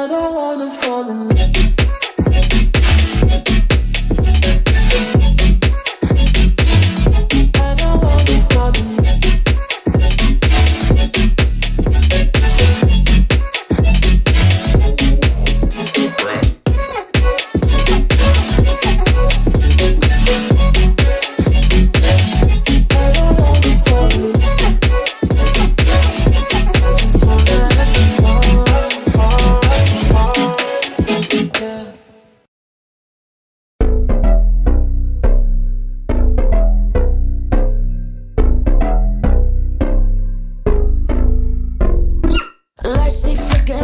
I don't wanna fall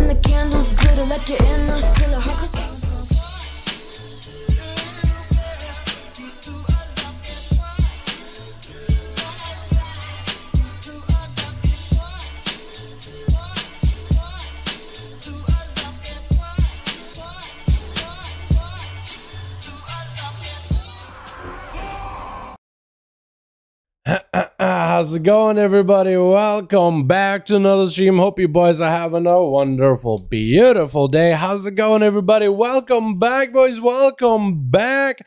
the candles glitter like you're in a thriller. How's it going, everybody? Welcome back to another stream. Hope you boys are having a wonderful, beautiful day. How's it going, everybody? Welcome back, boys. Welcome back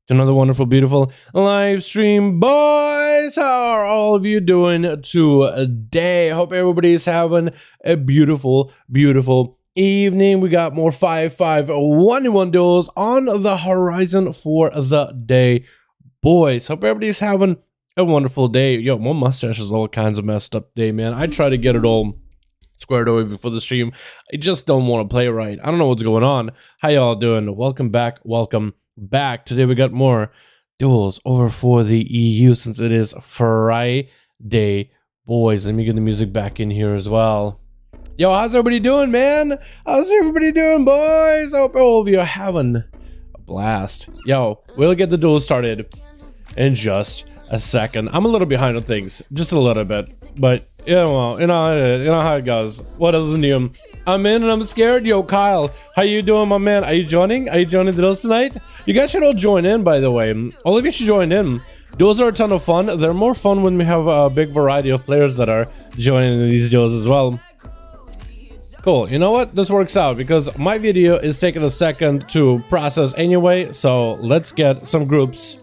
to another wonderful, beautiful live stream. Boys, how are all of you doing today? Hope everybody's having a beautiful, beautiful evening. We got more 5v5 1v1 duels on the horizon for the day, boys. Hope everybody's having a wonderful day. Yo, my mustache is all kinds of messed up today, man. I try to get it all squared away before the stream. I just don't want to play right. I don't know what's going on. How y'all doing? Welcome back. Welcome back. Today we got more duels over for the EU since it is Friday, boys. Let me get the music back in here as well. Yo, how's everybody doing, man? How's everybody doing, boys? I hope all of you are having a blast. Yo, we'll get the duel started in just a second. I'm a little behind on things, just a little bit, but yeah, well, you know how it goes. What else is new? I'm in and I'm scared. Yo, Kyle, how you doing, my man? Are you joining? Are you joining the duels tonight? You guys should all join in, by the way. All of you should join in. Duels are a ton of fun. They're more fun when we have a big variety of players that are joining these duels as well. Cool. You know what? This works out because my video is taking a second to process anyway, so let's get some groups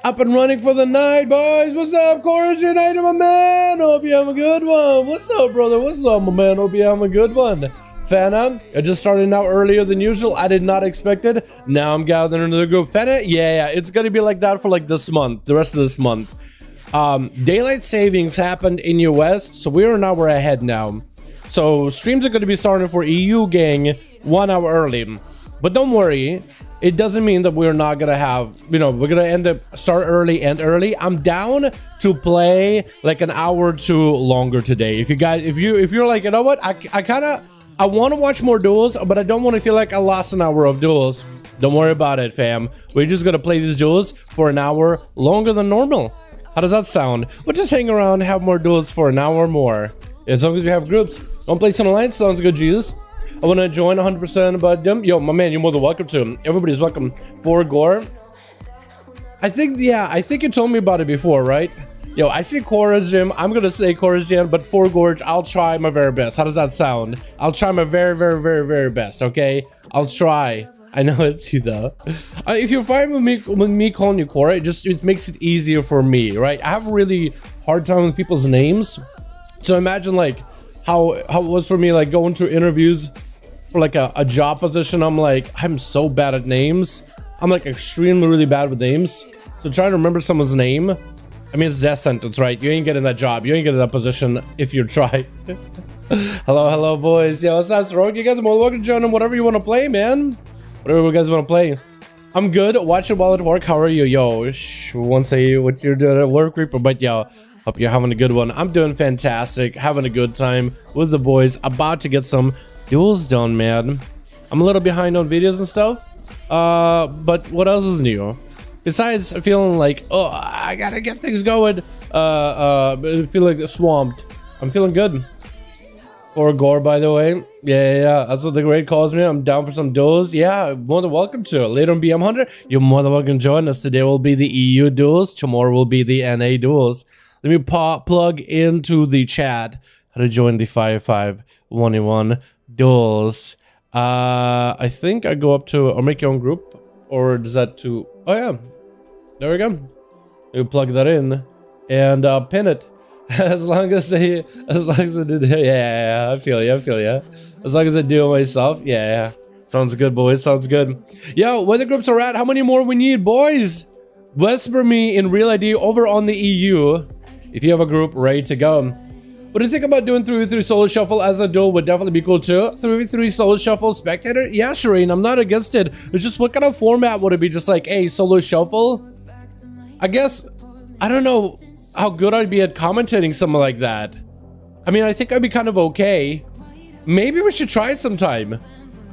up and running for the night, boys. What's up, Corsair, my man? Hope you have a good one. What's up, brother? What's up, my man? Hope you have a good one. Fana, I just started now earlier than usual. I did not expect it. Now I'm gathering into the group. Fana, yeah, it's gonna be like that for like this month, the rest of this month. Daylight savings happened in US, so we're ahead now. So streams are gonna be starting for EU gang 1 hour early. But don't worry, it doesn't mean that we're not gonna have, you know, we're gonna start early and early. I'm down to play like an hour or two longer today. If you guys, if you're like, you know what, I want to watch more duels, but I don't want to feel like I lost an hour of duels. Don't worry about it, fam. We're just gonna play these duels for an hour longer than normal. How does that sound? We'll just hang around, have more duels for an hour more. As long as we have groups. Don't play some online, sounds good, Jesus. I want to join 100%, but yo, my man, you're more than welcome to. Everybody's welcome. For Gore, I think you told me about it before, right? Yo, I see Corsair. I'm gonna say Corsair, but for Gorge, I'll try my very best. How does that sound? I'll try my very, very, very, very best. Okay, I'll try. I know it's you though. If you're fine with me calling you Cora, it makes it easier for me, right? I have a really hard time with people's names, so imagine like how it was for me, like going to interviews for like a job position. I'm so bad at names. I'm like extremely really bad with names, so trying to remember someone's name, I mean, it's death sentence, right? You ain't getting that job, you ain't getting that position if you try. hello boys. Yeah, what's up, Rogue? You guys are more welcome to join in whatever you want to play, man. Whatever you guys want to play. I'm good, watching while at work. How are you? Yo, won't say what you're doing at work, Reaper, but yo, hope you're having a good one. I'm doing fantastic, having a good time with the boys, about to get some duels done, man. I'm a little behind on videos and stuff, but what else is new besides feeling like, oh, I gotta get things going, feel like swamped. I'm feeling good. Or Gore, by the way, yeah, that's what the great calls me. I'm down for some duels. Yeah, more than welcome to. Later on BM100, you're more than welcome to join us. Today will be the EU duels, tomorrow will be the NA duels. Let me plug into the chat how to join the 5v5 1v1 duels. I think I go up to, or make your own group, or does that to, oh yeah, there we go. You plug that in and pin it. As long as I did, yeah, I feel ya. As long as I do it myself, yeah. Sounds good, boys, sounds good. Yo, where the groups are at, how many more we need, boys? Whisper me in Real ID over on the EU if you have a group ready to go. What do you think about doing 3v3 solo shuffle as a duel? Would definitely be cool too. 3v3 solo shuffle spectator? Yeah, Shireen, I'm not against it. It's just what kind of format would it be? Just like, hey, solo shuffle? I guess, I don't know how good I'd be at commentating something like that. I mean, I think I'd be kind of okay. Maybe we should try it sometime.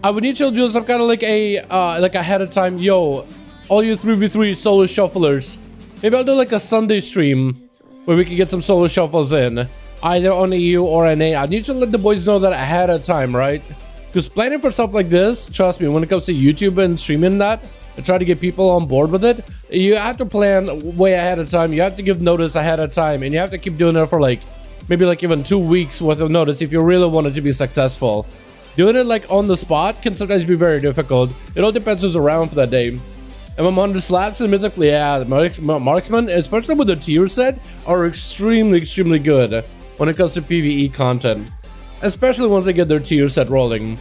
I would need to do some kind of like a ahead of time. Yo, all you 3v3 solo shufflers. Maybe I'll do like a Sunday stream where we can get some solo shuffles in, either on EU or NA. I need to let the boys know that ahead of time, right? Because planning for stuff like this, trust me, when it comes to YouTube and streaming that, and try to get people on board with it, you have to plan way ahead of time. You have to give notice ahead of time, and you have to keep doing it for like maybe like even 2 weeks worth of notice if you really want it to be successful. Doing it like on the spot can sometimes be very difficult. It all depends who's around for that day. And I'm under slaps and mythically, yeah, the marksmen, especially with the tier set, are extremely good when it comes to PvE content. Especially once they get their tier set rolling.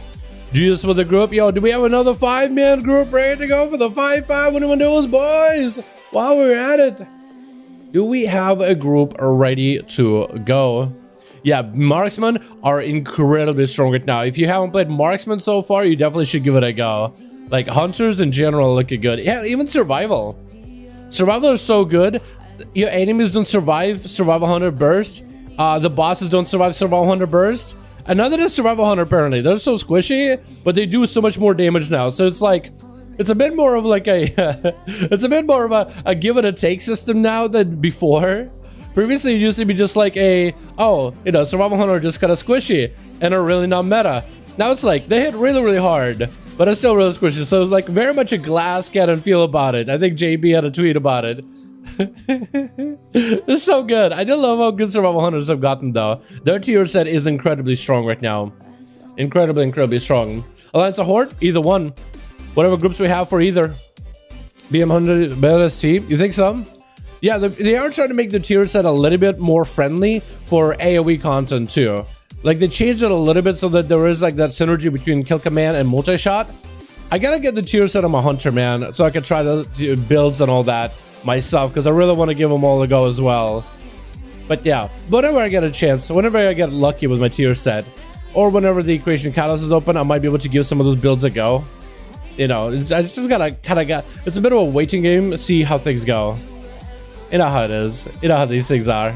Jesus with the group. Yo, do we have another 5-man group ready to go for the 5-5 1v1 DUELS, boys? While we're at it, do we have a group ready to go? Yeah, marksmen are incredibly strong right now. If you haven't played marksmen so far, you definitely should give it a go. Like, hunters in general looking good. Yeah, even survival. Survival is so good. Your enemies don't survive survival hunter burst. The bosses don't survive survival hunter burst. Another is survival hunter apparently. They're so squishy, but they do so much more damage now. So it's like, it's a bit more of like a, it's a bit more of a give it a take system now than before. Previously, it used to be just like a, oh, you know, survival hunter are just kind of squishy and are really not meta. Now it's like, they hit really hard, but it's still really squishy. So it's like very much a glass cannon feel about it. I think JB had a tweet about it. It's so good. I do love how good survival hunters have gotten though. Their tier set is incredibly strong right now. Incredibly strong. Alliance of Horde, either one. Whatever groups we have for either. BM100 BST, you think so? Yeah, they are trying to make the tier set a little bit more friendly for AoE content too. Like they changed it a little bit so that there is like that synergy between kill command and multi-shot. I gotta get the tier set on my hunter, man, so I can try the builds and all that myself, because I really want to give them all a go as well. But yeah, whenever I get a chance, whenever I get lucky with my tier set, or whenever the equation catalyst is open, I might be able to give some of those builds a go. You know, I just gotta it's a bit of a waiting game, see how things go. You know how it is. You know how these things are.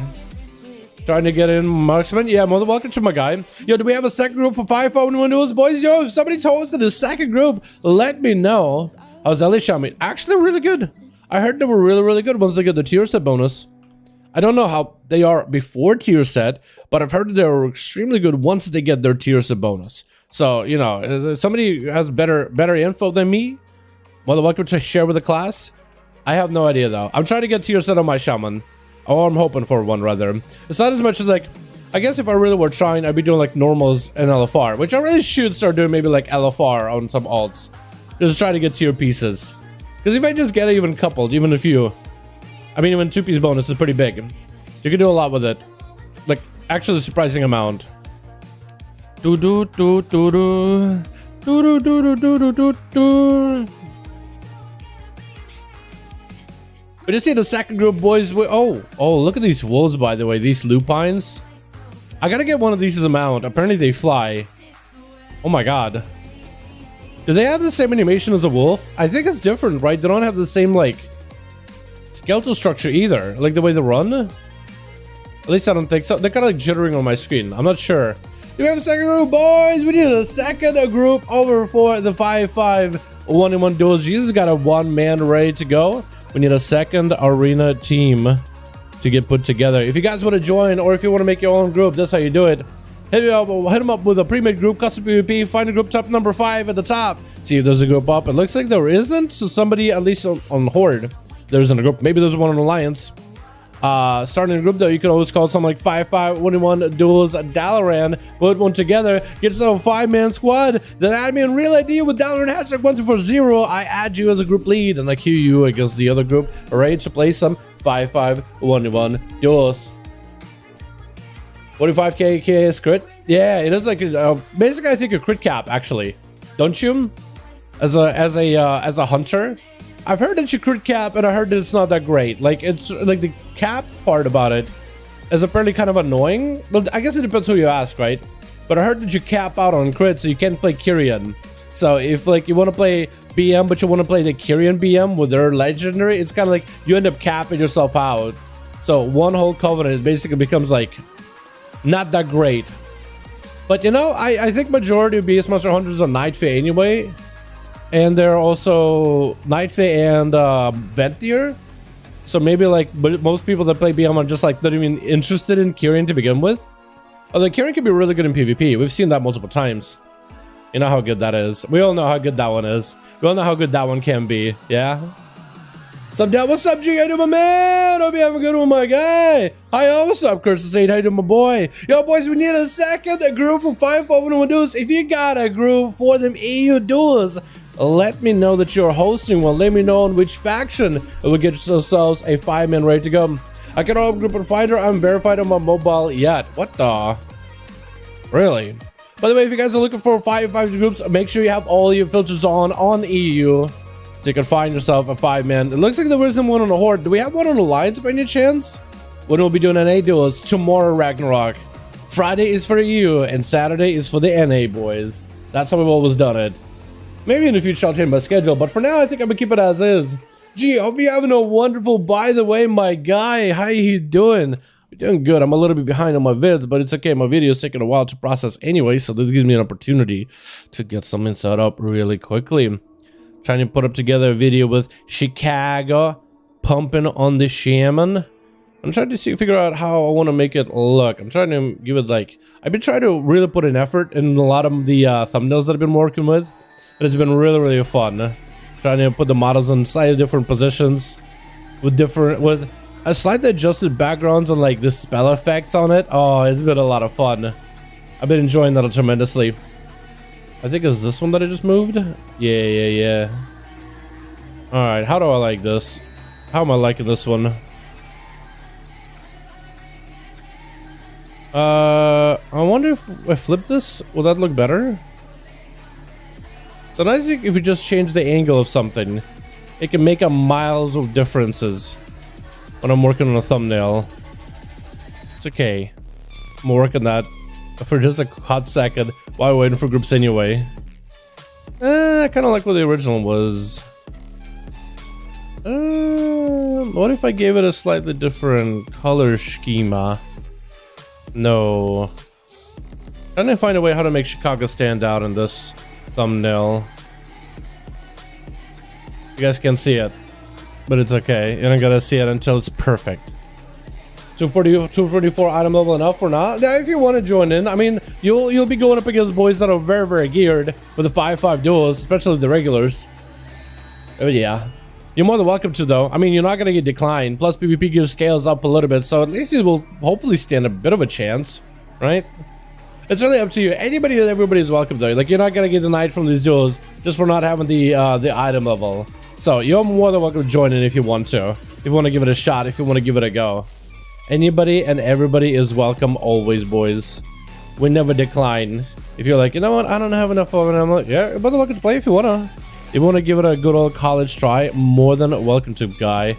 Trying to get in marksman. Yeah, more than welcome to my guy. Yo, do we have a second group for 5-5 1v1 DUELS, boys? Yo, if somebody told us in the second group, let me know. How's LA Xiaomi? Actually, really good. I heard they were really good once they get the tier set bonus. I don't know how they are before tier set, but I've heard they were extremely good once they get their tier set bonus. So, you know, if somebody has better info than me, more than welcome to share with the class. I have no idea though. I'm trying to get tier set on my shaman. Or I'm hoping for one rather. It's not as much as like, I guess if I really were trying, I'd be doing like normals and LFR, which I really should start doing maybe like LFR on some alts. Just try to get tier pieces. Because if I just get it even coupled, even a few, I mean even 2-piece bonus is pretty big. You can do a lot with it. Like actually a surprising amount. Do do do do do do do do do do do do. We just see the second group, boys. Oh, look at these wolves, by the way. These lupines. I gotta get one of these as a mount. Apparently they fly. Oh my god. Do they have the same animation as a wolf? I think it's different, right? They don't have the same, like, skeletal structure either. Like the way they run. At least I don't think so. They're kind of like jittering on my screen. I'm not sure. Do we have a second group, boys? We need a second group over for the 5-5 1v1 DUELS. Jesus got a 1-man ready to go. We need a second arena team to get put together. If you guys want to join, or if you want to make your own group, that's how you do it. Hit them up with a pre-made group, custom PvP, find a group top number 5 at the top. See if there's a group up. It looks like there isn't, so somebody, at least on Horde, there isn't a group. Maybe there's one on Alliance. Starting a group though, you can always call something like 5-5 1v1 DUELS Dalaran, put one together, get yourself a 5-man squad, then add me in real ID with Dalaran hashtag 1240. I add you as a group lead and I queue you against the other group, ready to play some 5-5 1v1 DUELS. 45k KS crit. Yeah, it is like basically I think a crit cap actually, don't you? As a hunter. I've heard that you crit cap, and I heard that it's not that great. Like, it's like the cap part about it is apparently kind of annoying. Well, I guess it depends who you ask, right? But I heard that you cap out on crit, so you can't play Kyrian. So if like you want to play BM, but you want to play the Kyrian BM with their legendary, it's kind of like you end up capping yourself out. So one whole covenant basically becomes like not that great. But you know, I think majority of BS Monster Hunters are Night Fae anyway. And they're also Night Fae and Ventier. So maybe like most people that play BM are just like not even interested in Kyrian to begin with. Although Kyrian can be really good in PvP. We've seen that multiple times. You know how good that is. We all know how good that one is. We all know how good that one can be. Yeah? What's up, G? How you doing, my man? Hope you having a good one, my guy. Hi, what's up, Corsair? How you doing, my boy? Yo, boys, we need a group of 5V5 1V1 Duels. If you got a group for them EU duels, let me know that you're hosting one. Let me know on which faction, and we'll get ourselves a 5-man ready to go. I can all group and fighter. I'm verified on my mobile yet. What the? Really? By the way, if you guys are looking for 5v5 groups, make sure you have all your filters on EU, so you can find yourself a 5-man. It looks like there isn't one on the Horde. Do we have one on Alliance by any chance? When we'll be doing NA duels tomorrow, Ragnarok. Friday is for EU, and Saturday is for the NA boys. That's how we've always done it. Maybe in the future I'll change my schedule, but for now I think I'm gonna keep it as is. Gee, hope you're having a wonderful, by the way, my guy. How you doing? You're doing good. I'm a little bit behind on my vids, but it's okay. My video's taking a while to process anyway, so this gives me an opportunity to get something set up really quickly. Trying to put up together a video with Chicago pumping on the shaman. I'm trying to figure out how I want to make it look. I'm trying to give it like, I've been trying to really put an effort in a lot of the thumbnails that I've been working with. And it's been really, really fun. Trying to put the models in slightly different positions with a slightly adjusted backgrounds and like the spell effects on it. Oh, it's been a lot of fun. I've been enjoying that tremendously. I think it's this one that I just moved. Yeah. All right, how do I like this? How am I liking this one? I wonder if I flip this, will that look better? So I think if you just change the angle of something, it can make a miles of differences when I'm working on a thumbnail. It's okay. I'm working that for just a hot second while waiting for groups anyway. I kind of like what the original was. What if I gave it a slightly different color schema? No. Trying to find a way how to make Chicago stand out in this thumbnail. You guys can't see it, but it's okay. You're not gonna see it until it's perfect. 244 item level enough for now? Now, if you want to join in, I mean, you'll be going up against boys that are very, very geared for the 5v5 duels, especially the regulars. Oh yeah, you're more than welcome to though. I mean, you're not gonna get declined. Plus, PvP gear scales up a little bit, so at least you will hopefully stand a bit of a chance, right? It's really up to you. Anybody and everybody is welcome though. Like, you're not gonna get denied from these duels just for not having the item level. So you're more than welcome to join in if you want to. If you want to give it a shot, if you want to give it a go. Anybody and everybody is welcome always, boys. We never decline. If you're like, you know what, I don't have enough of it, I'm like, yeah, you're more than welcome to play if you wanna. If you wanna give it a good old college try, more than welcome to, guy.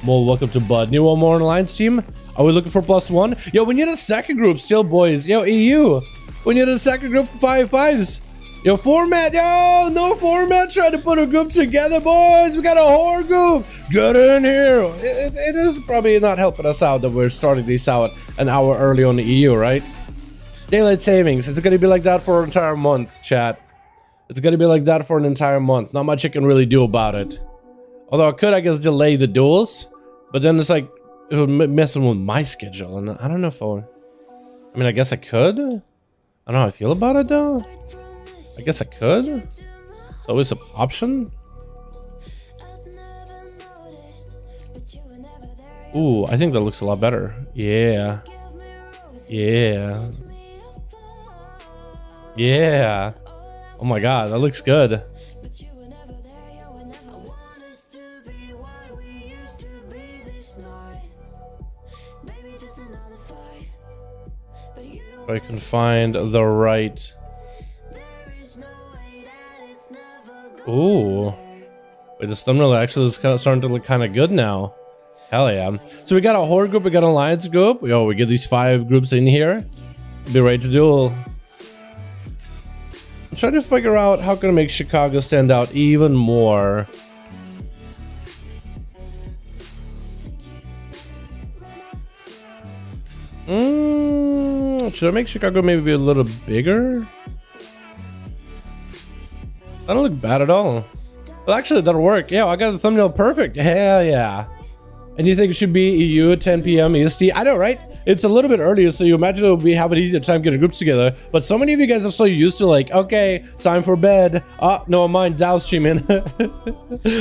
More welcome to, bud. New one more on Alliance team? Are we looking for +1? Yo, we need a second group still, boys. Yo, EU. We need a second group for 5v5s. Yo, format. Yo, no format. Trying to put a group together, boys. We got a whore group. Get in here. It is probably not helping us out that we're starting these out an hour early on the EU, right? Daylight savings. It's going to be like that for an entire month, chat. It's going to be like that for an entire month. Not much I can really do about it. Although I could, I guess, delay the duels. But then it's like, it would messing with my schedule. And I don't know if I mean, I guess I could. I don't know how I feel about it, though. I guess I could. It's always an option. Ooh, I think that looks a lot better. Yeah. Yeah. Yeah. Oh my god, that looks good. If I can find the right... Ooh. Wait, this thumbnail actually is starting to look kind of good now. Hell yeah. So we got a horde group, we got an alliance group. Yo, we get these 5 groups in here. Be ready to duel. I'm trying to figure out how can I make Chicago stand out even more. I'm trying Should I make Chicago maybe be a little bigger? I don't look bad at all. Well, actually, that'll work. Yeah, I got the thumbnail perfect. Hell yeah. And you think it should be EU 10 PM EST? I know, right? It's a little bit earlier, so you imagine it'll be have an easier time getting groups together. But so many of you guys are so used to like, okay, time for bed. Oh, no, mind Dow streaming.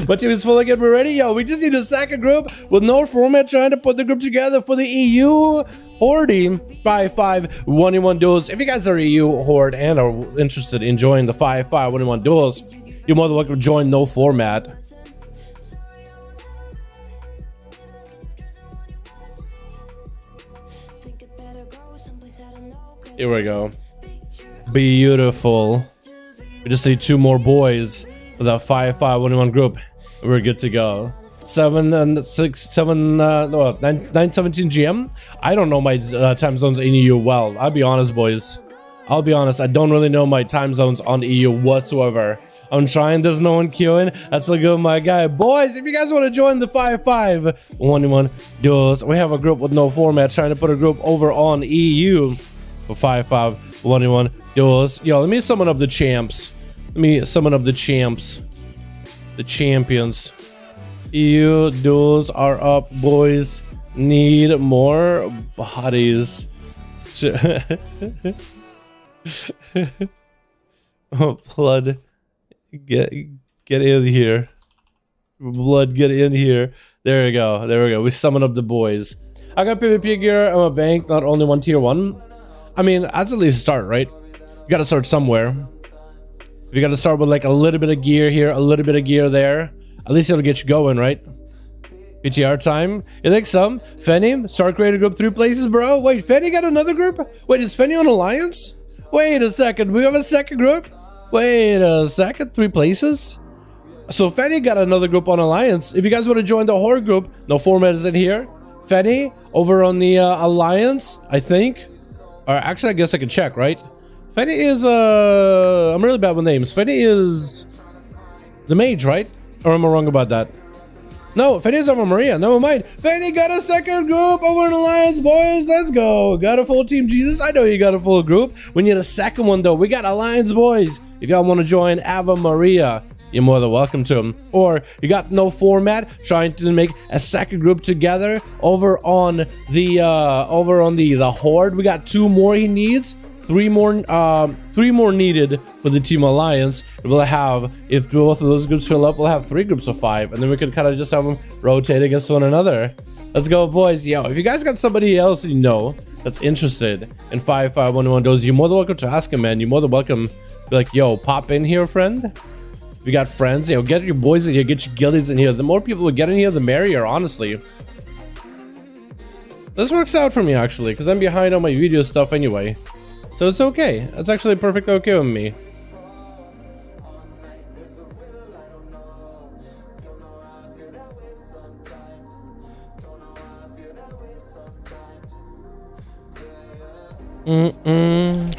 My team is full again. We're ready. Yo, we just need a second group with no format trying to put the group together for the EU Horde 5V5 1v1 Duels. If you guys are EU Horde and are interested in joining the 5V5 1v1 Duels, you're more than welcome to join no format. Here we go. Beautiful. We just need 2 more boys for that 5V5 1v1 group. We're good to go. 917 GM. I don't know my time zones in EU well. I'll be honest, boys. I'll be honest. I don't really know my time zones on EU whatsoever. I'm trying. There's no one queuing. That's a good my guy. Boys, if you guys want to join the 5V5 1v1 Duels, we have a group with no format trying to put a group over on EU for 5V5 1v1 Duels. Yo, let me summon up the champs. Let me summon up the champs. The champions. EU Duels are up, boys. Need more bodies. Oh, blood. Get in here. Blood, get in here. There we go. There we go. We summon up the boys. I got PvP gear. I'm a bank, not only one tier 1. I mean, that's at least a start, right? You gotta start somewhere. If you gotta start with like a little bit of gear here, a little bit of gear there, at least it'll get you going, right? PTR time. You think so? Fenny, start creating group 3 places, bro. Wait, Fenny got another group? Wait, is Fenny on Alliance? Wait a second. We have a second group? Wait a second. 3 places? So Fenny got another group on Alliance. If you guys want to join the Horde group, no format is in here. Fenny over on the Alliance, I think. Or actually, I guess I can check, right? Fenny is, I'm really bad with names. Fenny is the mage, right? Or am I wrong about that? No, Fenny is over Maria. Never mind. Fenny got a second group over in Alliance, boys. Let's go. Got a full team, Jesus. I know you got a full group. We need a second one, though. We got Alliance, boys. If y'all want to join Ava Maria, you're more than welcome to them. Or you got no format, trying to make a second group together over on the Horde. We got 2 more he needs. 3 more needed for the team Alliance. We'll have, if both of those groups fill up, we'll have 3 groups of 5, and then we can kind of just have them rotate against one another. Let's go, boys. Yo, if you guys got somebody else you know that's interested in 5V5 1v1 Duels, you're more than welcome to ask him, man. You're more than welcome to be like, yo, pop in here, friend. If you got friends, yo, get your boys in here, get your guildies in here. The more people we get in here, the merrier, honestly. This works out for me, actually, because I'm behind on my video stuff anyway. So it's okay. It's actually perfectly okay with me.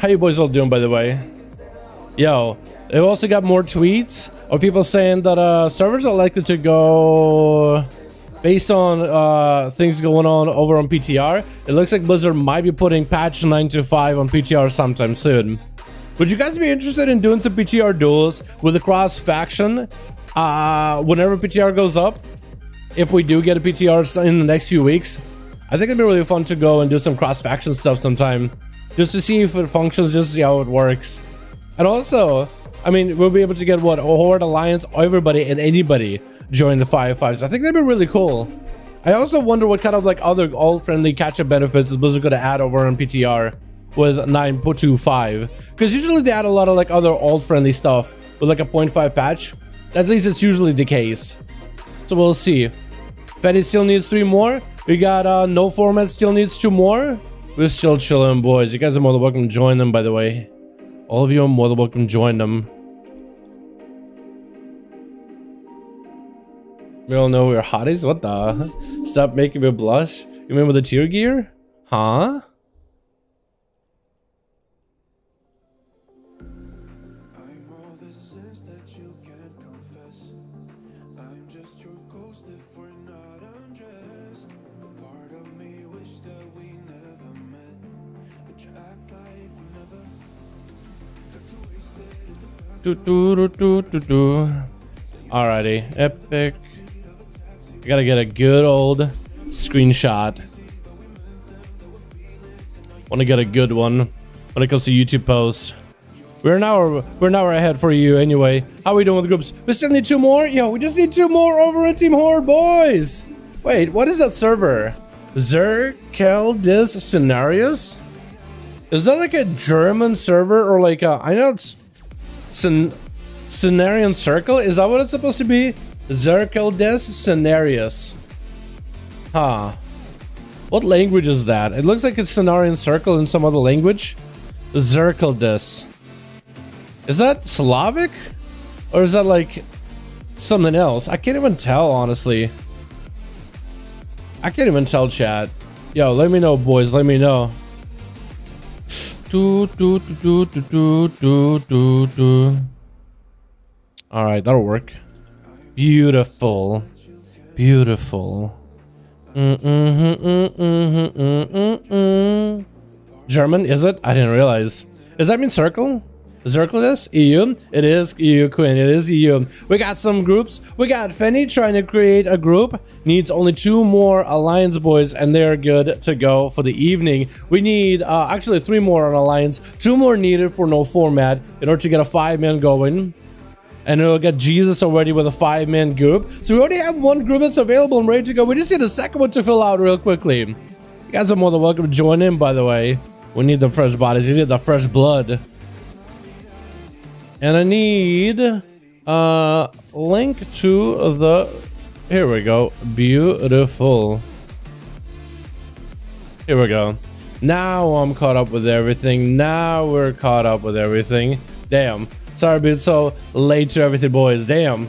How you boys all doing, by the way? Yo, they've also got more tweets of people saying that servers are likely to go based on things going on over on PTR. It looks like Blizzard might be putting patch 9.5 on PTR sometime soon. Would you guys be interested in doing some PTR duels with a cross faction whenever PTR goes up? If we do get a PTR in the next few weeks, I think it'd be really fun to go and do some cross faction stuff sometime, just to see if it functions, just to see how it works. And also, I mean, we'll be able to get what, a Horde, Alliance, everybody and anybody join the 5V5s. I think that'd be really cool. I also wonder what kind of like other alt-friendly catch-up benefits is Blizzard gonna add over on PTR with 9.25, because usually they add a lot of like other alt-friendly stuff with like a 0.5 patch. At least it's usually the case. So we'll see. Fetty still needs 3 more. We got no format still needs 2 more. We're still chilling, boys. You guys are more than welcome to join them, by the way. All of you are more than welcome to join them. We all know we're hotties. What the? Stop making me blush. You remember the tier gear? Huh? Alrighty, epic. I gotta get a good old screenshot. Want to get a good one when it comes to YouTube posts. We're an hour ahead for you anyway. How are we doing with the groups? We still need 2 more? Yo, we just need 2 more over at Team Horde, boys. Wait, what is that server? Zerkeldis Scenarios? Is that like a German server or like a, I know it's Scenarian Circle? Is that what it's supposed to be? Zerkeldis Scenarios. Huh. What language is that? It looks like it's Scenarian Circle in some other language. Zerkeldis. Is that Slavic? Or is that like something else? I can't even tell, honestly. I can't even tell, chat. Yo, let me know, boys. Let me know. Alright, that'll work. Beautiful. Beautiful. German, is it? I didn't realize. Does that mean circle? Circle this? EU? It is EU, Quinn. It is EU. We got some groups. We got Fenny trying to create a group. Needs only 2 more Alliance boys, and they're good to go for the evening. We need actually 3 more on Alliance. 2 more needed for no format in order to get a 5-man going. And it'll get Jesus already with a 5-man group. So we already have 1 group that's available and ready to go. We just need a second one to fill out real quickly. You guys are more than welcome to join in, by the way. We need the fresh bodies. We need the fresh blood. And I need a link to the... Here we go. Beautiful. Here we go. Now I'm caught up with everything. Now we're caught up with everything. Damn. Sorry being so late to everything, boys. Damn.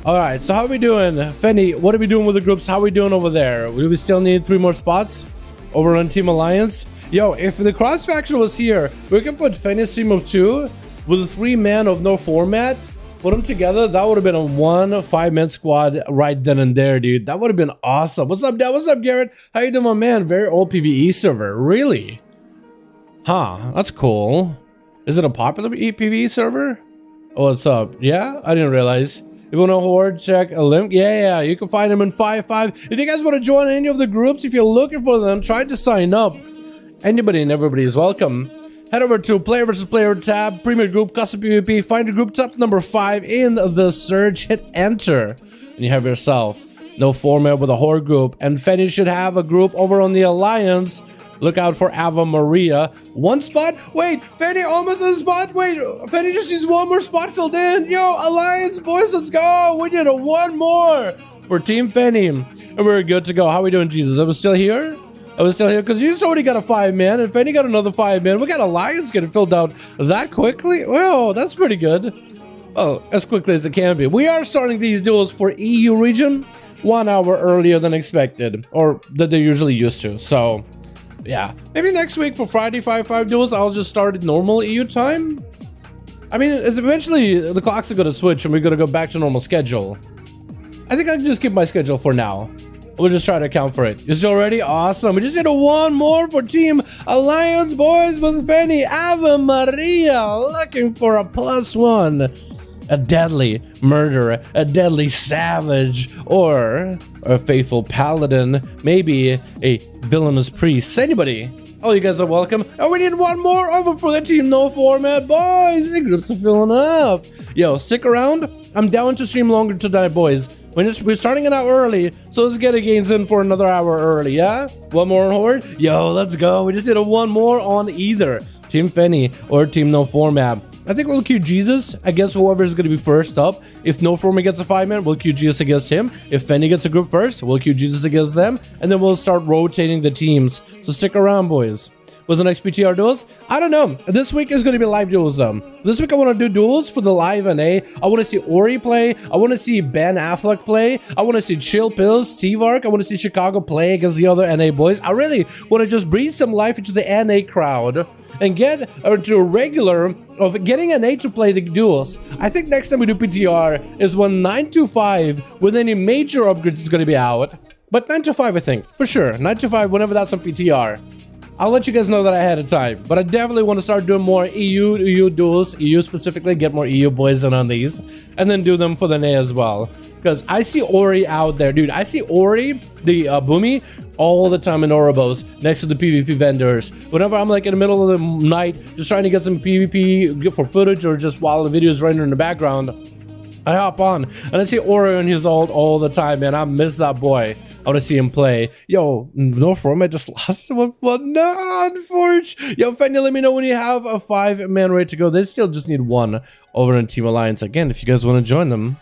Alright, so how are we doing? Fenny, what are we doing with the groups? How are we doing over there? Do we still need 3 more spots over on Team Alliance? Yo, if the cross faction was here, we can put Fenny's team of 2 with a 3-man of no format. Put them together. That would have been a 1 5-man squad right then and there, dude. That would have been awesome. What's up, Dad? What's up, Garrett? How you doing, my man? Very old PvE server. Really? Huh. That's cool. Is it a popular PvE server? Oh, what's up? Yeah? I didn't realize. If you want to Horde, check a link. Yeah, you can find them in 5.5. If you guys want to join any of the groups, if you're looking for them, try to sign up. Anybody and everybody is welcome. Head over to Player vs. Player tab, Premier Group, Custom PvP, find your group top number 5 in the search, hit enter, and you have yourself no format with a Horde group. And Fenny should have a group over on the Alliance. Look out for Ava Maria. 1 spot? Wait, Fenny almost has a spot? Wait, Fenny just needs 1 more spot filled in. Yo, Alliance boys, let's go. We need a 1 more for Team Fenny. And we're good to go. How are we doing, Jesus? Are we still here? I was still here because you just already got a 5-man and Fenny got another 5-man. We got Alliance getting filled out that quickly. Well, that's pretty good. Oh, as quickly as it can be. We are starting these duels for EU region 1 hour earlier than expected, or that they're usually used to. So, yeah, maybe next week for Friday 5.5 duels, I'll just start at normal EU time. I mean, it's eventually the clocks are going to switch and we're going to go back to normal schedule. I think I can just keep my schedule for now. We'll just try to account for it. You still ready? Awesome. We just need a 1 more for Team Alliance boys with Fenny. Ave Maria, looking for a +1. A deadly murderer, a deadly savage, or a faithful paladin, maybe a villainous priest. Anybody? Oh, you guys are welcome. Oh, we need 1 more over for the Team No Format boys. The groups are filling up. Yo, stick around. I'm down to stream longer tonight, boys. We're starting an hour early, so let's get a gains in for another hour early, yeah? 1 more on Horde? Yo, let's go. We just need a 1 more on either Team Fenny or Team No Format. I think we'll queue Jesus against whoever is going to be first up. If No Format gets a 5-man, we'll queue Jesus against him. If Fenny gets a group first, we'll queue Jesus against them. And then we'll start rotating the teams. So stick around, boys. What's the next PTR duels? I don't know. This week is going to be live duels, though. This week I want to do duels for the live NA. I want to see Ori play. I want to see Ben Affleck play. I want to see Chill Pills, Seavark. I want to see Chicago play against the other NA boys. I really want to just breathe some life into the NA crowd and get to a regular of getting NA to play the duels. I think next time we do PTR is when 925 with any major upgrades is going to be out. But 925, I think, for sure. 925, whenever that's on PTR. I'll let you guys know that ahead of time. But I definitely want to start doing more EU duels, EU specifically, get more EU boys in on these, and then do them for the NA as well. Because I see Ori out there, dude. I see Ori, the Boomy, all the time in Oribos next to the PvP vendors. Whenever I'm like in the middle of the night, just trying to get some PvP for footage or just while the video is rendering in the background, I hop on and I see Ori on his ult all the time, man. I miss that boy. I want to see him play. Yo, no format just lost one. No, unfortunately. Yo, Fenny, let me know when you have a 5-man ready to go. They still just need one over in Team Alliance. Again, if you guys want to join them,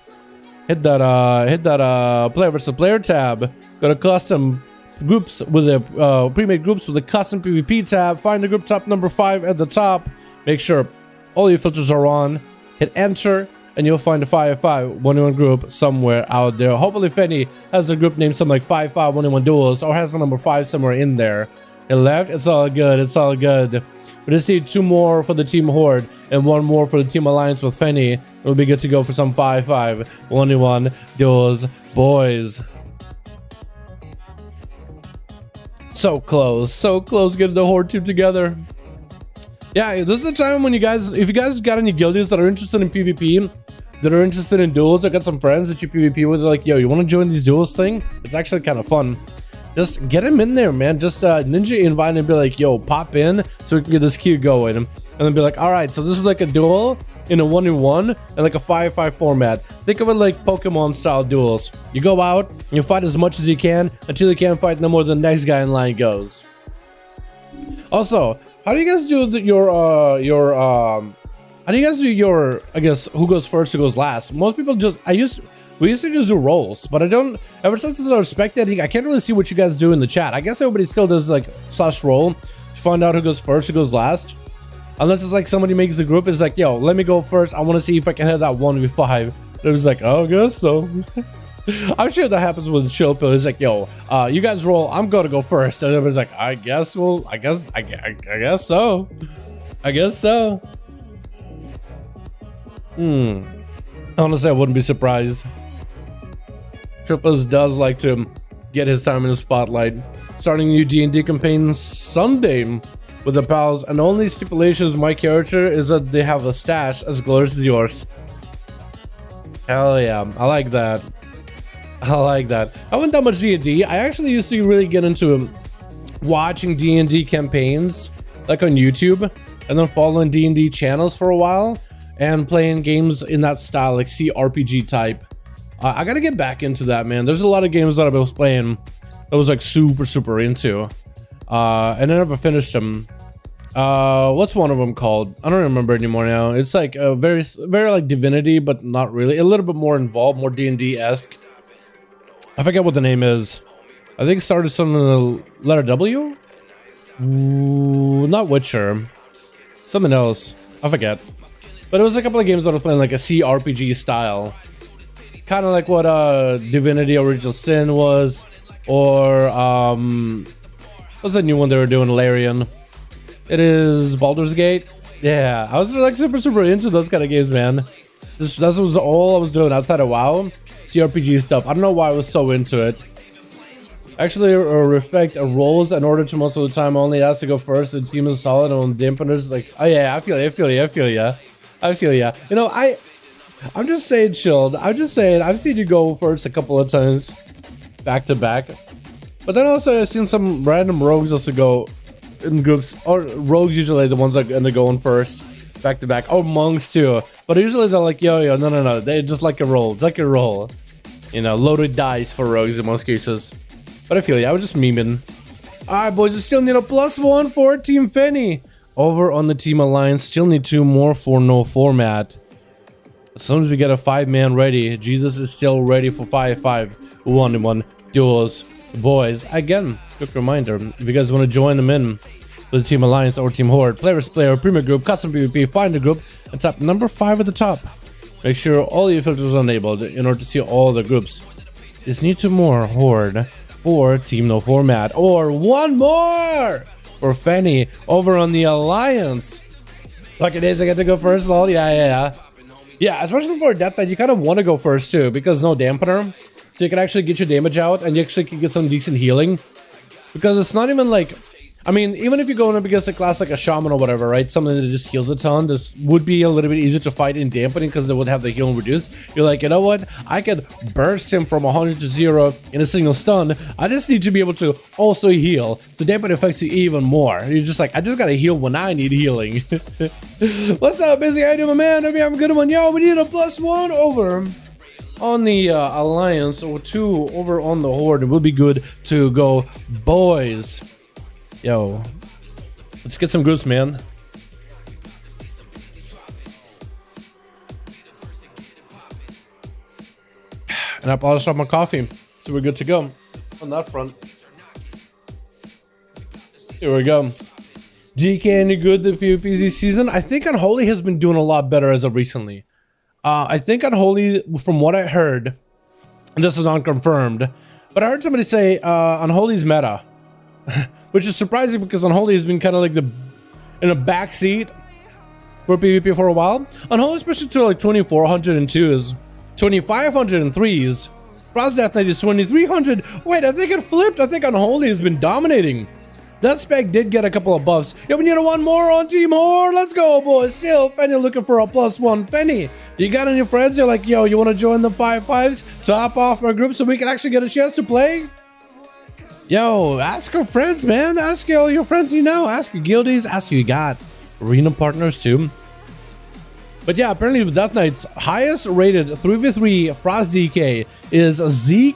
hit that player versus player tab. Go to custom groups with a pre-made groups with a custom PvP tab. Find the group top number 5 at the top. Make sure all your filters are on. Hit enter. And you'll find a 5V5 1v1 group somewhere out there. Hopefully Fenny has a group named something like 5V5 1v1 Duels or has the number 5 somewhere in there. It left. It's all good. It's all good. We just need 2 more for the Team Horde and 1 more for the Team Alliance with Fenny. We'll be good to go for some 5V5 1v1 Duels, boys. So close getting the Horde team together. Yeah, this is a time when you guys, if you guys got any guildies that are interested in PvP, that are interested in duels, I got some friends that you PvP with, like, yo, you want to join these duels thing? It's actually kind of fun. Just get them in there, man. Just ninja invite and be like, yo, pop in so we can get this queue going. And then be like, all right, so this is like a duel in a 1v1 and like a 5v5 format. Think of it like Pokemon style duels. You go out and you fight as much as you can until you can't fight no more than the next guy in line goes. Also, how do you guys do how do you guys do your, I guess, who goes first, who goes last? Most people just, we used to just do rolls, but I don't, ever since I started spectating, I can't really see what you guys do in the chat. I guess everybody still does like /roll to find out who goes first, who goes last. Unless it's like somebody makes the group, it's like, yo, let me go first. I want to see if I can hit that 1v5. It was like, oh, I guess so. I'm sure that happens with Chill Pill. It's like, yo, you guys roll, I'm gonna go first. And everybody's like, I guess so. I guess so. Honestly, I wouldn't be surprised. Triples does like to get his time in the spotlight. Starting a new D&D campaign Sunday with the pals, and the only stipulations my character is that they have a stash as glorious as yours. Hell yeah, I like that. I haven't done much D&D. I actually used to really get into watching D&D campaigns like on YouTube, and then following D&D channels for a while and playing games in that style, like CRPG type. I gotta get back into that, man. There's a lot of games that I was playing that was like super into, and I never finished them. What's one of them called? I don't remember anymore now. It's like a very like Divinity, but not really. A little bit more involved, more D&D-esque. I forget what the name is. I think it started something in the letter W? Ooh, not Witcher. Something else. I forget. But it was a couple of games that I was playing like a CRPG style. Kind of like what Divinity Original Sin was. Or, what's that new one they were doing? Larian. It is Baldur's Gate. Yeah, I was like super into those kind of games, man. That was all I was doing outside of WoW. CRPG stuff. I don't know why I was so into it. Actually, respect rolls in order to most of the time only has to go first. The team is solid on dampeners. Like, oh yeah, I feel ya. You know, I'm just saying, chilled. I'm just saying, I've seen you go first a couple of times, back to back. But then also I've seen some random rogues also go in groups, or rogues usually the ones that end up going first, back to back. Or monks too. But usually they're like, yo, no. They just like a roll, You know, loaded dice for rogues in most cases. But I feel you, I was just memeing. Alright, boys, we still need a +1 for Team Fenny. Over on the Team Alliance, still need 2 more for no format. As soon as we get a 5-man ready, Jesus is still ready for 5v5 1v1 duels. Boys, again, quick reminder, if you guys want to join them in with the Team Alliance or Team Horde, player versus player, premier group, custom PvP, find a group, and tap number 5 at the top. Make sure all your filters are enabled in order to see all the groups. Just need 2 more Horde for Team No Format, or 1 more for Fenny over on the Alliance. Like it is, I get to go first, lol. Yeah, especially for a death that you kind of want to go first too, because no dampener, so you can actually get your damage out and you actually can get some decent healing. Because it's not even like I mean, even if you're going up against a class like a shaman or whatever, right? Something that just heals a ton, this would be a little bit easier to fight in dampening because they would have the healing reduced. You're like, you know what? I could burst him from 100 to 0 in a single stun. I just need to be able to also heal. So dampen affects you even more. You're just like, I just gotta heal when I need healing. What's up, Busy? How you doing, man? Hope you have a good one. Yo, we need a +1 over on the Alliance or 2 over on the Horde. It will be good to go, boys. Yo, let's get some groups, man. And I polished off my coffee, so we're good to go on that front. Here we go. DK, any good the PvP this season? I think Unholy has been doing a lot better as of recently. I think Unholy, from what I heard, and this is unconfirmed, but I heard somebody say Unholy's meta. Which is surprising because Unholy has been kind of like in a backseat for PvP for a while. Unholy, especially to like 2402s, 2503s. Frost Death Knight is 2300. Wait, I think it flipped. I think Unholy has been dominating. That spec did get a couple of buffs. Yo, we need one more on Team Horde. Let's go, boys. Still, Fenny looking for a +1. Fenny, you got any friends? You're like, yo, you want to join the 5-5s? Top off my group so we can actually get a chance to play? Yo, ask your friends, man. Ask all your friends you know. Ask your guildies. Ask who you got. Arena partners, too. But yeah, apparently with Death Knight's highest rated 3v3 Frost DK is Zeke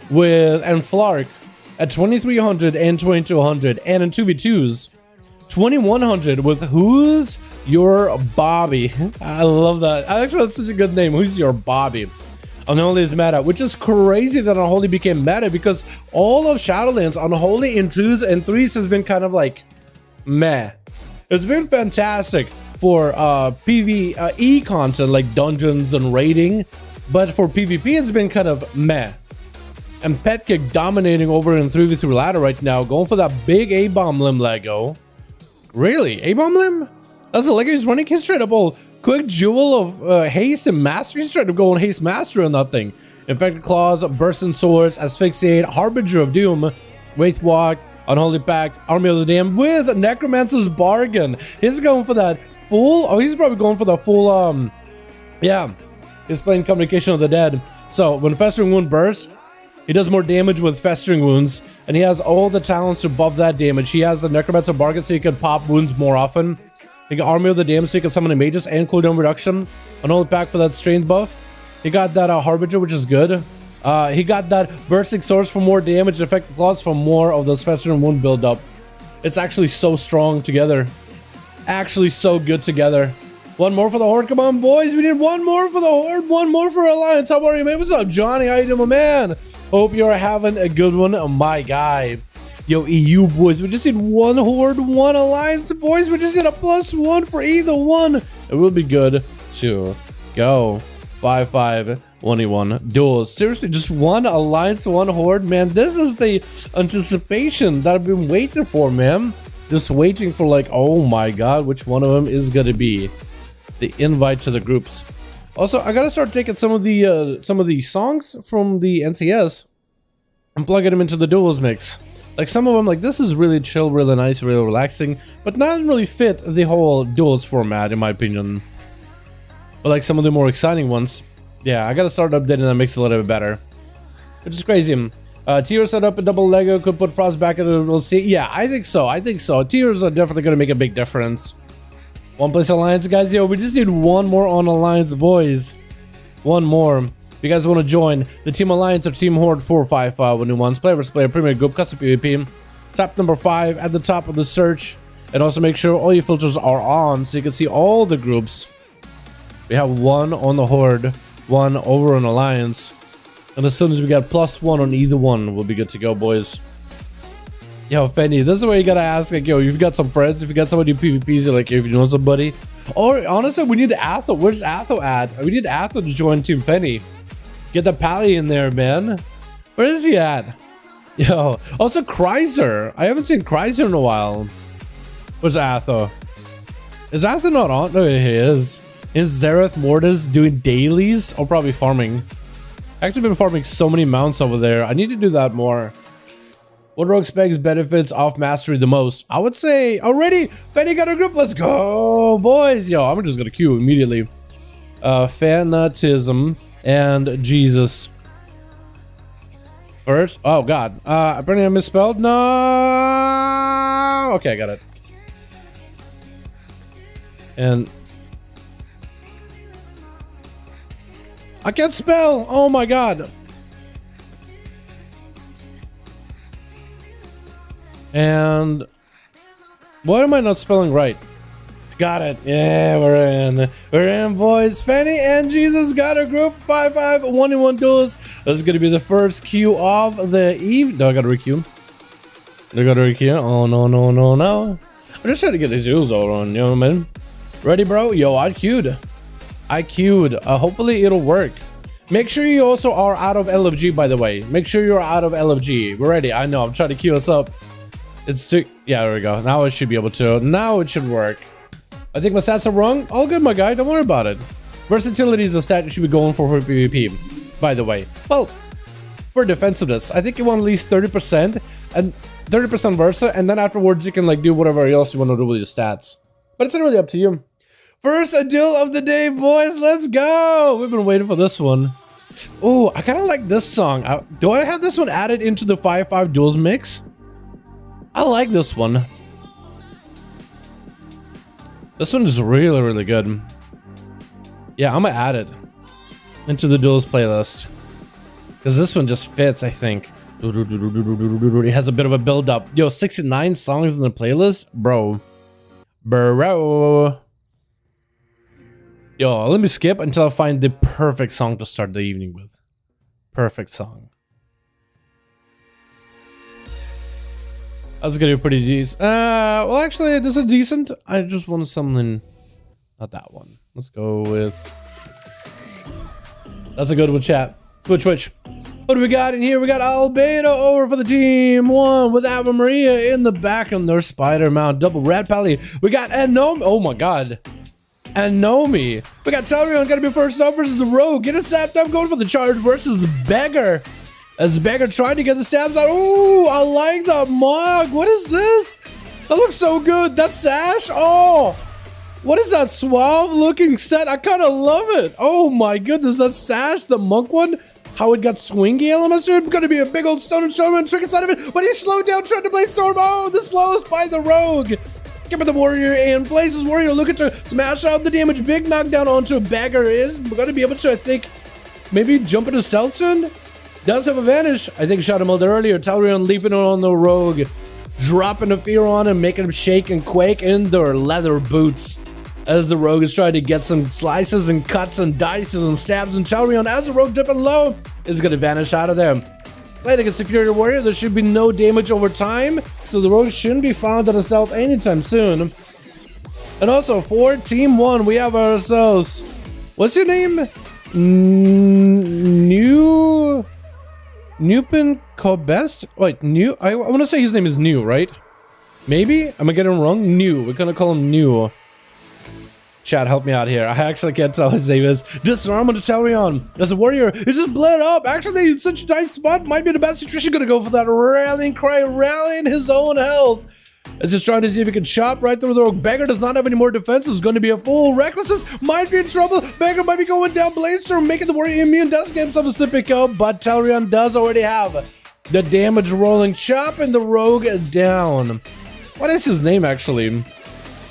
and Flark at 2300 and 2200. And in 2v2s, 2100 with Who's Your Bobby. I love that. Actually, that's such a good name. Who's Your Bobby? Unholy is meta, which is crazy that Unholy became meta because all of Shadowlands, Unholy in 2s and 3s has been kind of like meh. It's been fantastic for PvE content like dungeons and raiding, but for PvP it's been kind of meh. And Petkick dominating over in 3v3 ladder right now, going for that big A-bomb limb Lego. Really? A-bomb limb? That's the Lego he's running. He's straight up all quick jewel of haste and mastery. He's trying to go on haste mastery on that thing. Infected Claws, Bursting Swords, Asphyxiate, Harbinger of Doom, Wraith Walk, Unholy Pact, Army of the Damned with Necromancer's Bargain. He's going for that full. Oh, he's probably going for the full. Yeah, he's playing Communication of the Dead. So when Festering Wound bursts, he does more damage with Festering Wounds, and he has all the talents to buff that damage. He has the Necromancer Bargain, so he can pop wounds more often. He got Army of the Damned, so he can summon mages and cooldown reduction. Unholy Pact for that Strain buff. He got that Harbinger, which is good. He got that Bursting Swords for more damage, Infected Claws for more of those Festering Wound build up. It's actually so strong together. Actually so good together. One more for the Horde. Come on, boys. We need one more for the Horde. One more for Alliance. How are you, man? What's up, Johnny? How you doing, my man? Hope you're having a good one, my guy. Yo, EU boys, we just need one Horde, one Alliance, boys. We just need a +1 for either one. It will be good to go. 5-5 1v1 duels. Seriously, just one Alliance, one Horde, man. This is the anticipation that I've been waiting for, man. Just waiting for like, oh my god, which one of them is gonna be the invite to the groups. Also, I gotta start taking some of the songs from the NCS and plugging them into the duels mix. Like some of them, like this is really chill, really nice, really relaxing, but not really fit the whole duels format, in my opinion. But like some of the more exciting ones, yeah, I gotta start updating that mix a little bit better, which is crazy. Tiers set up a double Lego could put Frost back in the. We'll see. Yeah, I think so. I think so. Tiers are definitely gonna make a big difference. One place Alliance, guys. Yo, we just need one more on Alliance, boys. One more. If you guys want to join the Team Alliance or Team Horde 4-5-5 1v1s, player vs player, premier group, custom PvP, top number 5 at the top of the search, and also make sure all your filters are on so you can see all the groups. We have one on the Horde, one over on Alliance, and as soon as we got +1 on either one, we'll be good to go, boys. Yo, Fenny, this is where you gotta ask, like, yo, you've got some friends, if you got somebody who PvPs, you're like, if you know somebody. Or honestly, we need Atho. Where's Atho at? We need Atho to join Team Fenny. Get the Pally in there, man. Where is he at? Yo. Also, Chrysler. I haven't seen Chrysler in a while. Where's Atho? Is Atho not on? No, he is. Is Zareth Mortis doing dailies? Or probably farming. I've actually been farming so many mounts over there. I need to do that more. What rogue specs benefits off mastery the most? I would say already. Fanny got a group. Let's go, boys. Yo, I'm just gonna queue immediately. Fanatism and Jesus. First. Oh God. Apparently I misspelled. No. Okay, I got it. And I can't spell. Oh my God. And what am I not spelling right? Got it. Yeah, we're in. We're in, boys. Fanny and Jesus got a group. 5V5 1v1 Duels. This is going to be the first queue of the eve. No, I got to requeue. I got to requeue. Oh, no, no, no, no. I'm just trying to get these duels all on. You know what I mean? Ready, bro? Yo, I queued. Hopefully it'll work. Make sure you also are out of LFG, by the way. Make sure you're out of LFG. We're ready. I know. I'm trying to queue us up. It's too... Yeah, there we go. Now it should be able to. Now it should work. I think my stats are wrong. All good, my guy. Don't worry about it. Versatility is a stat you should be going for PvP, by the way. Well, for defensiveness, I think you want at least 30% and 30% Versa, and then afterwards you can like do whatever else you want to do with your stats. But it's really up to you. First a duel of the day, boys. Let's go. We've been waiting for this one. Oh, I kind of like this song. Do I have this one added into the 5v5 duels mix? I like this one. This one is really, really good. Yeah, I'm gonna add it into the duels playlist. Because this one just fits, I think. It has a bit of a build up. Yo, 69 songs in the playlist? Bro. Bro. Yo, let me skip until I find the perfect song to start the evening with. Perfect song. That's gonna be pretty decent. Well, actually, this is decent. I just wanted something. Not that one. Let's go with. That's a good one, chat. Twitch. What do we got in here? We got Albedo over for the team one with Ava Maria in the back on their spider mount. Double red pally. We got Anomi. Oh my God. Anomi. We got Dalaran gonna be first up versus the Rogue. Get it sapped up. Going for the charge versus Beggar. As Beggar trying to get the stabs out. Oh, I like that mug. What is this? That looks so good. That sash. Oh, what is that suave looking set? I kind of love it. Oh my goodness, that sash, the monk one. How it got swingy elements. It's gonna be a big old stone and showman trick inside of it. But he slowed down trying to play storm. Oh, the slowest by the Rogue. Give it the warrior in places. Warrior looking to smash out the damage. Big knockdown onto Beggar is gonna be able to, I think, maybe jump into stealth soon. Does have a vanish. I think shot him out earlier. Dalaran leaping on the Rogue, dropping the fear on him, making him shake and quake in their leather boots. As the Rogue is trying to get some slices and cuts and dices and stabs, and Dalaran, as the Rogue dipping low, is going to vanish out of there. Playing against the Fury Warrior, there should be no damage over time, so the Rogue shouldn't be found at a stealth anytime soon. And also for Team 1, we have ourselves. What's your name? Newpin Cobest? Wait, New? I want to say his name is New, right? Maybe? Am I getting it wrong? New. We're gonna call him New. Chat, help me out here. I actually can't tell his name is. Disarm on the Dalaran. As a warrior, it just bled up. Actually, in such a tight spot, might be in a bad situation. Gonna go for that rallying cry, rallying his own health. As he's trying to see if he can chop right through the Rogue. Beggar does not have any more defense. It's going to be a full Recklessness. Might be in trouble. Beggar might be going down. Bladestorm making the warrior immune. Does get himself a sippy kill, but Dalaran does already have the damage rolling. Chopping the Rogue down. What is his name, actually?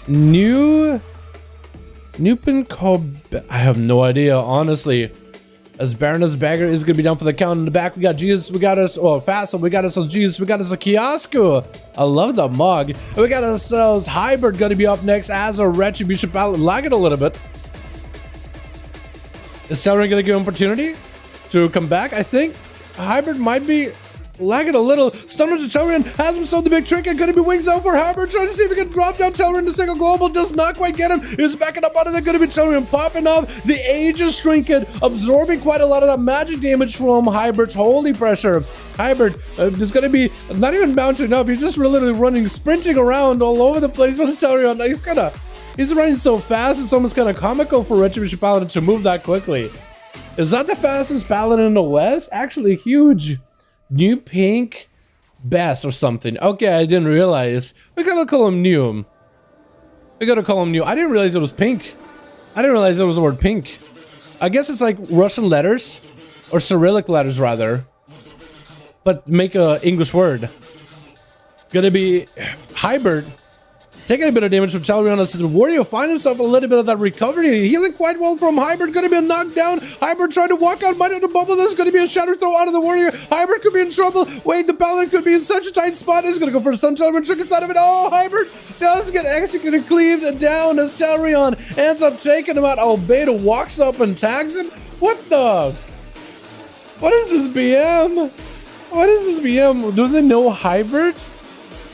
Newpin Cobb. I have no idea, honestly. As Baroness Beggar is going to be down for the count in the back. We got Jesus. We got us. Oh, Fast. We got ourselves Jesus. We got us a Kiosco. I love the mug. And we got ourselves Hybrid going to be up next as a Retribution Palette. Lag it a little bit. Is Dalaran going to give an opportunity to come back? I think Hybrid might be lagging a little. Stunner to Dalaran. Has himself the big trick. And going to be wings out for Hybrid. Trying to see if he can drop down Dalaran to single global. Does not quite get him. Is backing up out of there. Going to be Dalaran popping off. The Aegis Trinket. Absorbing quite a lot of that magic damage from Hybrid's holy pressure. Hybrid is going to be not even bouncing up. He's just literally running, sprinting around all over the place. What is Dalaran? He's running so fast. It's almost kind of comical for Retribution Paladin to move that quickly. Is that the fastest Paladin in the West? Actually huge. New pink Best or something. Okay, I didn't realize. We gotta call him new. We gotta call him new. I didn't realize it was pink. I didn't realize it was the word pink. I guess it's like Russian letters. Or Cyrillic letters, rather. But make a English word. Gonna be hybrid. Taking a bit of damage from Dalaran as the warrior find himself a little bit of that recovery. Healing quite well from hybrid. Gonna be a knockdown. Hybrid trying to walk out. Might have to bubble. There's gonna be a shatter throw out of the warrior. Hybrid could be in trouble. Wait, the paladin could be in such a tight spot. He's gonna go for a stun. Dalaran trick inside of it. Oh, hybrid does get executed, cleaved down as Dalaran ends up taking him out. Oh, Beta walks up and tags him. What the? What is this BM? What is this BM? Do they know hybrid?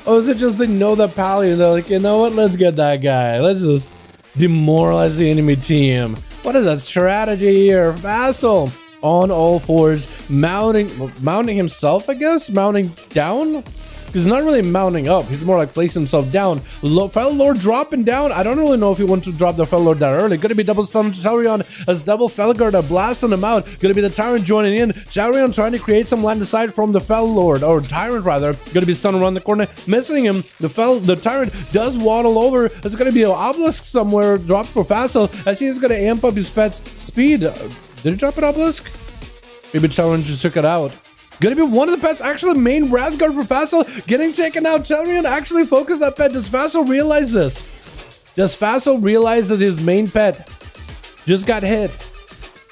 Or is it just they know the paladin? They're like, you know what? Let's get that guy. Let's just demoralize the enemy team. What is that strategy here? Vassal on all fours, mounting himself, I guess? Mounting down? He's not really mounting up. He's more like placing himself down. Fellow Lord dropping down. I don't really know if he wants to drop the Fellow Lord that early. Gonna be double stun to Dalaran as double Felguard are blasting him out. Gonna be the Tyrant joining in. Dalaran trying to create some land aside from the Fellow Lord, or Tyrant rather. Gonna be stunned around the corner, missing him. The Tyrant does waddle over. It's gonna be an obelisk somewhere dropped for Vassal as he's gonna amp up his pet's speed. Did he drop an obelisk? Maybe Dalaran just took it out. Gonna be one of the pets, actually main Wrathguard for Vassal, getting taken out. Dalaran actually focus that pet. Does Vassal realize this? Does Vassal realize that his main pet just got hit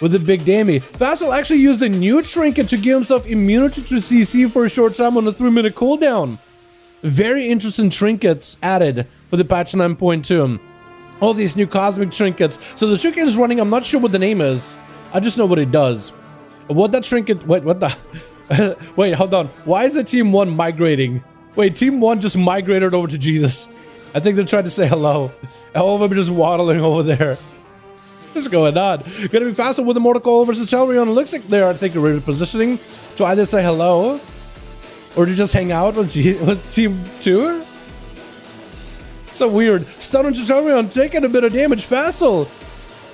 with a big damage? Vassal actually used a new trinket to give himself immunity to CC for a short time on a 3-minute cooldown. Very interesting trinkets added for the patch 9.2. All these new cosmic trinkets. So the trinket is running, I'm not sure what the name is. I just know what it does. What that trinket, wait, what the... Wait, hold on. Why is the Team 1 migrating? Wait, Team 1 just migrated over to Jesus. I think they're trying to say hello. All of them are just waddling over there. What's going on? Gonna be faster with the Mortal Call versus Dalaran. Looks like they're, I think, repositioning to either say hello or to just hang out with Team 2. So weird. Stun to Dalaran, taking a bit of damage. Vassal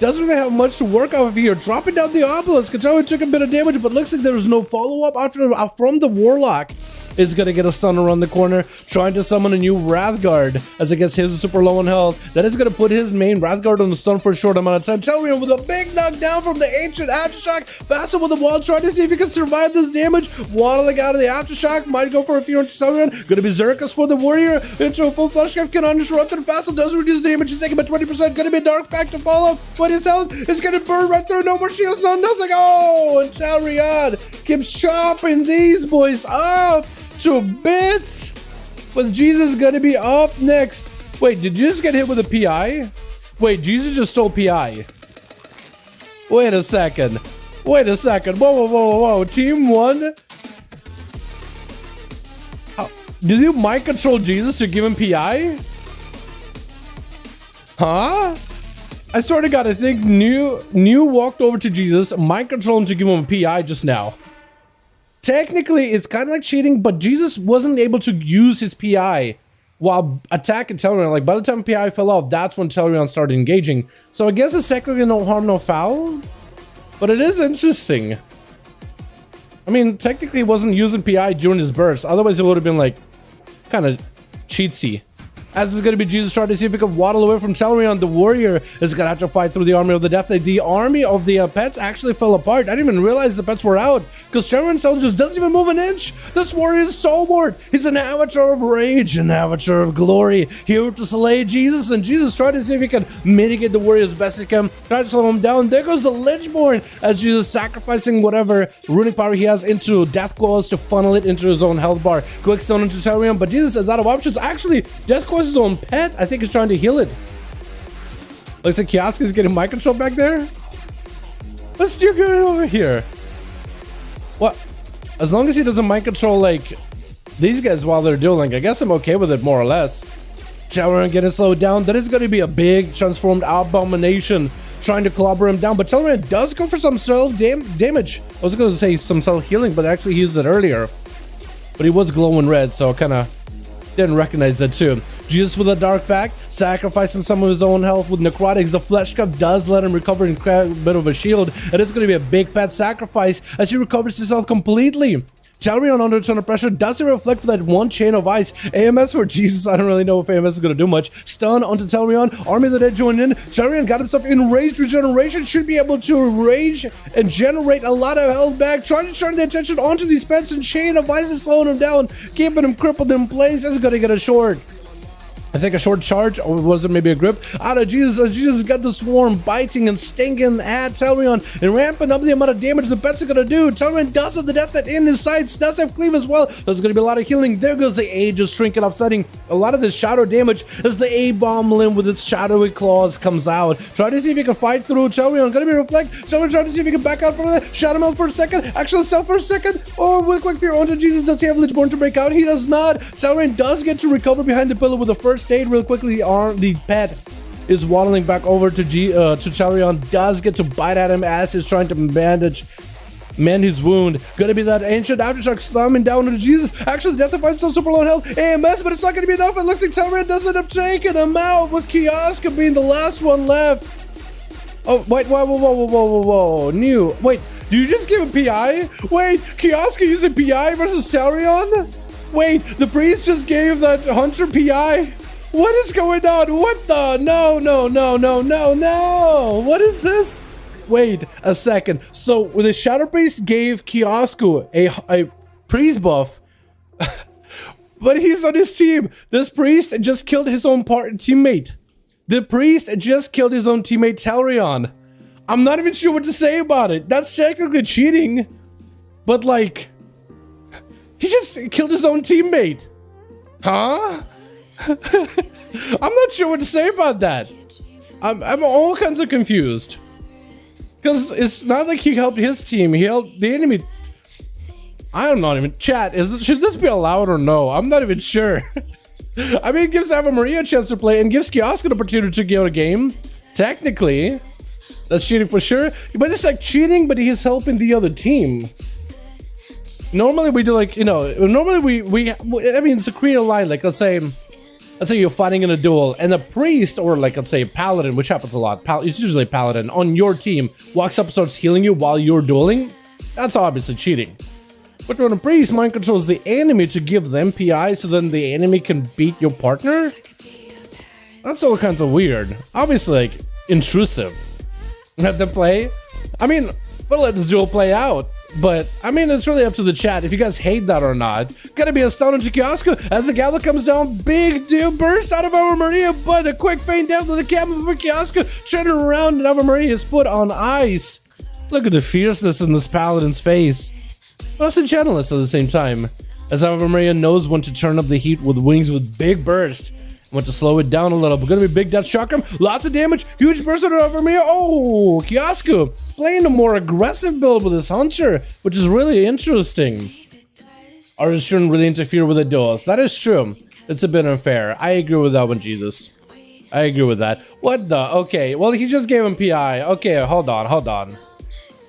doesn't really have much to work off of here. Dropping down the obelisk. Katawa took a bit of damage, but looks like there was no follow-up from the Warlock. Is gonna get a stun around the corner, trying to summon a new Wrathguard as I guess his is super low on health. That is gonna put his main Wrathguard on the stun for a short amount of time. Dalaran with a big knockdown from the ancient aftershock. Vassal with the wall, trying to see if he can survive this damage. Waddling out of the aftershock, might go for a few on Dalaran. Gonna be Xerxes for the warrior into a full flush cap, can uninterrupted. Vassal does reduce damage, he's taking about 20%. Gonna be a dark pack to follow, but his health is gonna burn right through. No more shields, no nothing. Oh, and Dalaran keeps chopping these boys up to bits. But Jesus is gonna be up next. Wait, did you just get hit with a PI? Wait, Jesus just stole PI. Wait a second. Wait a second. Whoa, whoa, whoa, whoa. Team 1? Did you mind control Jesus to give him PI? Huh? I swear to God, I think New walked over to Jesus, mind control him to give him a PI just now. Technically, it's kind of like cheating, but Jesus wasn't able to use his PI while attacking Dalaran. Like, by the time PI fell off, that's when Dalaran started engaging. So I guess it's technically no harm, no foul. But it is interesting. I mean, technically, he wasn't using PI during his burst. Otherwise, it would have been, like, kind of cheatsy. As it's going to be Jesus trying to see if he can waddle away from Dalaran. The warrior is going to have to fight through the army of the death. The army of the pets actually fell apart. I didn't even realize the pets were out because Dalaran just doesn't even move an inch. This warrior is stalwart. He's an avatar of rage, an avatar of glory, here to slay Jesus. And Jesus tried to see if he can mitigate the warrior as best he can. Try to slow him down. There goes the Lichborn as Jesus sacrificing whatever runic power he has into death coils to funnel it into his own health bar. Quick stone into Dalaran, but Jesus is out of options. Actually, death coils his own pet. I think he's trying to heal it. Looks like Kiosk is getting mind control back there. What's you going over here? What? As long as he doesn't mind control like these guys while they're dueling, I guess I'm okay with it more or less. Dalaran getting slowed down. That is going to be a big transformed abomination trying to clobber him down, but Dalaran does go for some self damage. I was going to say some self healing, but actually he used it earlier. But he was glowing red, so kind of didn't recognize that too. Jesus with a dark pack, sacrificing some of his own health with necrotics. The flesh cup does let him recover in a bit of a shield, and it's going to be a big pet sacrifice as he recovers his health completely. Dalaran under a ton of pressure. Does it reflect for that one chain of ice? AMS for Jesus. I don't really know if AMS is going to do much. Stun onto Dalaran. Army of the Dead joined in. Dalaran got himself in rage regeneration. Should be able to rage and generate a lot of health back. Trying to turn the attention onto these pets, and chain of ice is slowing him down, keeping him crippled in place. Is going to get a short. I think a short charge, or was it maybe a grip? Out of Jesus. Jesus got the swarm biting and stinging at Dalaran and ramping up the amount of damage the pets are gonna do. Dalaran does have the death that in his sights, does have cleave as well. There's gonna be a lot of healing. There goes the A, just shrinking, offsetting a lot of the shadow damage as the A-bomb limb with its shadowy claws comes out. Try to see if he can fight through. Dalaran gonna be reflect. Dalaran trying to see if he can back out from that. Shadow melt for a second. Actually stealth for a second. Oh, with quick fear onto Jesus. Does he have Lichborn to break out? He does not. Dalaran does get to recover behind the pillar with the first aid real quickly. The pet is waddling back over to Dalaran. Does get to bite at him as he's trying to mend his wound. Gonna be that ancient aftershock slamming down into Jesus. Actually, Death of still super low health. AMS, but it's not gonna be enough. It looks like Dalaran does end up taking him out with Kioska being the last one left. Oh, wait, whoa. New. Wait, do you just give him PI? Wait, Kioska using PI versus Dalaran? Wait, the priest just gave that hunter PI? What is going on? What the? No. What is this? Wait a second. So the Shadow Priest gave Kiosku a priest buff, but he's on his team. This priest just killed his own teammate. The priest just killed his own teammate Dalaran. I'm not even sure what to say about it. That's technically cheating, but like, he just killed his own teammate. Huh? I'm not sure what to say about that. I'm all kinds of confused. Because it's not like he helped his team, he helped the enemy. I'm not even... Chat, should this be allowed or no? I'm not even sure. I mean, it gives Ave Maria a chance to play and gives Kiosk an opportunity to get a game. Technically, that's cheating for sure. But it's like cheating, but he's helping the other team. Normally we do like, you know, normally I mean, it's a creator line, like let's say you're fighting in a duel and a priest, or like let's say a paladin, which happens a lot, it's usually a paladin on your team, walks up and starts healing you while you're dueling. That's obviously cheating. But when a priest mind controls the enemy to give them PI so then the enemy can beat your partner, that's all kinds of weird. Obviously like intrusive. Have them play? I mean, we'll let this duel play out. But, I mean, it's really up to the chat if you guys hate that or not. Gonna be a stun into Kioska as the Gala comes down. Big dude burst out of Ave Maria, but a quick feint down to the camera for Kioska. Turning around and Ave Maria is put on ice. Look at the fierceness in this paladin's face. But also gentlest at the same time. As Ave Maria knows when to turn up the heat with wings with big burst. Want to slow it down a little, but gonna be big death shock him. Lots of damage, huge burst over me. Oh, Kiosku playing a more aggressive build with his hunter, which is really interesting. Artists shouldn't really interfere with the duels. That is true. It's a bit unfair. I agree with that one, Jesus. I agree with that. What the? Okay, well, he just gave him PI. Okay, hold on.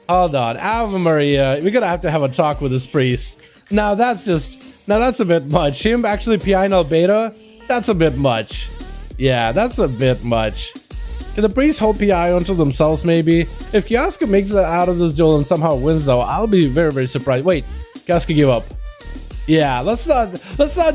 Ave Maria, we're gonna have to have a talk with this priest. Now that's a bit much. Him actually PI in beta. That's a bit much. Yeah, that's a bit much. Can the priests hold PI onto themselves, maybe? If Kioska makes it out of this duel and somehow wins, though, I'll be very, very surprised. Wait, Kioska give up. Yeah, let's not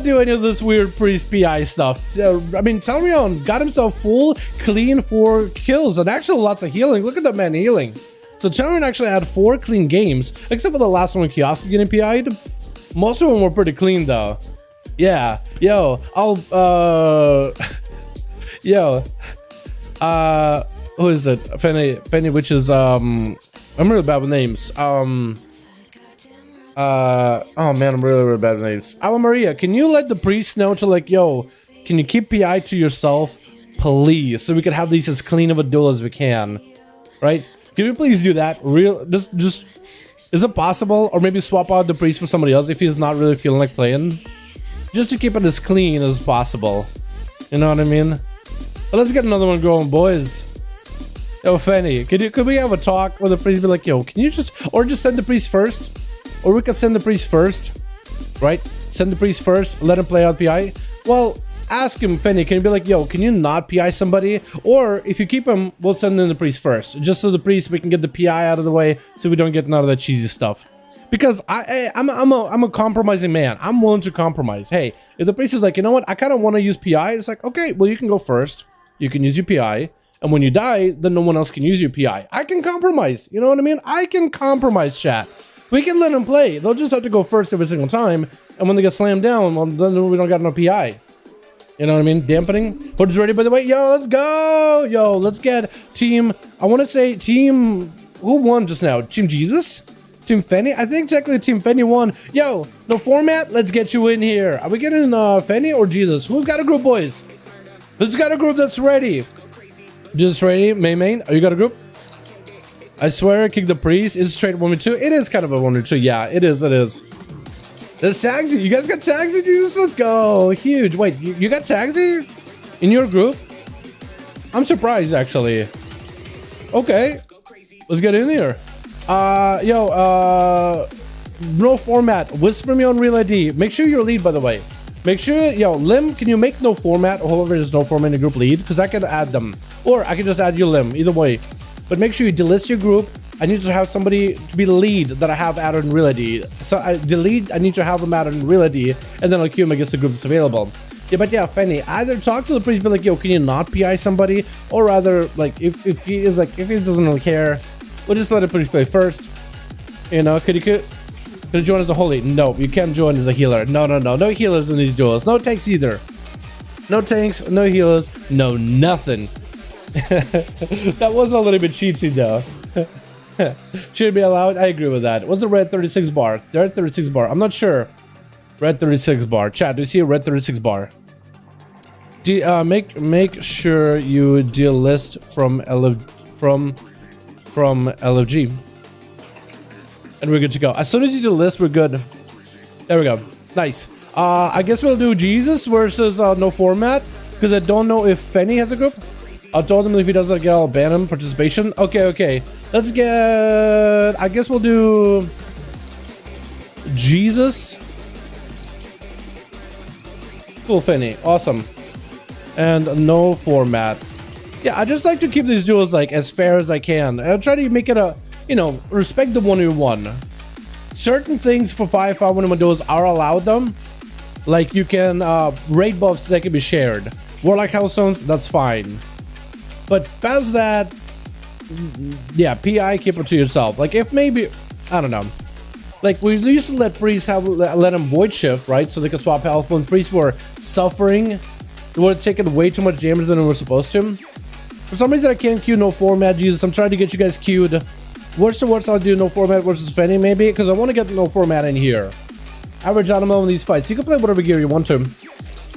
do any of this weird priest PI stuff. I mean, Dalaran got himself full, clean 4 kills, and actually lots of healing. Look at that man healing. So Dalaran actually had 4 clean games, except for the last one with Kioska getting PI'd. Most of them were pretty clean, though. Yeah, yo, who is it? Fanny, which is, I'm really bad with names. Oh man, I'm really bad with names. Ave Maria, can you let the priest know to like, yo, can you keep PI to yourself, please, so we can have these as clean of a duel as we can, right? Can you please do that? Just, is it possible? Or maybe swap out the priest for somebody else if he's not really feeling like playing? Just to keep it as clean as possible. You know what I mean? But let's get another one going, boys. Yo, Fanny, could we have a talk with the priest? Be like, yo, can you just send the priest first? Or we could send the priest first, right? Send the priest first, let him play out PI. Well, ask him, Fanny, can you be like, yo, can you not PI somebody? Or if you keep him, we'll send in the priest first. Just so the priest, we can get the PI out of the way so we don't get none of that cheesy stuff. Because I'm a compromising man. I'm willing to compromise. Hey, if the priest is like, you know what, I kind of want to use PI, it's like, okay, well, you can go first. You can use your PI. And when you die, then no one else can use your PI. I can compromise. You know what I mean? I can compromise, chat. We can let them play. They'll just have to go first every single time. And when they get slammed down, well, then we don't got no PI. You know what I mean? Dampening. Hood's ready, by the way. Yo, let's go. Yo, let's get team. I want to say team. Who won just now? Team Jesus? Team Fenny? I think technically Team Fenny won. Yo, no format. Let's get you in here. Are we getting Fenny or Jesus? Who's got a group, boys? Who's got a group that's ready? Jesus ready? Main. Are you got a group? I swear, kick the priest. Is straight 1v2? It is kind of a 1v2. Yeah, it is. It is. There's Tagsy. You guys got Tagsy, Jesus? Let's go. Huge. Wait, you got Tagsy in your group? I'm surprised, actually. Okay. Let's get in here. No format. Whisper me on real ID. Make sure you're lead, by the way. Make sure, Lim, can you make no format or whoever is no format in the group lead? Because I can add them. Or I can just add you, Lim. Either way. But make sure you delist your group. I need to have somebody to be the lead that I have added in real ID. So the lead, I need to have them added in real ID, and then I'll queue them against the group that's available. Yeah, but yeah, Fenny, either talk to the priest, be like, yo, can you not PI somebody? Or rather, like, if he doesn't really care, we'll just let the priest play first. You know, could you join as a holy? No, you can't join as a healer. No healers in these duels. No tanks either. No tanks, no healers, no nothing. That was a little bit cheatsy though. Should it be allowed? I agree with that. What's the red 36 bar? The red 36 bar. I'm not sure. Red 36 bar. Chat, do you see a red 36 bar? Make sure you delist from LFG. And we're good to go. As soon as you delist, we're good. There we go. Nice. I guess we'll do Jesus versus no format. Because I don't know if Fenny has a group. I told him if he doesn't get, I'll ban him participation. Okay. Let's get... I guess we'll do... Jesus. Cool, Fenny. Awesome. And no format. Yeah, I just like to keep these duels like as fair as I can. I'll try to make it a... respect the 1v1. Certain things for 5v5 1v1 duels are allowed them. Like you can... raid buffs that can be shared. Warlock Hellstones, that's fine. But past that, yeah, PI, keep it to yourself. Like if maybe, I don't know. Like we used to let priests let them void shift, right? So they could swap health when priests were suffering. They were taking way too much damage than they were supposed to. For some reason I can't queue no format, Jesus. I'm trying to get you guys queued. Worst to worst, I'll do no format versus Fenny maybe, because I want to get no format in here. Average animal in these fights. You can play whatever gear you want to.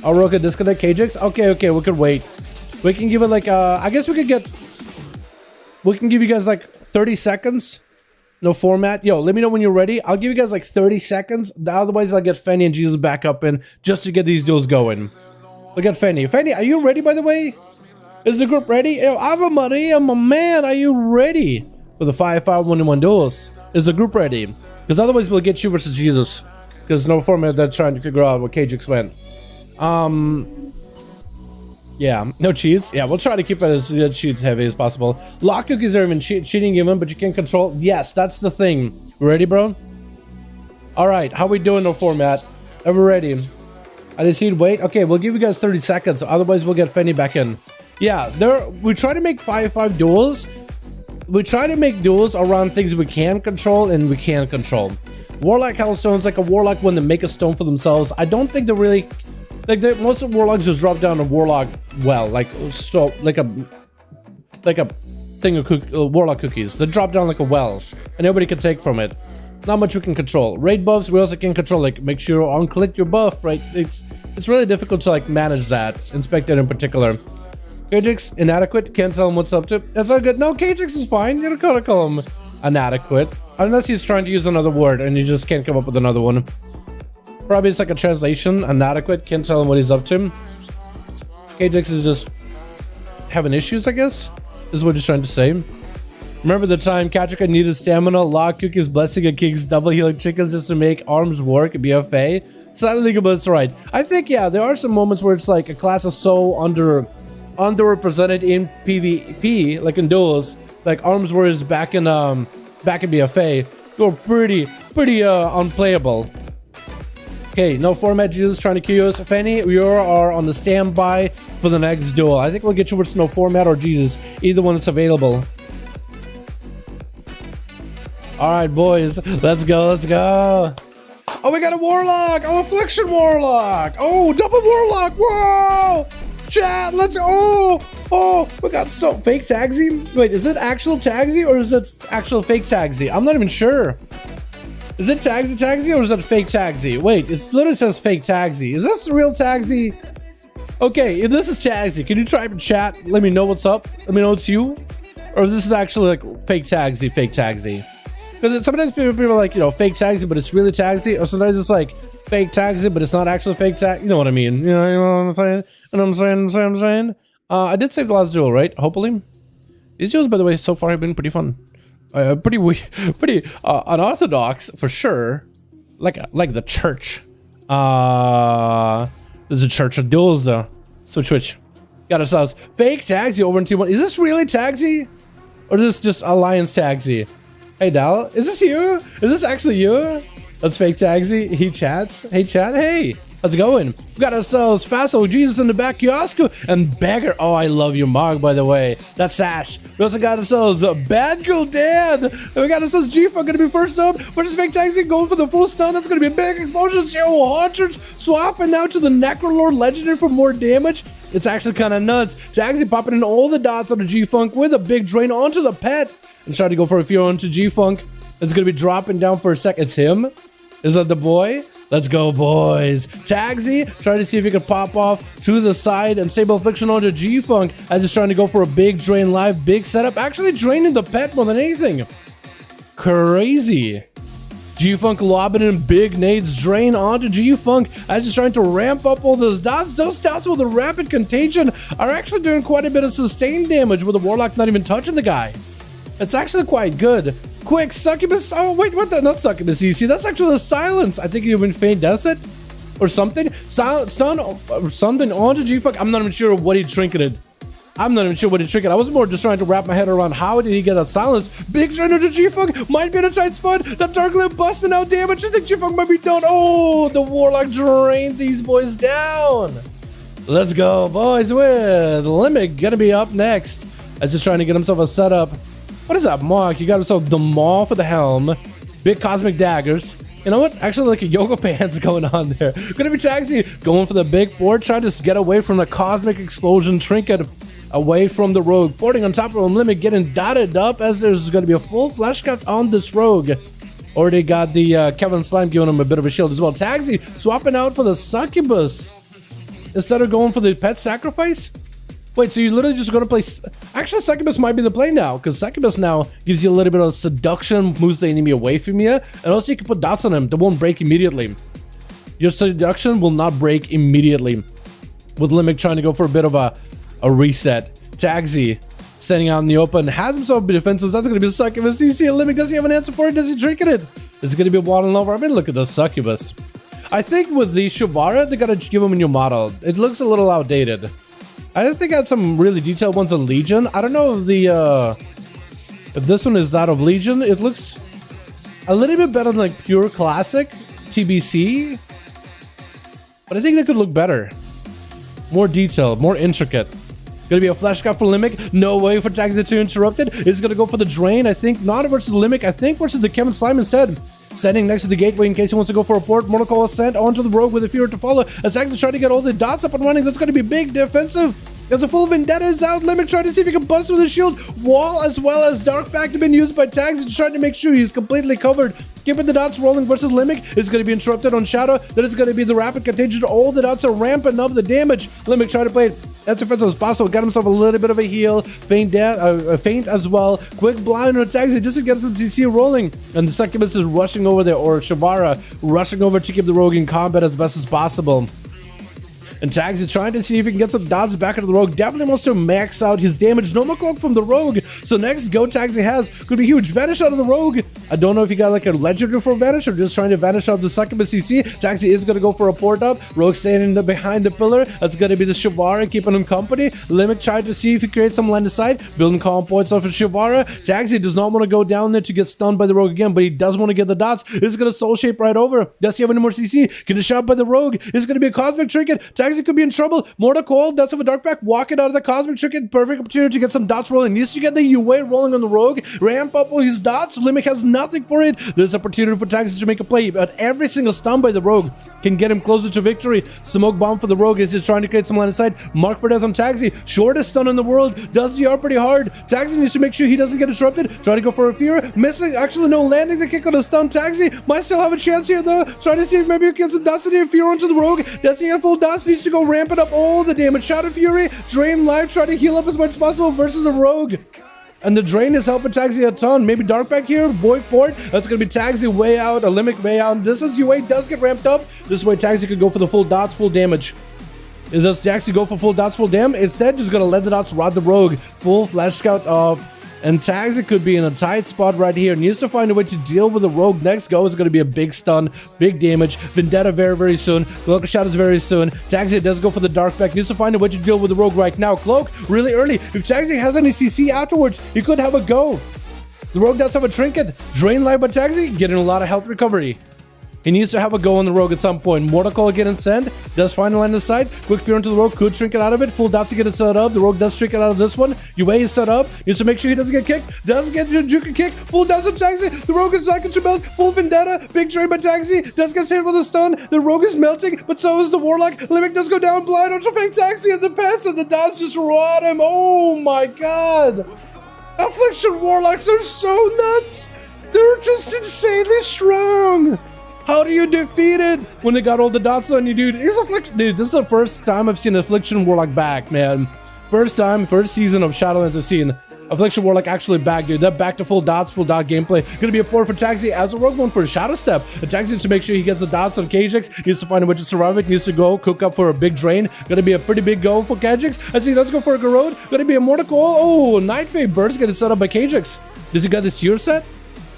Aroka disconnect KJX. Okay, we could wait. We can give it like I guess we can give you guys like 30 seconds. No format. Yo, let me know when you're ready. I'll give you guys like 30 seconds. Otherwise, I'll get Fenny and Jesus back up in just to get these duels going. Look at Fenny. Fenny, are you ready, by the way? Is the group ready? Yo, Ava-money, I'm a man. Are you ready for the 5v5 1v1 duels? Is the group ready? Because otherwise, we'll get you versus Jesus. Because no format, they're trying to figure out what KJX went. Yeah, no cheats. Yeah, we'll try to keep it as cheats heavy as possible. Lock cookies are even cheating even, but you can control. Yes, that's the thing. Ready, bro? All right, how we doing? No format. Are we ready? I just need wait. Okay, we'll give you guys 30 seconds. Otherwise, we'll get Fenny back in. Yeah, we try to make 5v5 duels. We try to make duels around things we can control and we can't control. Warlock Hellstones, like a Warlock when they make a stone for themselves. I don't think they're really... Like most of Warlocks just drop down a Warlock well, like a thing of Warlock cookies. They drop down like a well, and nobody can take from it. Not much we can control. Raid buffs we also can control. Like make sure you unclick your buff, right? It's really difficult to like manage that. Inspect it in particular. KJX inadequate. Can't tell him what's up to. That's all good. No, KJX is fine. You don't gotta call him inadequate unless he's trying to use another word and you just can't come up with another one. Probably it's like a translation, inadequate, can't tell him what he's up to. KJX is just having issues, I guess, is what he's trying to say. Remember the time Katrika needed stamina, lock cookies, blessing and kings, double healing chickens just to make arms work, BFA? Slightly legal, but it's right. I think, yeah, there are some moments where it's like a class is so underrepresented in PvP, like in duels, like arms war is back in BFA. You're pretty unplayable. Okay, no format. Jesus trying to kill us. Fanny, we are on the standby for the next duel. I think we'll get you versus no format or Jesus. Either one that's available. Alright, boys. Let's go, let's go. Oh, we got a Warlock. Oh, Affliction Warlock. Oh, double Warlock. Whoa. Chat, let's go. Oh, we got so fake Tagsy. Wait, is it actual Tagsy or is it actual fake Tagsy? I'm not even sure. Is it Tagsy or is that fake Tagsy? Wait, it literally says fake Tagsy. Is this real Tagsy? Okay, if this is Tagsy, can you type in chat? Let me know what's up. Let me know it's you. Or this is actually like fake Tagsy. Because sometimes people are like, you know, fake Tagsy, but it's really Tagsy. Or sometimes it's like fake Tagsy, but it's not actually fake Tagsy. You know what I mean? You know what I'm saying? You know what I'm saying? I did save the last duel, right? Hopefully. These duels, by the way, so far have been pretty fun. Pretty unorthodox for sure, like the church. There's a church of duels though. Switch. Got ourselves fake Tagsy over in T1. Is this really Tagsy, or is this just Alliance Tagsy? Hey Dal, is this you? Is this actually you? That's fake Tagsy. He chats. Hey chat. Hey. How's it going? We got ourselves Faso, Jesus in the back, Kiosco, and Bagger. Oh, I love your mug, by the way. That's Sash. We also got ourselves Bad Girl Dan. And we got ourselves G-Funk gonna be first up. We're just fake Tagsy going for the full stun. That's gonna be a big explosion. Yo, Hunters swapping now to the Necrolord Legendary for more damage. It's actually kind of nuts. Tagsy popping in all the dots on the G-Funk with a big drain onto the pet. And trying to go for a few onto G-Funk. It's gonna be dropping down for a sec. It's him. Is that the boy? Let's go, boys. Tagsy trying to see if he can pop off to the side and Sable Affliction onto G-Funk as he's trying to go for a big drain live, big setup. Actually draining the pet more than anything. Crazy. G-Funk lobbing in big nades, drain onto G-Funk as he's trying to ramp up all those dots. Those dots with a rapid contagion are actually doing quite a bit of sustained damage with the Warlock not even touching the guy. It's actually quite good. Quick, Succubus. Oh, wait, what the? Not Succubus EC. That's actually the silence. I think you've been faint, does it? Or something. Silence, stun, or something onto G-Funk. I'm not even sure what he trinketed. I was more just trying to wrap my head around how did he get that silence. Big drain onto G-Funk. Might be in a tight spot. That Dark Lip busting out damage. I think G-Funk might be done. Oh, the Warlock drained these boys down. Let's go, boys, with Limit gonna be up next. As he's trying to get himself a setup. What is that, Mark? You got himself the Maw for the helm. Big cosmic daggers. You know what? Actually, like a yoga pants going on there. Gonna be Tagsy going for the big board, trying to get away from the cosmic explosion trinket, away from the rogue. Boarding on top of him, Limit getting dotted up as there's gonna be a full flesh cut on this rogue. Already got the Kevin Slime giving him a bit of a shield as well. Tagsy swapping out for the Succubus instead of going for the pet sacrifice. Wait, so you're literally just going to play... Actually, Succubus might be the play now, because Succubus now gives you a little bit of seduction, moves the enemy away from you, and also you can put dots on him that won't break immediately. Your seduction will not break immediately. With Limit trying to go for a bit of a reset. Tagsy standing out in the open, has himself be defensive. That's going to be Succubus. You see a Limit, does he have an answer for it? Does he drink it? Is it going to be a Water Lover? I mean, look at the Succubus. I think with the Shavara, they got to give him a new model. It looks a little outdated. I don't think I had some really detailed ones on Legion. I don't know if the if this one is that of Legion. It looks a little bit better than like pure classic TBC, but I think they could look better, more detailed, more intricate. Gonna be a flash cut for Limit. No way for Tagsy to interrupt it. It's gonna go for the drain. I think not versus Limit. I think versus the Kevin Slime instead. Standing next to the gateway in case he wants to go for a port. Mortal Call sent onto the rogue with a fear to follow. As Tagsy trying to get all the dots up and running. That's going to be big defensive. There's a full Vendetta is out. Limit trying to see if he can bust through the shield wall as well as Dark Pact have been used by Tagsy. Just trying to make sure he's completely covered. Keeping the dots rolling versus Limit. It's going to be interrupted on Shadow. Then it's going to be the rapid contagion. All the dots are ramping up the damage. Limit trying to play it as defensive as possible. Got himself a little bit of a heal. Faint as well. Quick blind on Tagsy just to get some CC rolling. And the Succubus is rushing over there, or Shavara rushing over to keep the rogue in combat as best as possible. And Tags is trying to see if he can get some dots back into the Rogue. Definitely wants to max out his damage. No more cloak from the Rogue. So next go Tagsy has could be huge. Vanish out of the Rogue. I don't know if he got like a legendary for vanish or just trying to vanish out the succubus CC. Tagsy is going to go for a port up. Rogue standing behind the pillar. That's going to be the Shivara keeping him company. Limit tried to see if he creates some line of sight. Building calm points off of Shivara. Tagsy does not want to go down there to get stunned by the Rogue again, but he does want to get the dots. It's going to soul shape right over. Does he have any more CC? Get a shot by the Rogue. It's going to be a cosmic trinket. Tagsy could be in trouble. Mortal Coil does have a dark back. Walking out of the cosmic trinket. Perfect opportunity to get some dots rolling. Needs to get the UA rolling on the Rogue. Ramp up all his dots. Limit has nothing for it. There's opportunity for Tagsy to make a play, but every single stun by the Rogue can get him closer to victory. Smoke bomb for the Rogue is just trying to create some line of sight. Mark for death on Tagsy. Shortest stun in the world. Does the R pretty hard. Tagsy needs to make sure he doesn't get disrupted. Try to go for a fear. Missing. Actually, no. Landing the kick on a stun. Tagsy might still have a chance here, though. Trying to see if maybe he can get some dots in here. Fear onto the Rogue. Does he have full dots? Needs to go ramp it up all the damage. Shadow Fury. Drain life. Try to heal up as much as possible versus the Rogue. And the drain is helping Tagsy a ton. Maybe dark back here. Void port. That's going to be Tagsy way out. A limit way out. This is UA does get ramped up. This way Tagsy could go for the full dots, full damage. Does Tagsy go for full dots, full dam? Instead, just going to let the dots rod the Rogue. Full flash scout up. And Tagsy could be in a tight spot right here. Needs to find a way to deal with the Rogue. Next go is going to be a big stun, big damage. Vendetta very, very soon. Cloak of Shadows very soon. Tagsy does go for the dark back. Needs to find a way to deal with the Rogue right now. Cloak really early. If Tagsy has any CC afterwards, he could have a go. The Rogue does have a trinket. Drain life by Tagsy, getting a lot of health recovery. He needs to have a go on the Rogue at some point. Mortal Coil again and send. Does find a line of sight. Quick fear into the Rogue. Could trinket out of it. Full dots to get it set up. The Rogue does trinket out of this one. UA is set up. Needs to make sure he doesn't get kicked. Does get Juke kick. Full dots of Tagsy. The Rogue is not into melt. Full Vendetta. Big drain by Tagsy. Does get saved with a stun. The Rogue is melting, but so is the Warlock. Limit does go down. Blind onto fake Tagsy and the pets, and the dots just rot him. Oh my god. Affliction Warlocks are so nuts. They're just insanely strong. How do you defeat it when they got all the dots on you, dude? Is Affliction, dude, this is the first time I've seen Affliction Warlock back, man. First time, first season of Shadowlands I've seen Affliction Warlock actually back, dude. That back to full dots, full dot gameplay. Gonna be a port for Tagsy as a Rogue one for a Shadow Step. And Tagsy needs to make sure he gets the dots on KJX. Needs to find a way to survive it. Needs to go cook up for a big drain. Gonna be a pretty big go for KJX. Let's see, let's go for a Garrod. Gonna be a Mortal Coil. Oh, Night Fade Burst getting set up by KJX. Does he got this tier set?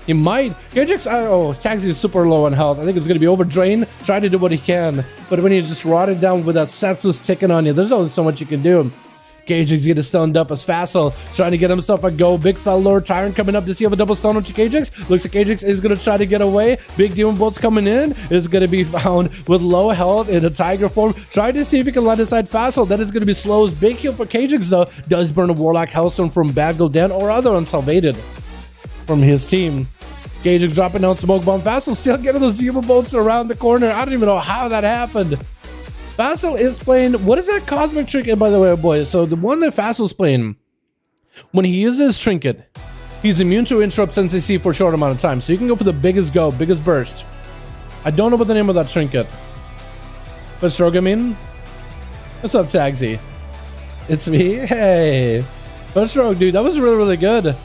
He might. KJX, oh, Tagsy is super low on health. I think it's going to be over drain. Try to do what he can. But when you just rot it down with that sepsis ticking on you, there's only so much you can do. KJX getting stunned up as Facile, trying to get himself a go. Big fell Lord Tyrant coming up. Does he have a double stun on KJX? Looks like KJX is going to try to get away. Big Demon Bolt's coming in. Is going to be found with low health in a Tiger form. Trying to see if he can let aside Facile. That is going to be slow. Big heal for KJX though. Does burn a Warlock Hellstone from Bad Golden or other unsalvated from his team. KJX dropping down Smoke Bomb. Facile still getting those Demon Bolts around the corner. I don't even know how that happened. Facile is playing, what is that cosmic trinket, by the way, boys? So the one that Facile's playing, when he uses his trinket, he's immune to interrupt since AC for a short amount of time. So you can go for the biggest go, biggest burst. I don't know what the name of that trinket. But Strogamin? What's up, Tagsy? It's me? Hey. First Rogue, dude, that was really, really good.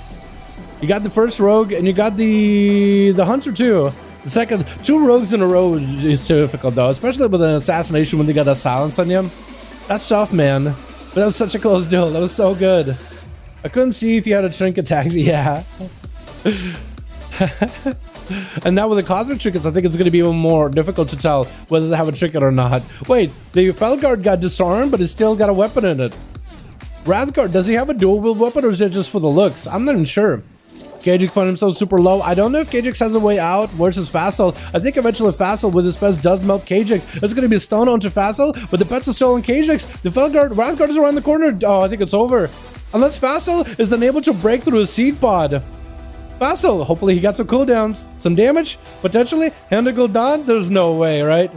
You got the first Rogue, and you got the Hunter, too. The second, 2 Rogues in a row is too difficult, though. Especially with an assassination when they got that silence on you. That's tough, man. But that was such a close duel. That was so good. I couldn't see if you had a trinket, Tagsy. Yeah. And now with the cosmic trinkets, I think it's going to be even more difficult to tell whether they have a trinket or not. Wait, the Felguard got disarmed, but it's still got a weapon in it. Wrathguard, does he have a dual wield weapon, or is it just for the looks? I'm not even sure. KJX found himself super low. I don't know if KJX has a way out versus Facile. I think eventually Facile with his pets does melt KJX. It's going to be a stun onto Facile, but the pets are still on KJX. The Felguard, Wrathguard is around the corner. Oh, I think it's over. Unless Facile is then able to break through his seed pod. Facile, hopefully he got some cooldowns. Some damage, potentially. Hand go down, there's no way, right?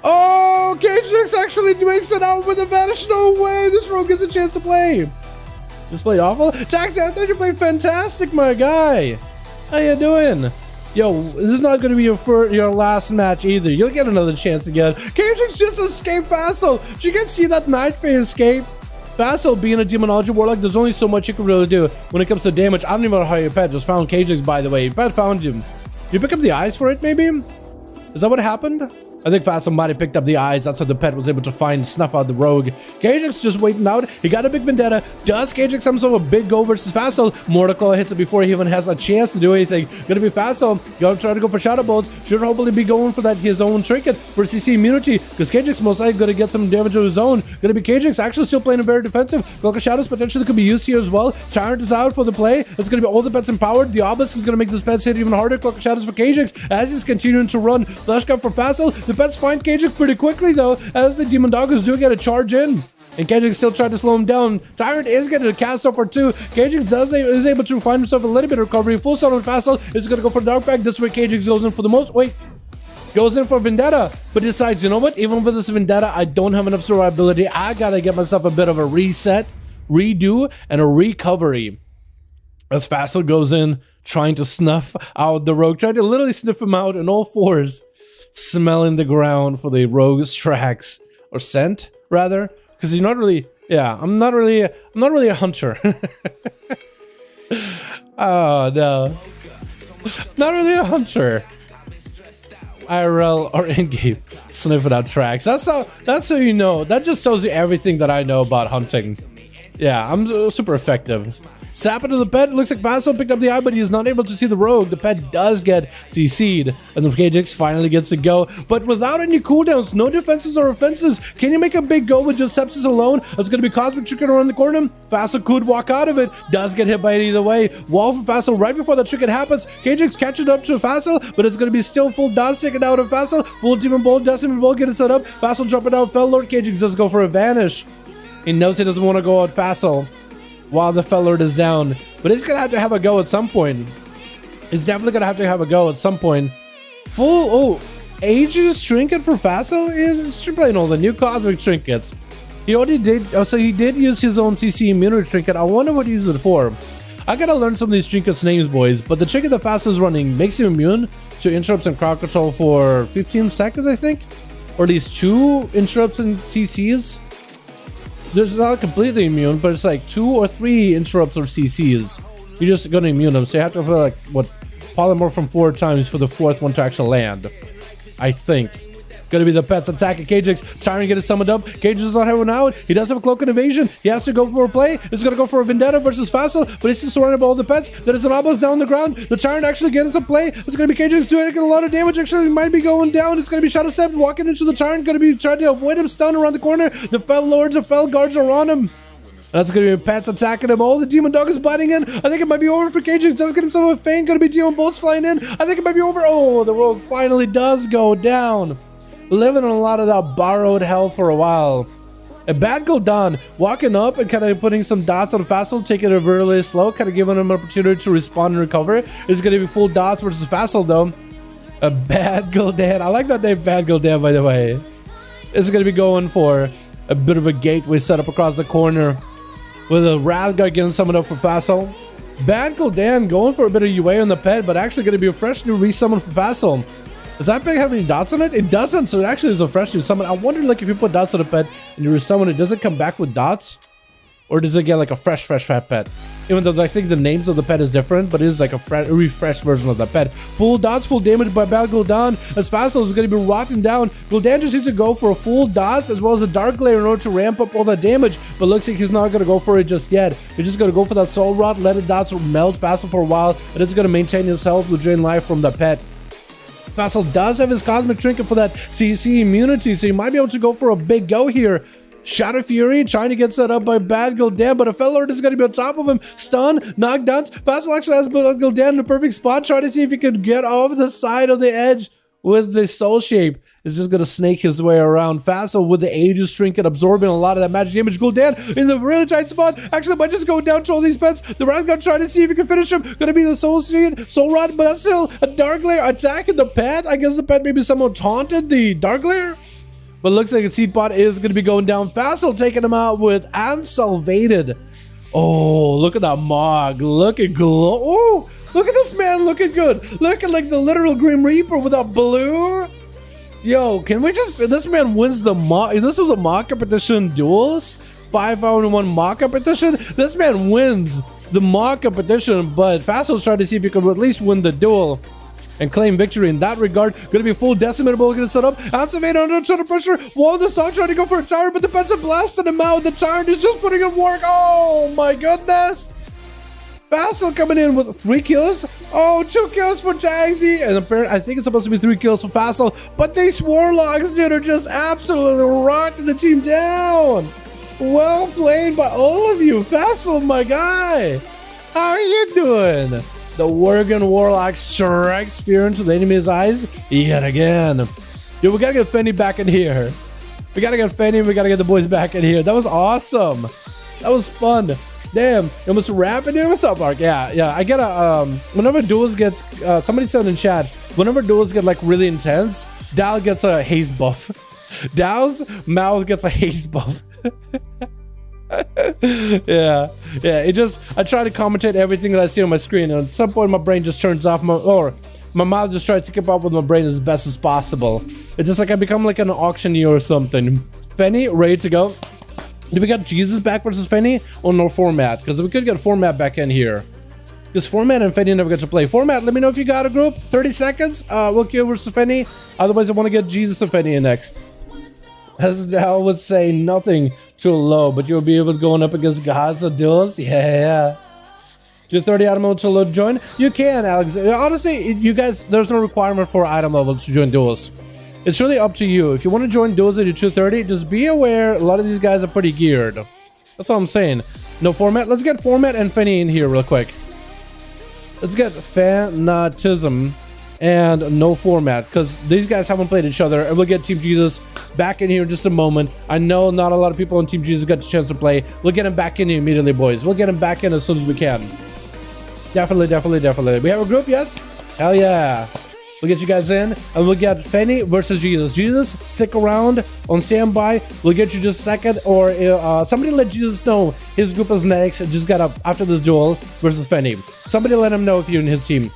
Oh, KJX actually makes it out with a vanish. No way, this Rogue gets a chance to play. This played awful. Tagsy, I thought you played fantastic, my guy. How you doing? Yo, this is not going to be your last match either. You'll get another chance again. KJX just escaped Facile. Did you guys see that Night Phase escape? Facile being a Demonology Warlock, there's only so much you can really do when it comes to damage. I don't even know how your pet just found KJX, by the way. Your pet found him. You pick up the eyes for it, maybe? Is that what happened? I think Facile might have picked up the eyes. That's how the pet was able to snuff out the rogue. Kajix just waiting out. He got a big vendetta. Does Kajix some sort of a big go versus Facile? Mortical hits it before he even has a chance to do anything. Gonna be Facile. Gonna try to go for Shadow Bolts. Should hopefully be going for that his own trinket for CC immunity, because Kajix most likely gonna get some damage of his own. Gonna be Kajix actually still playing a very defensive. Cloak of Shadows potentially could be used here as well. Tyrant is out for the play. It's gonna be all the pets empowered. The Obelisk is gonna make those pets hit even harder. Cloak of Shadows for Kajix as he's continuing to run. Flash cut for Facile. The pets find Kajix pretty quickly though, as the Demon Doggers do get a charge in. And Kajix still tried to slow him down. Tyrant is getting a cast off for 2. Kajix is able to find himself a little bit of recovery. Full stun on Facile. It's gonna go for Dark Bag. This way Kajix goes in for the most. Wait. Goes in for Vendetta, but decides, you know what? Even with this Vendetta, I don't have enough survivability. I gotta get myself a bit of a reset, redo, and a recovery. As Facile goes in, trying to snuff out the rogue, trying to literally sniff him out in all fours, smelling the ground for the rogue's tracks, or scent rather, because you're not really. Yeah, I'm not really a hunter. Oh no, not really a hunter. IRL or in-game sniffing out tracks. That's how you know. That just tells you everything that I know about hunting. Yeah, I'm super effective. Sap into the pet. Looks like Facile picked up the eye, but he is not able to see the rogue. The pet does get CC'd, and the Kajix finally gets to go, but without any cooldowns, no defenses or offenses. Can you make a big go with just sepsis alone? It's going to be Cosmic Trinket around the corner. Facile could walk out of it. Does get hit by it either way. Wall for Facile right before the trinket happens. Kajix catching up to Facile, but it's going to be still full dodge taken out of Facile. Full Demon Bolt, Decimate Bolt getting set up. Facile dropping out. Fell Lord. Kajix does go for a vanish. He knows he doesn't want to go out Facile while the Fell Lord is down, but he's gonna have a go at some point. He's definitely gonna have a go at some point. Full Aegis trinket for Facile is playing all the new cosmic trinkets. He already did. So he did use his own CC immunity trinket. I wonder what he used it for. I gotta learn some of these trinkets names, boys. But the trinket that Facile is running makes him immune to interrupts and crowd control for 15 seconds, I think, or at least 2 interrupts and CCs. There's not completely immune, but it's like 2 or 3 interrupts or CCs. You're just gonna immune them, so you have to like what polymorph from 4 times for the 4th one to actually land. I think. Gonna be the pets attacking Kajix. Tyrant getting summoned up. Kajix is not having out. He does have a cloak and evasion. He has to go for a play. It's gonna go for a vendetta versus Facile, but he's still surrounded by all the pets. There is an obelisk down on the ground. The Tyrant actually getting some play. It's gonna be Kajix doing a lot of damage. Actually, he might be going down. It's gonna be Shadow Step walking into the Tyrant. Gonna be trying to avoid him. Stun around the corner. The Fell Lords and Fell Guards are on him. That's gonna be pets attacking him. All the Demon Dog is biting in. I think it might be over for Kajix. Does get himself a feint. Gonna be Demon Bolts flying in. I think it might be over. Oh, the rogue finally does go down. Living on a lot of that borrowed health for a while. A bad Gul'dan walking up and kind of putting some dots on Facile, taking it really slow, kind of giving him an opportunity to respond and recover. It's going to be full dots versus Facile though. A bad Gul'dan. I like that name, Bad Gul'dan, by the way. It's going to be going for a bit of a gateway set up across the corner with a Radguard getting summoned up for Facile. Bad Gul'dan going for a bit of UA on the pet, but actually going to be a fresh new resummon for Facile. Does that pet have any dots on it? It doesn't, so it actually is a fresh new summon. I wonder, like, if you put dots on a pet and you resummon it, does it come back with dots? Or does it get like a fresh fat pet? Even though I think the names of the pet is different, but it is like a refreshed version of the pet. Full dots, full damage by Bad Gul'dan, as Facile is going to be rotting down. Gul'dan just needs to go for a full dots as well as a dark layer in order to ramp up all that damage, but looks like he's not going to go for it just yet. He's just going to go for that soul rot, let the dots melt Facile for a while, and it's going to maintain his health with drain life from the pet. Facile does have his Cosmic Trinket for that CC immunity, so he might be able to go for a big go here. Shadow Fury trying to get set up by Bad Gul'dan, but a Fell Lord is going to be on top of him. Stun, knockdowns. Facile actually has Bad Gul'dan in the perfect spot, trying to see if he can get off the side of the edge with the soul shape. Is just going to snake his way around. Facile with the Aegis Trinket absorbing a lot of that magic damage. Gul'dan in a really tight spot. Actually, might just go down to all these pets. The Radguard trying to see if he can finish him. Going to be the Soul Seed, Soul Rod, but that's still a Dark Layer attacking the pet. I guess the pet maybe someone taunted the Dark Layer. But looks like a Seed Pot is going to be going down. Facile taking him out with Unsalvated. Oh, look at that Mog. Look at glow. Oh, look at this man looking good. Look at like the literal Grim Reaper with that blue. Yo, can we just... This man wins the mock... This was a mock competition duels. 5v1 mock competition. This man wins the mock competition, but Facile's trying to see if he can at least win the duel. and claim victory in that regard. Gonna be full decimator bull gonna set up. Activate under a ton of pressure. Whoa, the Song trying to go for a tyrant, but the Pets are blasting him out. The tyrant is just putting in work. Oh my goodness. Vassal coming in with 3 kills. Oh, 2 kills for Tagsy. And apparently, I think it's supposed to be 3 kills for Vassal. But these Warlocks, dude, are just absolutely rocking the team down. Well played by all of you. Vassal, my guy. How are you doing? The Worgen Warlock strikes fear into the enemy's eyes yet again. Dude, we gotta get Fenny back in here. We gotta get Fenny. We gotta get the boys back in here. That was awesome. That was fun. Damn, you almost rapping here. What's up, Mark? Yeah. I get a whenever duels get somebody said in chat, whenever duels get like really intense, Dal gets a haze buff. Dal's mouth gets a haze buff. yeah. It just I try to commentate everything that I see on my screen, and at some point my brain just turns off my mouth just tries to keep up with my brain as best as possible. It's just like I become like an auctioneer or something. Fenny, ready to go. Do we got Jesus back versus Fenny or no format? Because we could get format back in here. Because format and Fenny never get to play. Format, let me know if you got a group. 30 seconds. We'll kill versus Fenny. Otherwise, I want to get Jesus and Fenny in next. As Dal would say, nothing too low, but you'll be able to go up against gods of duels. Yeah. 230 item level to load join. You can, Alex. Honestly, you guys, there's no requirement for item level to join duels. It's really up to you. If you want to join duels at your 230, just be aware a lot of these guys are pretty geared. That's all I'm saying. No format. Let's get format and Fenny in here real quick. Let's get fanatism and no format, because these guys haven't played each other, and we'll get Team Jesus back in here in just a moment. I know not a lot of people on Team Jesus got the chance to play. We'll get him back in here immediately, boys. We'll get him back in as soon as we can. Definitely. We have a group, yes? Hell yeah. We'll get you guys in, and we'll get Fenny versus Jesus. Jesus, stick around on standby. We'll get you just a second, or somebody let Jesus know his group is next. Just got up after this duel versus Fenny. Somebody let him know if you're in his team.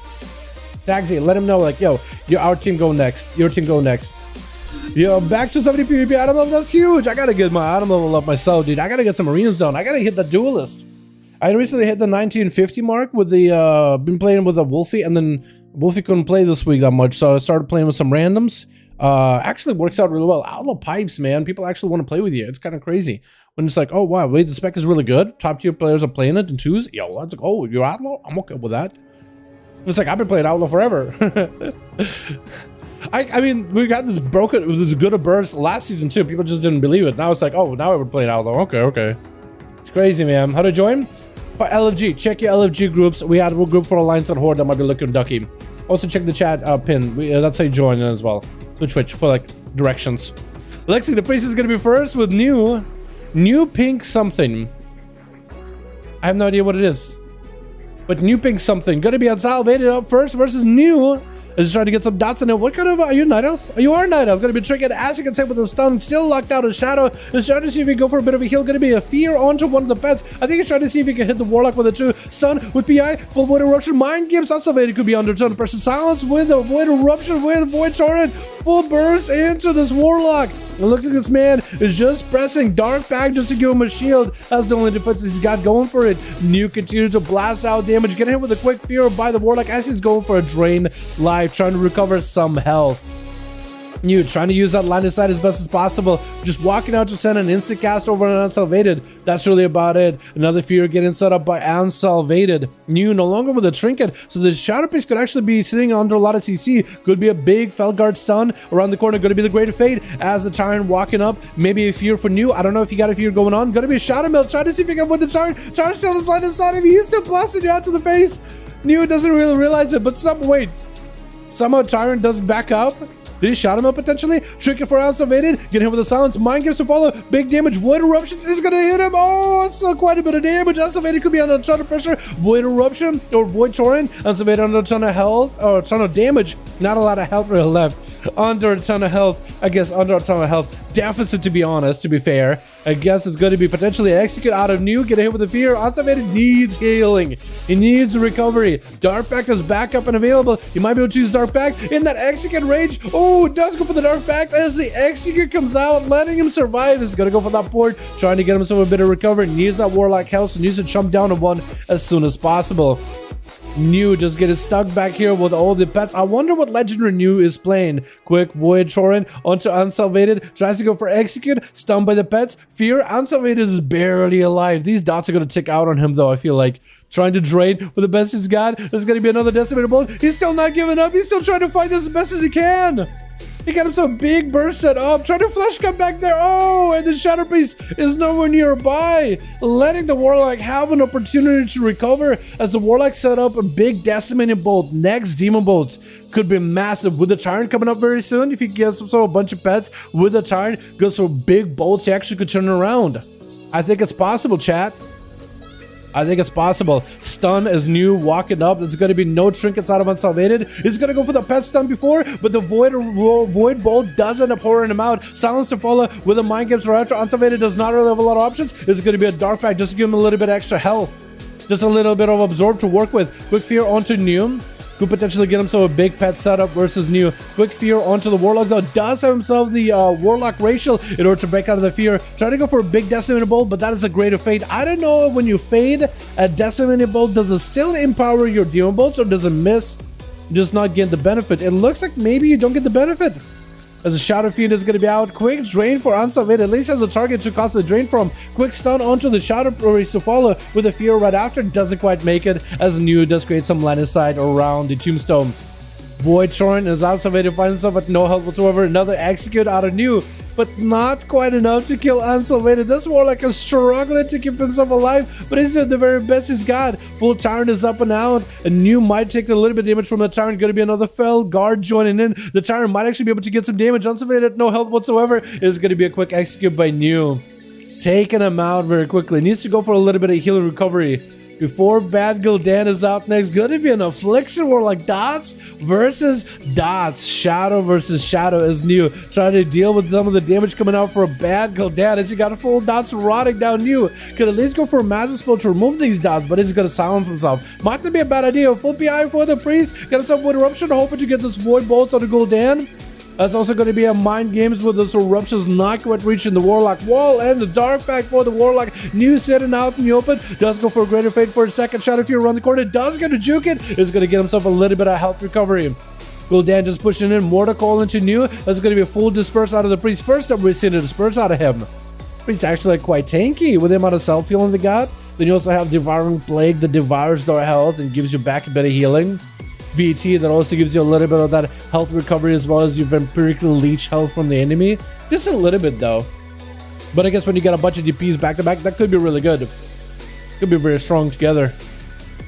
Taxi, let him know, like, yo, our team go next. Your team go next. Yo, back to 70 PvP item level. That's huge. I gotta get my item level up myself, dude. I gotta get some arenas done. I gotta hit the duelist. I recently hit the 1950 mark with the been playing with a Wolfie, and then Wolfie couldn't play this week that much, so I started playing with some randoms. Actually works out really well. Outlaw pipes, man. People actually want to play with you. It's kind of crazy when it's like, oh wow, wait, the spec is really good. Top tier players are playing it in twos. Yo, that's like, oh, you're Outlaw? I'm okay with that. It's like I've been playing Outlaw forever. I mean, we got this broken, it was good a burst last season too. People just didn't believe it. Now it's like, oh, now we're playing Outlaw. Okay. It's crazy, man. How to join? For LFG, check your LFG groups. We had a group for Alliance and Horde that might be looking ducky. Also check the chat pin. That's how you join in as well. Switch for like directions. Lexi, the priest is gonna be first with new pink something. I have no idea what it is, but new pink something gonna be unsalvated up first versus new. Is trying to get some dots in it. What kind of, are you Night Elf? You are Night Elf. Gonna be triggered as you can say with the stun. Still locked out of Shadow. Is trying to see if he can go for a bit of a heal. Gonna be a fear onto one of the pets. I think he's trying to see if he can hit the Warlock with a true stun with PI. Full Void Eruption. Mind Games unsalvated. Could be under ton of pressure. Silence with a Void Eruption with Void Torrent. Full burst into this Warlock. It looks like this man is just pressing Dark Pact just to give him a shield. That's the only defense he's got going for it. New continues to blast out damage. Getting hit with a quick fear by the Warlock as he's going for a drain life, trying to recover some health. New trying to use that line of sight as best as possible. Just walking out to send an instant cast over an unsalvated. That's really about it. Another fear getting set up by unsalvated. New no longer with a trinket, so the Shadow Priest could actually be sitting under a lot of CC. Could be a big Felguard stun around the corner. Going to be the Great Fate as the Tyrant walking up. Maybe a fear for New. I don't know if you got a fear going on. Going to be a Shadow Mill. Trying to see if he can win the Tyrant. Tyrant still has line of sight of him. He's still blasting you out to the face. New doesn't really realize it, but somehow Tyrant doesn't back up. Did he shot him up potentially? Tricky for unsalvated. Get him with a silence. Mind Games to follow. Big damage. Void Eruptions is going to hit him. Oh, it's still quite a bit of damage. Unsalvated could be under a ton of pressure. Void Eruption or Void Torrent. Unsalvated under a ton of health or a ton of damage. Not a lot of health really left. Under a ton of health. I guess under a ton of health. Deficit, to be honest, to be fair. I guess it's going to be potentially execute out of New. Get hit with a fear. Unsalvated needs healing. He needs recovery. Dark Pact is back up and available. You might be able to choose Dark Pact in that execute rage. Oh, it does go for the Dark Pact as the execute comes out, letting him survive. He's going to go for that port, trying to get himself a bit of recovery. Needs that Warlock health, so needs to jump down to one as soon as possible. New just getting stuck back here with all the pets. I wonder what legendary New is playing. Quick Void Torrent onto Unsalvated. Tries to go for execute. Stunned by the pets. Fear. Unsalvated is barely alive. These dots are going to tick out on him though, I feel like. Trying to drain with the best he's got. There's going to be another decimator bolt. He's still not giving up. He's still trying to fight this as best as he can. He got himself a big burst set up. Trying to flash come back there. Oh, and the Shadow Priest is nowhere nearby. Letting the Warlock have an opportunity to recover as the Warlock set up a big decimating bolt. Next Demon Bolts could be massive. With the Tyrant coming up very soon, if he gets some sort of bunch of pets with the Tyrant, goes for big bolts, he actually could turn it around. I think it's possible, chat. I think it's possible. Stun is New, walking up. There's going to be no trinkets out of Unsalvated. He's going to go for the pet stun before, but the Void Bolt does end up pouring him out. Silence to follow with the Mind Games right after. Unsalvated does not really have a lot of options. It's going to be a Dark Pack just to give him a little bit extra health. Just a little bit of Absorb to work with. Quick Fear onto New. Could potentially get himself a big pet setup versus New. Quick Fear onto the Warlock though. Does have himself the Warlock Racial in order to break out of the Fear. Trying to go for a big Decimator Bolt, but that is a greater fade. I don't know when you fade a Decimator Bolt, does it still empower your Demon Bolts or does it miss, just not get the benefit? It looks like maybe you don't get the benefit. As a Shadow Fiend is going to be out. Quick Drain for Unsalvated. At least has a target to cause the drain from. Quick Stun onto the Shadow Priest to follow with a Fear right after. Doesn't quite make it as New does create some line of sight around the Tombstone. Void Torrent is Unsalvated, finds himself with no health whatsoever. Another Execute out of New, but not quite enough to kill Unsalvated. This Warlock is struggling to keep himself alive, but he's doing the very best he's got. Full Tyrant is up and out. A New might take a little bit of damage from the Tyrant. Going to be another Fell Guard joining in. The Tyrant might actually be able to get some damage. Unsalvated, no health whatsoever. Is going to be a quick execute by New. Taking him out very quickly. Needs to go for a little bit of healing recovery before Bad Gul'dan is out next. Going to be an Affliction Warlock. Dots versus Dots. Shadow versus Shadow is New. Trying to deal with some of the damage coming out for a Bad Gul'dan as he got a full Dots rotting down New. Could at least go for a massive spell to remove these Dots, but he's going to silence himself. Might not be a bad idea. Full PI for the Priest. Got himself Void Eruption, hoping to get this Void Bolts on the Gul'dan. That's also going to be a Mind Games with this Eruptions not quite reaching the Warlock wall, and the Dark Pack for the Warlock. New sitting out in the open. Does go for a greater fate for a second shot if you around the corner. Does get to juke it. Is going to get himself a little bit of health recovery. Gul'dan just pushing in. Mortar Call into New. That's going to be a full disperse out of the Priest. First time we've seen a disperse out of him. Priest actually quite tanky with the amount of self-healing they got. Then you also have Devouring Plague that devours their health and gives you back a bit of healing. VT that also gives you a little bit of that health recovery as well as you empirically leech health from the enemy. Just a little bit though. But I guess when you get a bunch of DPs back to back, that could be really good. Could be very strong together.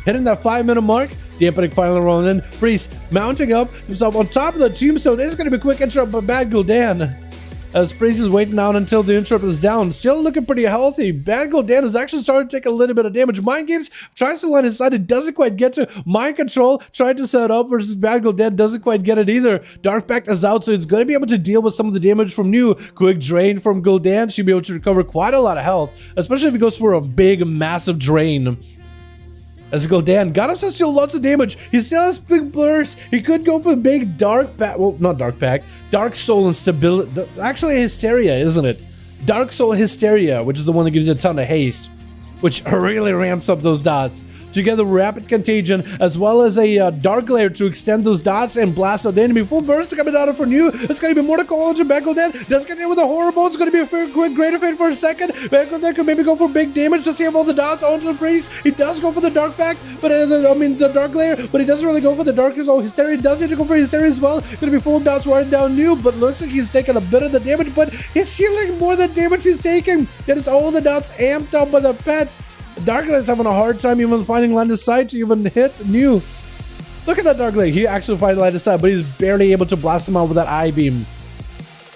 Hitting that 5-minute mark, the Epic finally rolling in. Priest mounting up himself on top of the Tombstone. Is going to be a quick interrupt by Bad Gul'dan. As Priest is waiting out until the interrupt is down. Still looking pretty healthy. Bad Gul'dan is actually starting to take a little bit of damage. Mind Games tries to line his side. It doesn't quite get to. Mind Control trying to set up versus Bad Gul'dan. Doesn't quite get it either. Dark Pact is out, so it's going to be able to deal with some of the damage from New. Quick Drain from Gul'dan. Should be able to recover quite a lot of health. Especially if he goes for a big, massive drain. As Gul'dan got himself still lots of damage. He still has big burst. He could go for big Dark Pack. Well, not Dark Pack. Dark Soul and Stability. Actually, Hysteria, isn't it? Dark Soul Hysteria, which is the one that gives you a ton of haste, which really ramps up those dots. Together, Rapid Contagion, as well as a Dark Glare to extend those dots and blast out the enemy. Full burst coming out for New. It's going to be Mortal College and Bad Gul'dan. Does get in with a Horrible. It's going to be a quick greater fate for a second. Bad Gul'dan could maybe go for big damage to save all the dots onto the Priest. He does go for the Dark Pack, but the Dark Glare, but he doesn't really go for the Dark Soul. Hysteria does need to go for Hysteria as well. Going to be full dots right down New, but looks like he's taking a bit of the damage, but he's healing more than damage he's taking. Then it's all the dots amped up by the pet. Darklight's having a hard time even finding line of sight to even hit New. Look at that Darklight. He actually finds line of sight, but he's barely able to blast him out with that I-beam.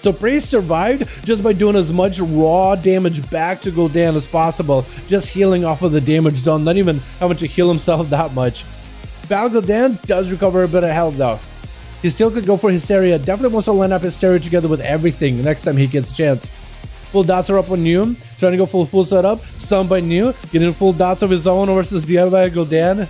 So Priest survived just by doing as much raw damage back to Gul'dan as possible. Just healing off of the damage done. Not even having to heal himself that much. Bad Gul'dan does recover a bit of health though. He still could go for Hysteria. Definitely wants to line up Hysteria together with everything next time he gets a chance. Full dots are up on New. Trying to go full setup. Stunned by New. Getting full dots of his own versus the other Gul'dan.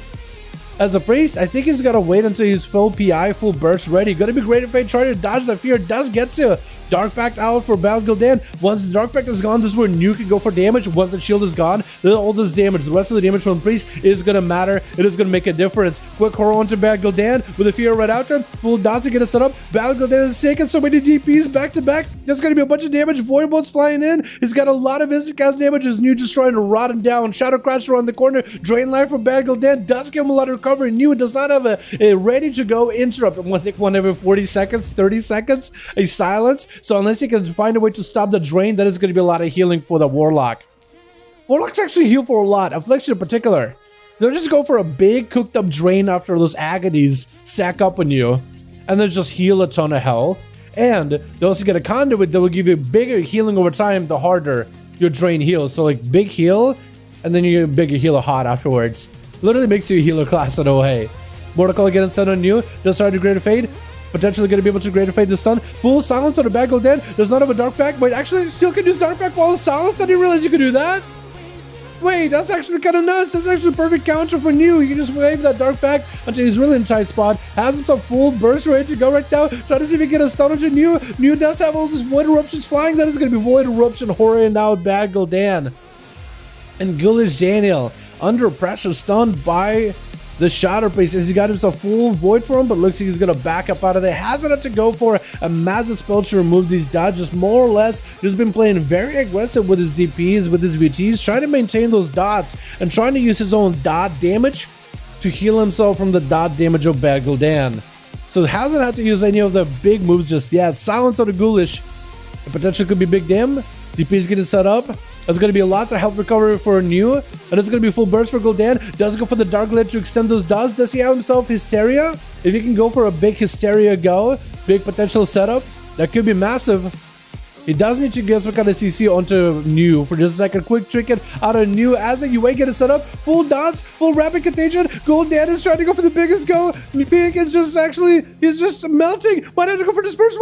As a priest, I think he's got to wait until he's full PI, full burst ready. Gonna be great if they try to dodge that fear. Does get to Dark Pact out for Battle Gul'dan. Once the Dark Pact is gone, this is where New can go for damage. Once the shield is gone, all this damage, the rest of the damage from priest is gonna matter. It is gonna make a difference. Quick horror onto Battle Gul'dan with a fear right after him. Full dots to get it set up. Battle Gul'dan is taking so many DPs back to back. There's gonna be a bunch of damage. Void bolts flying in. He's got a lot of instant cast damage. His New just trying to rot him down. Shadow Crash around the corner. Drain life from Battle Gul'dan does give him a lot of recovery. New does not have a ready to go interrupt. I think one every 40 seconds, 30 seconds, a silence. So unless he can find a way to stop the drain, that is going to be a lot of healing for the Warlock. Warlocks actually heal for a lot. Affliction in particular. They'll just go for a big cooked up drain after those agonies stack up on you, and then just heal a ton of health. And they also get a conduit that will give you bigger healing over time the harder your drain heals. So like big heal, and then you get a bigger heal of hot afterwards. Literally makes you a healer class in a way. Mordecai getting set on New. Does start to Greater Fade. Potentially going to be able to Greater Fade the stun. Full silence on the Battle Gul'dan. Does not have a Dark Pact. Wait, actually still can use Dark Pact while silence. I didn't realize you could do that. Wait, that's actually kind of nuts. That's actually a perfect counter for New. You can just wave that Dark Pact until he's really in a tight spot. Has himself full burst ready to go right now. Try to see if he can get a stun onto New. New does have all these Void Eruptions flying. That is going to be Void Eruption horror and out Battle Gul'dan. And Ghoulish Daniel under pressure, stunned by the Shadow Priest. He's got himself full Void for him, but looks like he's going to back up out of there. Hasn't had to go for a massive spell to remove these dodges. More or less, just been playing very aggressive with his DPs, with his VTs, trying to maintain those dots and trying to use his own dot damage to heal himself from the dot damage of Battle Gul'dan. So hasn't had to use any of the big moves just yet. Silence on the Ghoulish. The potential could be big dim. DPs getting set up. There's going to be lots of health recovery for New, and it's going to be full burst for Gul'dan. Does go for the Dark Glade to extend those dots. Does he have himself Hysteria? If he can go for a big Hysteria go, big potential setup, that could be massive. He does need to get some kind of CC onto New for just a second. Quick trick it out of New as a UA get it set up. Full dots, full rapid contagion. Gul'dan is trying to go for the biggest go. Pink is just actually, he's just melting. Might have to go for dispersion.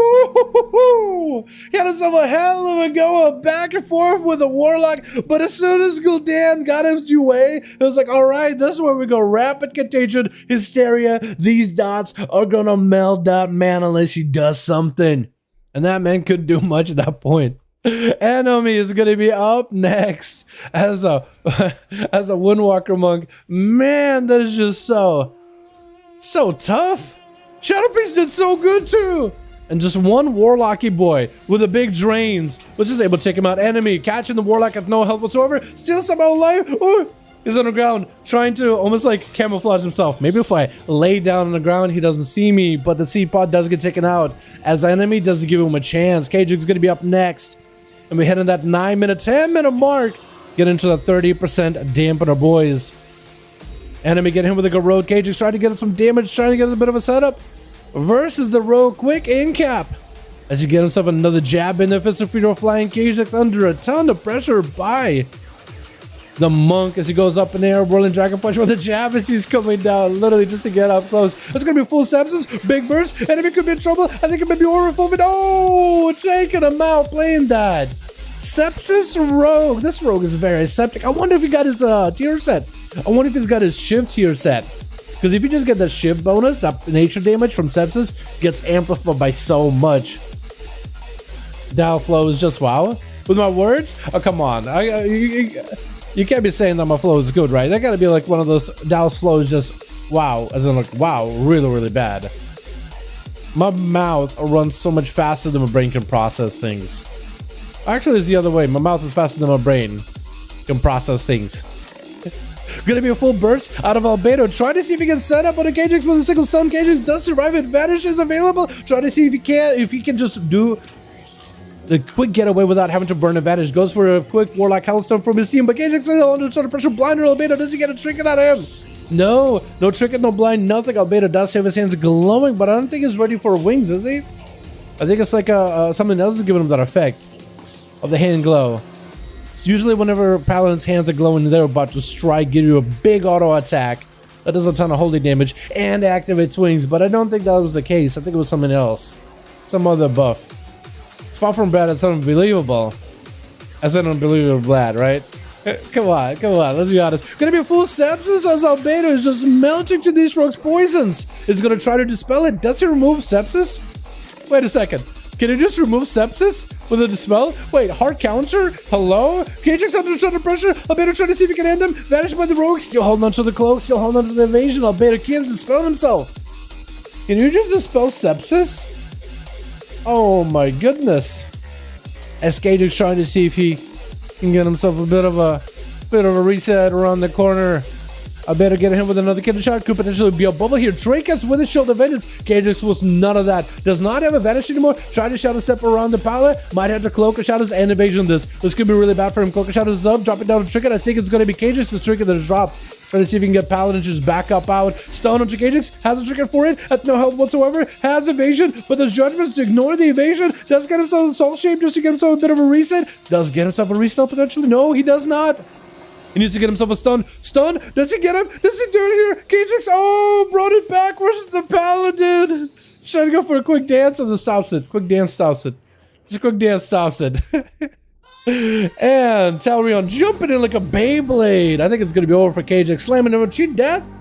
He had himself a hell of a go back and forth with a Warlock. But as soon as Gul'dan got his UA, it was like, all right, this is where we go. Rapid contagion, Hysteria. These dots are going to melt that man unless he does something. And that man couldn't do much at that point. Enemy is going to be up next as a Windwalker monk. Man, that is just so tough. Shadow Priest did so good too. And just one Warlocky boy with the big drains was just able to take him out. Enemy catching the Warlock at no health whatsoever. Still somehow alive. Ooh. He's on the ground, trying to almost like camouflage himself. Maybe if I lay down on the ground, he doesn't see me, but the seed pod does get taken out. As the enemy doesn't give him a chance. Kajik's going to be up next. And we head in that 9-minute, 10-minute mark. Get into the 30% dampener, boys. Enemy getting him with a good road. Kajik's trying to get some damage, trying to get a bit of a setup. Versus the rogue, quick in cap. As he get himself another jab in there, Fist of Freedom flying. Kajik's under a ton of pressure by the monk as he goes up in the air, whirling dragon punch with a jab as he's coming down, literally just to get up close. It's gonna be full sepsis, big burst, enemy could be in trouble. I think it may be overfull. Oh, taking him out, playing that. Sepsis rogue. This rogue is very septic. I wonder if he got his tier set. I wonder if he's got his shift tier set. Because if you just get the shift bonus, that nature damage from sepsis gets amplified by so much. Dow flow is just wow. With my words? Oh, come on. You can't be saying that my flow is good, right? That gotta be like one of those Dow's flows just wow, as in like wow, really bad. My mouth runs so much faster than my brain can process things. Actually, it's the other way. My mouth is faster than my brain can process things. Gonna be a full burst out of Albedo. Try to see if he can set up on a Kajix with a single stun. Kajix does survive. Advantage is available. Try to see if he can just do the quick getaway without having to burn advantage. Goes for a quick Warlock Hellstone from his team, but Kajix is under sort of pressure. Blinder Albedo. Does he get a trinket out of him? No trinket, no blind, nothing. Albedo does have his hands glowing, but I don't think he's ready for wings, is he? I think it's like something else is giving him that effect of the hand glow. It's usually whenever Paladin's hands are glowing, they're about to strike, give you a big auto attack that does a ton of holy damage and activates wings, but I don't think that was the case. I think it was something else. Some other buff. It's far from bad, it's unbelievable. As an unbelievable bad, right? Come on, let's be honest. Gonna be a full sepsis as Albedo is just melting to these rogues' poisons. Is gonna try to dispel it. Does he remove sepsis? Wait a second. Can you just remove sepsis with a dispel? Wait, hard counter? Hello? KJX under pressure. Albedo trying to see if he can end him. Vanished by the rogue. Still holding on to the cloak. Still holding on to the evasion. Albedo keeps dispelling himself. Can you just dispel sepsis? Oh my goodness. SKJX trying to see if he can get himself a bit of a reset around the corner. I better get him with another killer shot. Could potentially be a bubble here. Drake gets with his shield of vengeance. KJX was none of that. Does not have a vanish anymore. Try to shadow step around the pallet. Might have to cloak of shadows and evasion this. This could be really bad for him. Cloak of shadows is up. Drop it down to Trinket. I think it's going to be KJX with Trinket that is dropped. Trying to see if he can get Paladin just back up out. Stun on KJX. Has a Trinket for it. At no health whatsoever. Has evasion. But there's judgments to ignore the evasion. Does get himself a soul shape just to get himself a bit of a reset. Does get himself a reset potentially. No, he does not. He needs to get himself a stun. Stun? Does he get him? Does he do it here? KJX, oh, brought it back. Where's the Paladin? Trying to go for a quick dance and then stops it. Quick dance stops it. Just a quick dance stops it. And Dalaran jumping in like a Beyblade. I think it's going to be over for KJX. Slamming him with cheat death.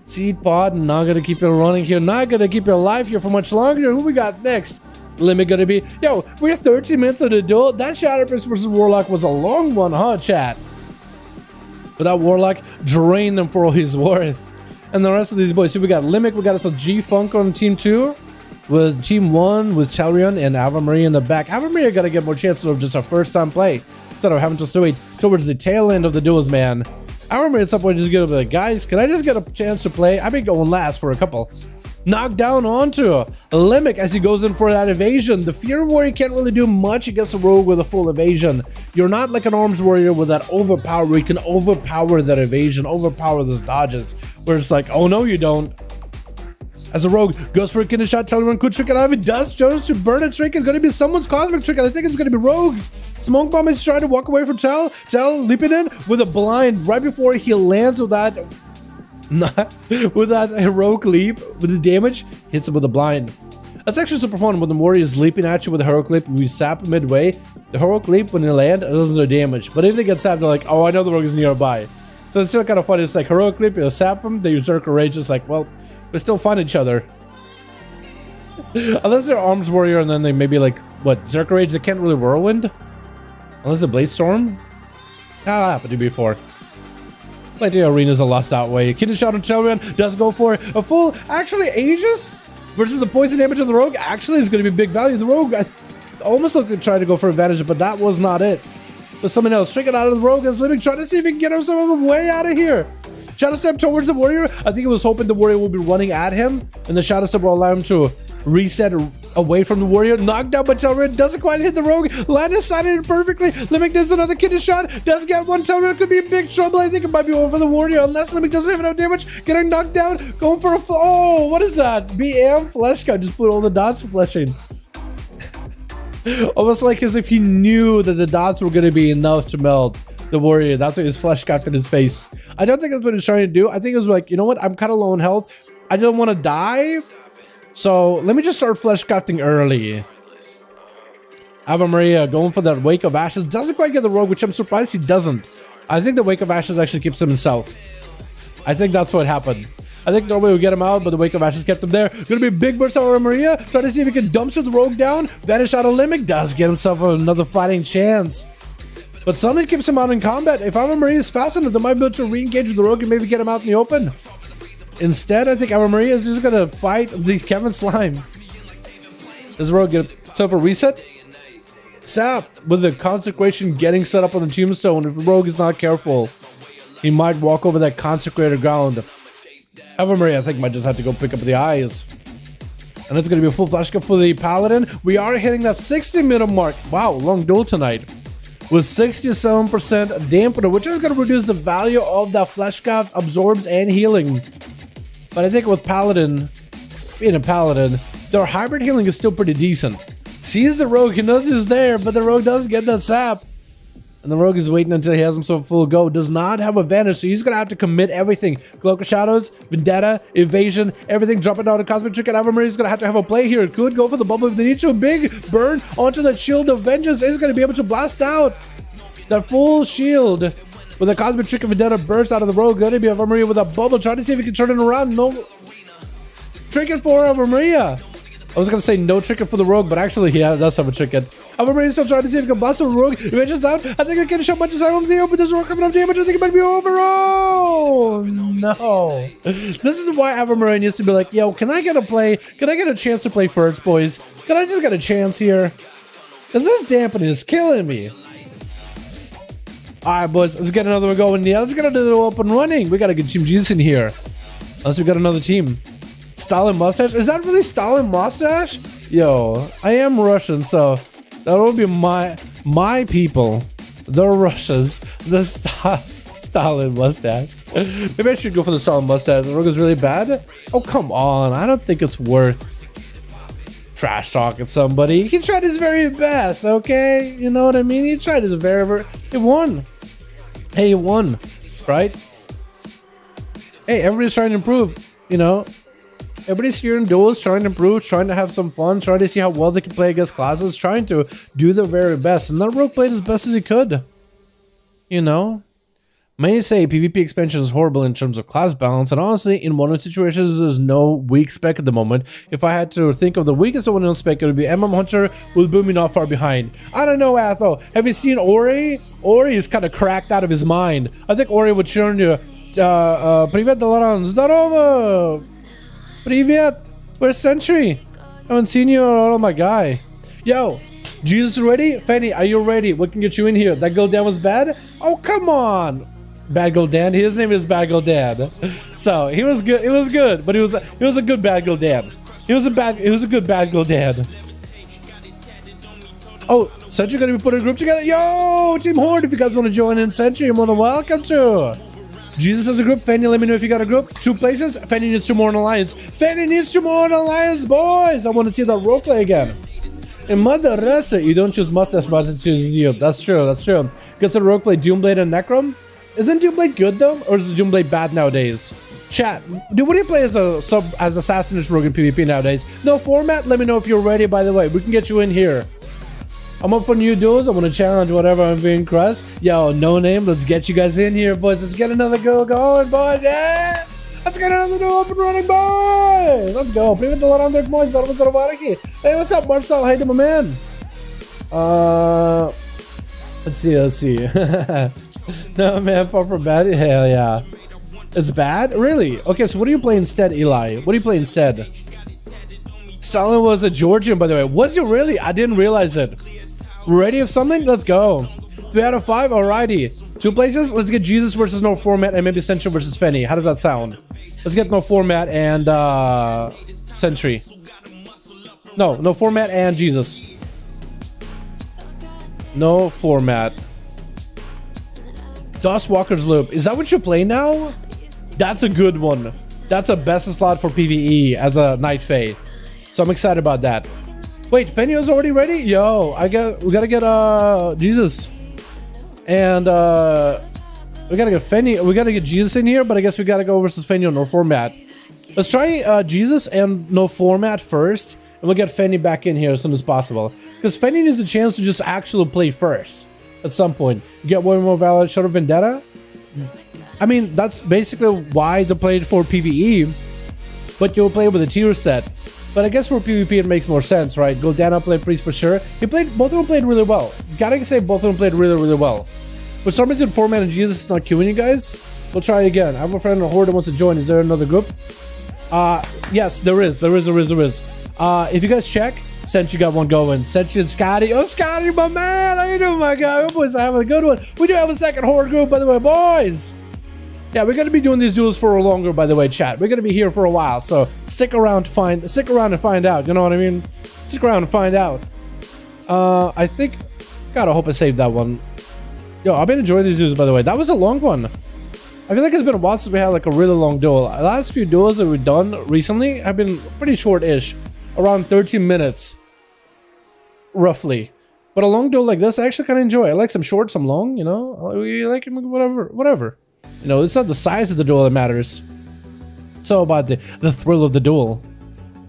Seed pod. Not going to keep it running here. Not going to keep it alive here for much longer. Who we got next? Limit going to be... Yo, we're 13 minutes of the duel. That Shadowlands versus Warlock was a long one, huh, chat? But that Warlock drained them for all he's worth. And the rest of these boys, so we got Limit, we got us a G-Funk on team 2, with team 1, with Dalaran and Ava Maria in the back. Ava Maria got to get more chances of just a first-time play, instead of having to wait towards the tail end of the duels, man. Ava Maria at some point just get up like, guys, can I just get a chance to play? I've been going last for a couple. Knocked down onto Limit as he goes in for that evasion. The Fear Warrior can't really do much against a rogue with a full evasion. You're not like an Arms Warrior with that overpower where you can overpower that evasion, overpower those dodges, where it's like, oh no you don't. As a rogue goes for a kidney shot, Dalaran could trick it out of it. Does chose to burn a trick. It's going to be someone's cosmic trick, and I think it's going to be Rogue's. Smoke Bomb is trying to walk away from Tel leaping in with a blind right before he lands with that... with that heroic leap, with the damage, hits him with a blind. That's actually super fun when the warrior is leaping at you with a heroic leap. We sap him midway. The heroic leap, when they land, it doesn't do damage. But if they get sapped, they're like, oh, I know the rogue is nearby. So it's still kind of funny. It's like heroic leap, you'll sap them, they use Zerker Rage. It's like, well, we still find each other. Unless they're Arms Warrior and then they maybe like, what, Zerker Rage, they can't really Whirlwind? Unless it's Blade Storm? That happened to before. Like the arena's a lost that way. Kidney shot on Dalaran does go for a full, actually Aegis versus the poison damage of the rogue actually is going to be big value. The rogue I almost looked at trying to go for advantage, but that was not it. But someone else stricken out of the rogue as Living trying to see if he can get himself way out of here. Shadow step towards the warrior. I think he was hoping the warrior will be running at him, and the shadow step will allow him to reset away from the warrior. Knocked down by Dalaran. Doesn't quite hit the rogue. Line is sighted it perfectly. Limit does another kidney shot. Does get one. Dalaran could be in big trouble. I think it might be over for the warrior unless Limit doesn't have enough damage. Getting knocked down. Going for a... Oh, what is that? BM flesh cut. Just put all the dots fleshing. Almost like as if he knew that the dots were going to be enough to melt the warrior. That's what his flesh cut in his face. I don't think that's what he's trying to do. I think it was like, you know what? I'm kind of low on health. I don't want to die. So let me just start flesh crafting early. Ava Maria going for that Wake of Ashes. Doesn't quite get the rogue, which I'm surprised he doesn't. I think the Wake of Ashes actually keeps him himself. I think that's what happened. I think normally we get him out, but the Wake of Ashes kept him there. Gonna be a big burst out of Maria. Trying to see if he can dumpster the rogue down. Vanish out of Limit. Does get himself another fighting chance. But something keeps him out in combat. If Ava Maria is fast enough, they might be able to re-engage with the rogue and maybe get him out in the open. Instead, I think Ava Maria is just gonna fight the Kevin Slime. Does the rogue get himself a reset? Sap with the consecration getting set up on the tombstone. If the rogue is not careful, he might walk over that consecrated ground. Ava Maria, I think, might just have to go pick up the eyes. And it's gonna be a full flash cut for the Paladin. We are hitting that 60-minute mark. Wow, long duel tonight. With 67% dampener, which is going to reduce the value of that flesh cap, absorbs and healing. But I think with Paladin, being a Paladin, their hybrid healing is still pretty decent. Sees the rogue, he knows he's there, but the rogue does get that sap. And the rogue is waiting until he has himself full go. Does not have advantage, so he's going to have to commit everything. Cloak of Shadows, Vendetta, Evasion, everything dropping down to Cosmic Trick, and Ava Maria's going to have a play here. It could go for the bubble if they need to. A big burn onto that Shield of Vengeance is going to be able to blast out that full shield With a cosmic trick of Vendetta burst out of the rogue. Gonna be Ave Maria with a bubble. Trying to see if he can turn it around. No. Trinket for Ave Maria. I was gonna say no trinket for the rogue, but actually he does have a trinket. Ave Maria still trying to see if he can blast the rogue. He reaches out. I think I can show much as I want to but there's rogue coming up damage. I think it might be over. Oh no. This is why Ave Maria needs to be like, yo, can I get a play? Can I get a chance to play first, boys? Can I just get a chance here? Cause this dampening is killing me. Alright, boys, let's get another one going. Yeah, let's get another up and running. We gotta get Team Jesus in here. Unless we got another team. Stalin mustache? Is that really Stalin mustache? Yo, I am Russian, so that will be my people. The Russians. The Stalin mustache. Maybe I should go for the Stalin mustache. The rogue is really bad? Oh, come on. I don't think it's worth trash talking somebody. He tried his very best, okay? You know what I mean? He tried his very he won. Hey, he won, right? Hey, everybody's trying to improve, you know? Everybody's here in duels, trying to improve, trying to have some fun, trying to see how well they can play against classes, trying to do their very best. And that rogue played as best as he could. You know? Many say PvP expansion is horrible in terms of class balance, and honestly, in modern situations, there's no weak spec at the moment. If I had to think of the weakest one in spec, it would be MM Hunter with Boomy not far behind. I don't know, Atho. Have you seen Ori? Ori is kind of cracked out of his mind. I think Ori would turn you, Привет, Dalaran. Здорово! Привет! Where's Sentry? I haven't seen you. Oh my guy. Yo, Jesus ready? Fanny, are you ready? What can get you in here? That Gul'dan was bad? Oh, come on! Bad Gul'dan. His name is Bad Gul'dan. So he was good. It was good, but he was a good Bad Gul'dan. He was a good Bad Gul'dan. Oh, Sentry gonna be putting a group together. Yo, Team Horde, if you guys want to join in Sentry, you're more than welcome to. Jesus has a group. Fanny, let me know if you got a group. 2 places. Fanny needs 2 more in alliance. Fanny needs 2 more in alliance, boys. I want to see that roleplay again. In Mother Russia, you don't choose mustache, but you choose you. That's true. That's true. Gets a roleplay. Doomblade and Necrom. Isn't Doomblade good though, or is Doomblade bad nowadays? Chat, dude, what do you play as a assassinist rogue in PvP nowadays? No format. Let me know if you're ready. By the way, we can get you in here. I'm up for new duels. I want to challenge whatever I'm being crushed. Yo, no name. Let's get you guys in here, boys. Let's get another girl going, boys. Yeah. Let's get another duel up and running, boys. Let's go. Привет, Dalaran, there, boys. Hey, what's up, Marcel? Hey, my man. Let's see. No, man, far from bad. Hell yeah. It's bad? Really? Okay, so what do you play instead, Eli? What do you play instead? Stalin was a Georgian, by the way. Was he really? I didn't realize it. Ready of something? Let's go. 3 out of 5? Alrighty. 2 places? Let's get Jesus versus no format and maybe Sentry versus Fenny. How does that sound? Let's get no format and Sentry. No format and Jesus. No format. DOS Walker's Loop. Is that what you play now? That's a good one. That's a best slot for PvE as a Night Fae. So I'm excited about that. Wait, Fenyo's already ready? Yo, we gotta get Jesus. And we gotta get Fenny. We gotta get Jesus in here, but I guess we gotta go versus Fenyo no format. Let's try Jesus and no format first, and we'll get Fenny back in here as soon as possible. Because Fenny needs a chance to just actually play first. At some point, you get one more valid Shadow Vendetta. I mean, that's basically why they played for PvE, but you'll play with a tier set. But I guess for PvP it makes more sense, right? Gul'dan played Priest for sure. Both of them played really well. Gotta say, both of them played really well. For some reason, format and Jesus is not queuing you guys. We'll try again. I have a friend in a horde that wants to join. Is there another group? Yes, there is. If you guys check, Sentry got one going. Sentry and Scotty. Oh, Scotty, my man. How you doing, my guy? Oh, boys, I'm having a good one. We do have a second horde group, by the way, boys. Yeah, we're gonna be doing these duels for longer, by the way, chat. We're gonna be here for a while, so stick around and find out. You know what I mean? Stick around and find out. I think. God, I hope I saved that one. Yo, I've been enjoying these duels, by the way. That was a long one. I feel like it's been a while since we had like a really long duel. The last few duels that we've done recently have been pretty short-ish. Around 13 minutes, roughly. But a long duel like this, I actually kind of enjoy. I like some short, some long, you know? We like whatever. You know, it's not the size of the duel that matters. It's all about the thrill of the duel.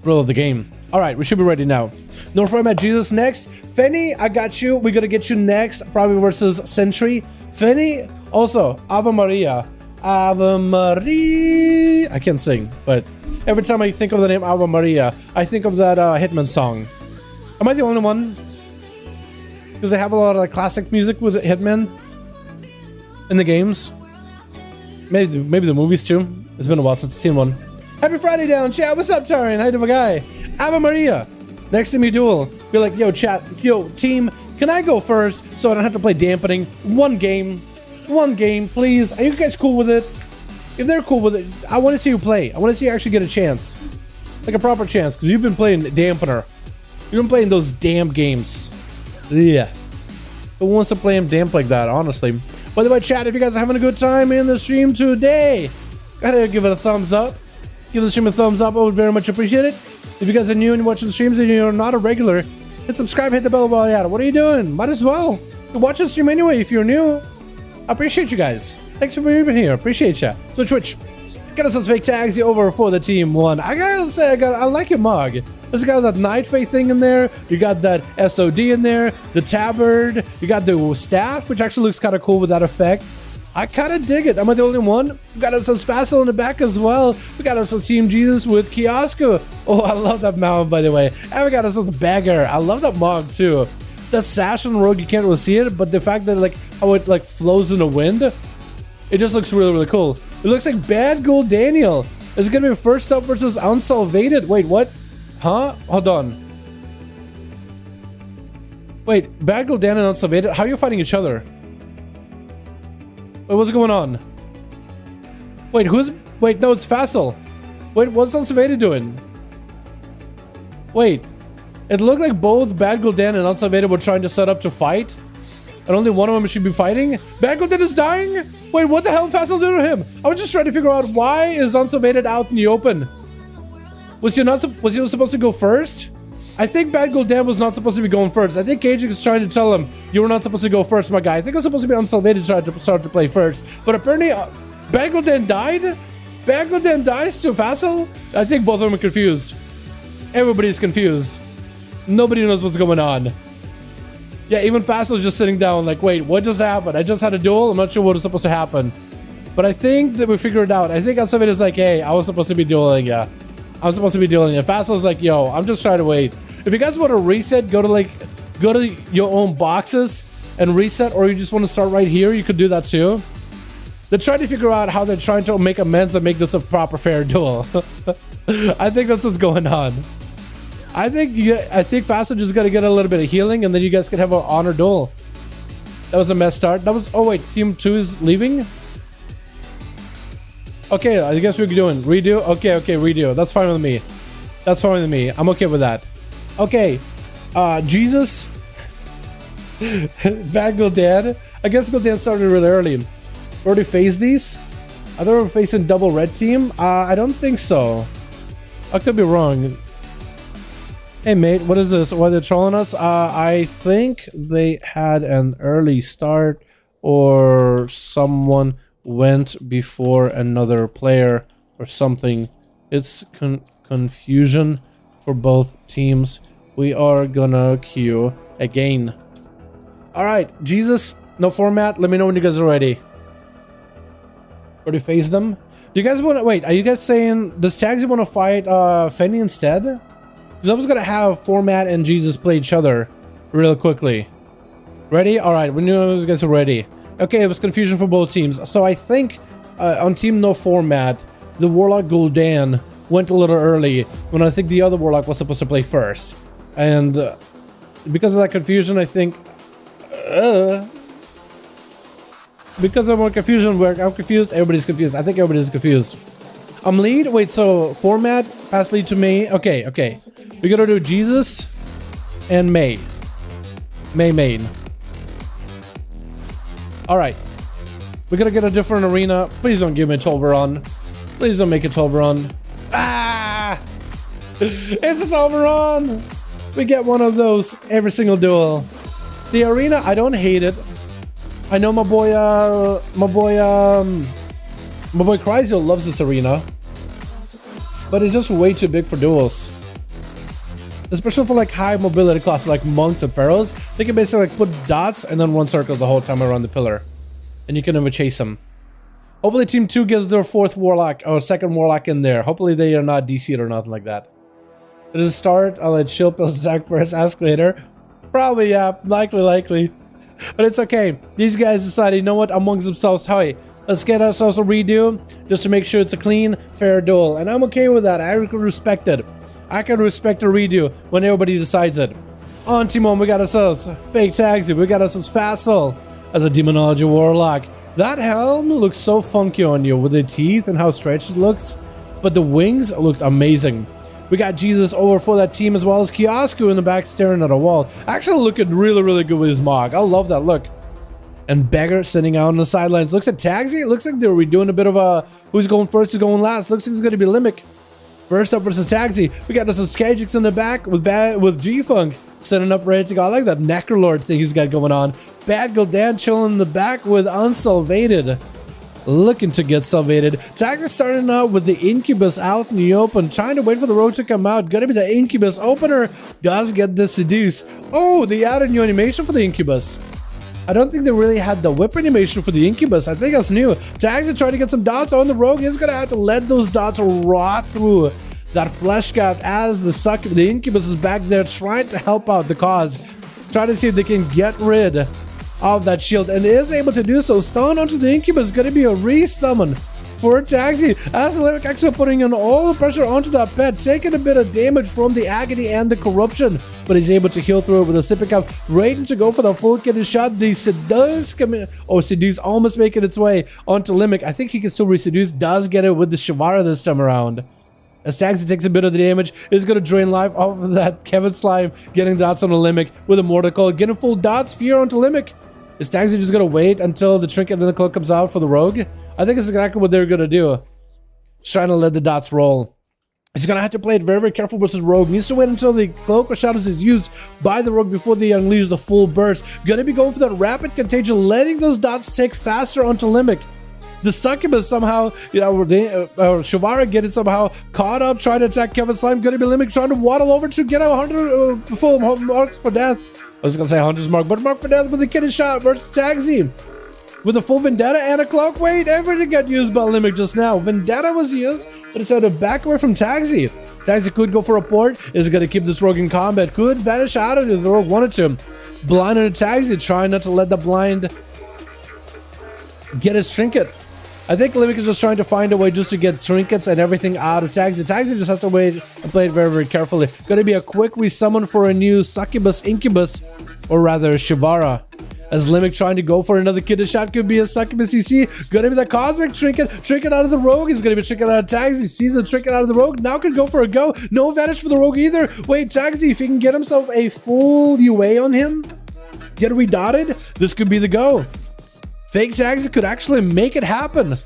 Thrill of the game. Alright, we should be ready now. No format Jesus next. Fenny, I got you. We're gonna get you next. Probably versus Sentry. Fenny, Also, Ave Maria. Ave Maria. I can't sing, but every time I think of the name Ave Maria, I think of that Hitman song. Am I the only one? Because they have a lot of like, classic music with Hitman in the games. Maybe the movies too. It's been a while since I've seen one. Happy Friday down, chat. What's up, Tarian? How you doing, guy? Ave Maria. Next time you duel, be like, yo, chat, yo, team, can I go first so I don't have to play dampening? One game, please. Are you guys cool with it? If they're cool with it, I want to see you play. I want to see you actually get a chance. Like a proper chance, because you've been playing dampener. You've been playing those damn games. Yeah. Who wants to play them damp like that, honestly? By the way, chat, if you guys are having a good time in the stream today, go ahead and give it a thumbs up. Give the stream a thumbs up. I would very much appreciate it. If you guys are new and watching the streams and you're not a regular, hit subscribe, hit the bell while you're at it. What are you doing? Might as well. You watch the stream anyway if you're new. I appreciate you guys. Thanks for being here. Appreciate ya. Twitch. Got us those fake tags over for the team one. I gotta say, I like your mug. There's got that Night Faith thing in there. You got that SOD in there. The tabard. You got the staff, which actually looks kind of cool with that effect. I kind of dig it. Am I the only one? We got us Facile in the back as well. We got us Team Jesus with Kiosco. Oh, I love that mount, by the way. And we got us Bagger. I love that mug too. That sash on the rogue, you can't really see it, but the fact that like how it like flows in the wind, it just looks really, really cool. It looks like Bad Gold Daniel. It's gonna be first up versus Unsalvated. Wait, what? Huh? Hold on. Wait, Bad Gold Daniel and Unsalvated? How are you fighting each other? Wait, what's going on? Wait, wait, no, it's Facile. Wait, what's Unsalvated doing? Wait. It looked like both Bad Gul'dan and Unsalvated were trying to set up to fight. And only one of them should be fighting? Bad Gul'dan is dying? Wait, what the hell did Facile do to him? I was just trying to figure out why is Unsalvated out in the open? Was he supposed to go first? I think Bad Gul'dan was not supposed to be going first. I think Cage is trying to tell him, you were not supposed to go first, my guy. I think it was supposed to be Unsalvated trying to start to play first. But apparently, Bad Gul'dan died? Bad Gul'dan dies to Facile? I think both of them are confused. Everybody's confused. Nobody knows what's going on. Yeah, even Facile's just sitting down like, wait, what just happened? I just had a duel. I'm not sure what was supposed to happen. But I think that we figured it out. I think Unsaved like, hey, I was supposed to be dueling, yeah. I'm supposed to be dueling. And Facile's like, yo, I'm just trying to wait. If you guys want to reset, go to your own boxes and reset, or you just want to start right here, you could do that too. They're trying to figure out how they're trying to make amends and make this a proper fair duel. I think that's what's going on. I think Facile just gotta get a little bit of healing, and then you guys can have an honor duel. That was a mess start. That was, oh wait, team 2 is leaving? Okay, I guess we're doing redo. Okay, redo. That's fine with me. That's fine with me. I'm okay with that. Okay, Jesus. Bad Gul'dan. I guess Gul'dan started really early. Already phased these? I thought we were facing double red team. I don't think so. I could be wrong. Hey mate, what is this? Why they're trolling us? I think they had an early start, or someone went before another player or something. It's confusion for both teams. We are gonna queue again. Alright, Jesus, no format. Let me know when you guys are ready. Already phase them? Do you guys want to wait? Are you guys saying does Tagsy want to fight Fenny instead? Because I was gonna have format and Jesus play each other real quickly. Ready? Alright, when you guys are ready. Okay, it was confusion for both teams. So I think on team no format, the Warlock Gul'dan went a little early when I think the other Warlock was supposed to play first. And because of that confusion, I think because of more confusion, I'm confused, everybody's confused. I think everybody's confused. I'm lead? Wait, so format, pass lead to me. Okay. We're gonna do Jesus and May. May main. Alright. We're gonna get a different arena. Please don't give me a 12 run. Please don't make a 12 run. Ah! It's a 12 run! We get one of those every single duel. The arena, I don't hate it. I know my boy Chrysio loves this arena, but it's just way too big for duels. Especially for like high mobility classes like monks and pharaohs. They can basically like put dots and then run circles the whole time around the pillar. and you can never chase them. Hopefully Team 2 gets their 4th Warlock or 2nd Warlock in there. Hopefully they are not DC'd or nothing like that. At the start, I'll let Shield Pills attack first, ask later. Probably, yeah, likely. But it's okay. These guys decided, you know what, amongst themselves, hey, let's get ourselves a redo just to make sure it's a clean, fair duel. And I'm okay with that. I can respect it. I can respect a redo when everybody decides it. On Team 1, we got ourselves Fake Taxi. We got ourselves Facile as a Demonology Warlock. That helm looks so funky on you with the teeth and how stretched it looks. But the wings looked amazing. We got Jesus over for that team as well as Kiosku in the back staring at a wall. Actually looking really good with his Mog. I love that look. And Beggar sitting out on the sidelines. Looks at Taxi. It looks like they were doing a bit of a who's going first, who's going last. Looks like it's going to be Limik. First up versus Taxi. We got this Skagix in the back with G-Funk setting up ready to go. I like that Necrolord thing he's got going on. Bad Gul'dan chilling in the back with Unsalvated. Looking to get salvated. Taxi starting out with the Incubus out in the open, trying to wait for the rogue to come out. Gonna be the Incubus opener. Does get the Seduce. Oh, they added new animation for the Incubus. I don't think they really had the whip animation for the Incubus. I think that's new. Taxi trying to get some dots on the rogue. He's gonna have to let those dots rot through that flesh gap as the Incubus is back there trying to help out the cause. Trying to see if they can get rid of that shield, and is able to do so. Stone onto the Incubus, gonna be a re-summon for Taxi. As Limik actually putting in all the pressure onto that pet, taking a bit of damage from the agony and the corruption, but he's able to heal through it with a sipping cup, ready to go for the full kitty shot. The Seduce Seduce almost making its way onto Limik. I think he can still re-seduce, does get it with the Shivara this time around. As Taxi takes a bit of the damage, is going to drain life off of that Kevin Slime, getting dots on the Limik with a Mortal Coil, getting full dots, fear onto Limik. Is Taxi just going to wait until the Trinket and the Cloak comes out for the Rogue? I think it's exactly what they're going to do. Just trying to let the dots roll. He's going to have to play it very careful versus Rogue. Needs to wait until the Cloak or Shadows is used by the Rogue before they unleash the full burst. Going to be going for that Rapid Contagion, letting those dots tick faster onto Limik. The Succubus somehow, Shivara getting somehow caught up, trying to attack Kevin Slime. Going to be Limik trying to waddle over to get a 100 full marks for death. I was going to say 100's mark, but mark for death with a kitty shot versus Taxi. With a full Vendetta and a Cloak. Wait, everything got used by Limik just now. Vendetta was used, but it's had to back away from Taxi. Taxi could go for a port. Is going to keep this Rogue in combat. Could vanish out of it if the Rogue wanted to. Blind on Taxi, trying not to let the blind get his trinket. I think Limik is just trying to find a way just to get trinkets and everything out of Taxi. Taxi just has to wait and play it very carefully. Going to be a quick resummon for a new Succubus Incubus, or rather Shivara. As Limik trying to go for another kidney shot, could be a Succubus CC. Gonna be the Cosmic Trinket. Trinket out of the Rogue. He's gonna be Trinket out of Taxi. Sees the Trinket out of the Rogue. Now could go for a go. No advantage for the Rogue either. Wait, Taxi, if he can get himself a full UA on him, get redotted, this could be the go. Fake Taxi could actually make it happen.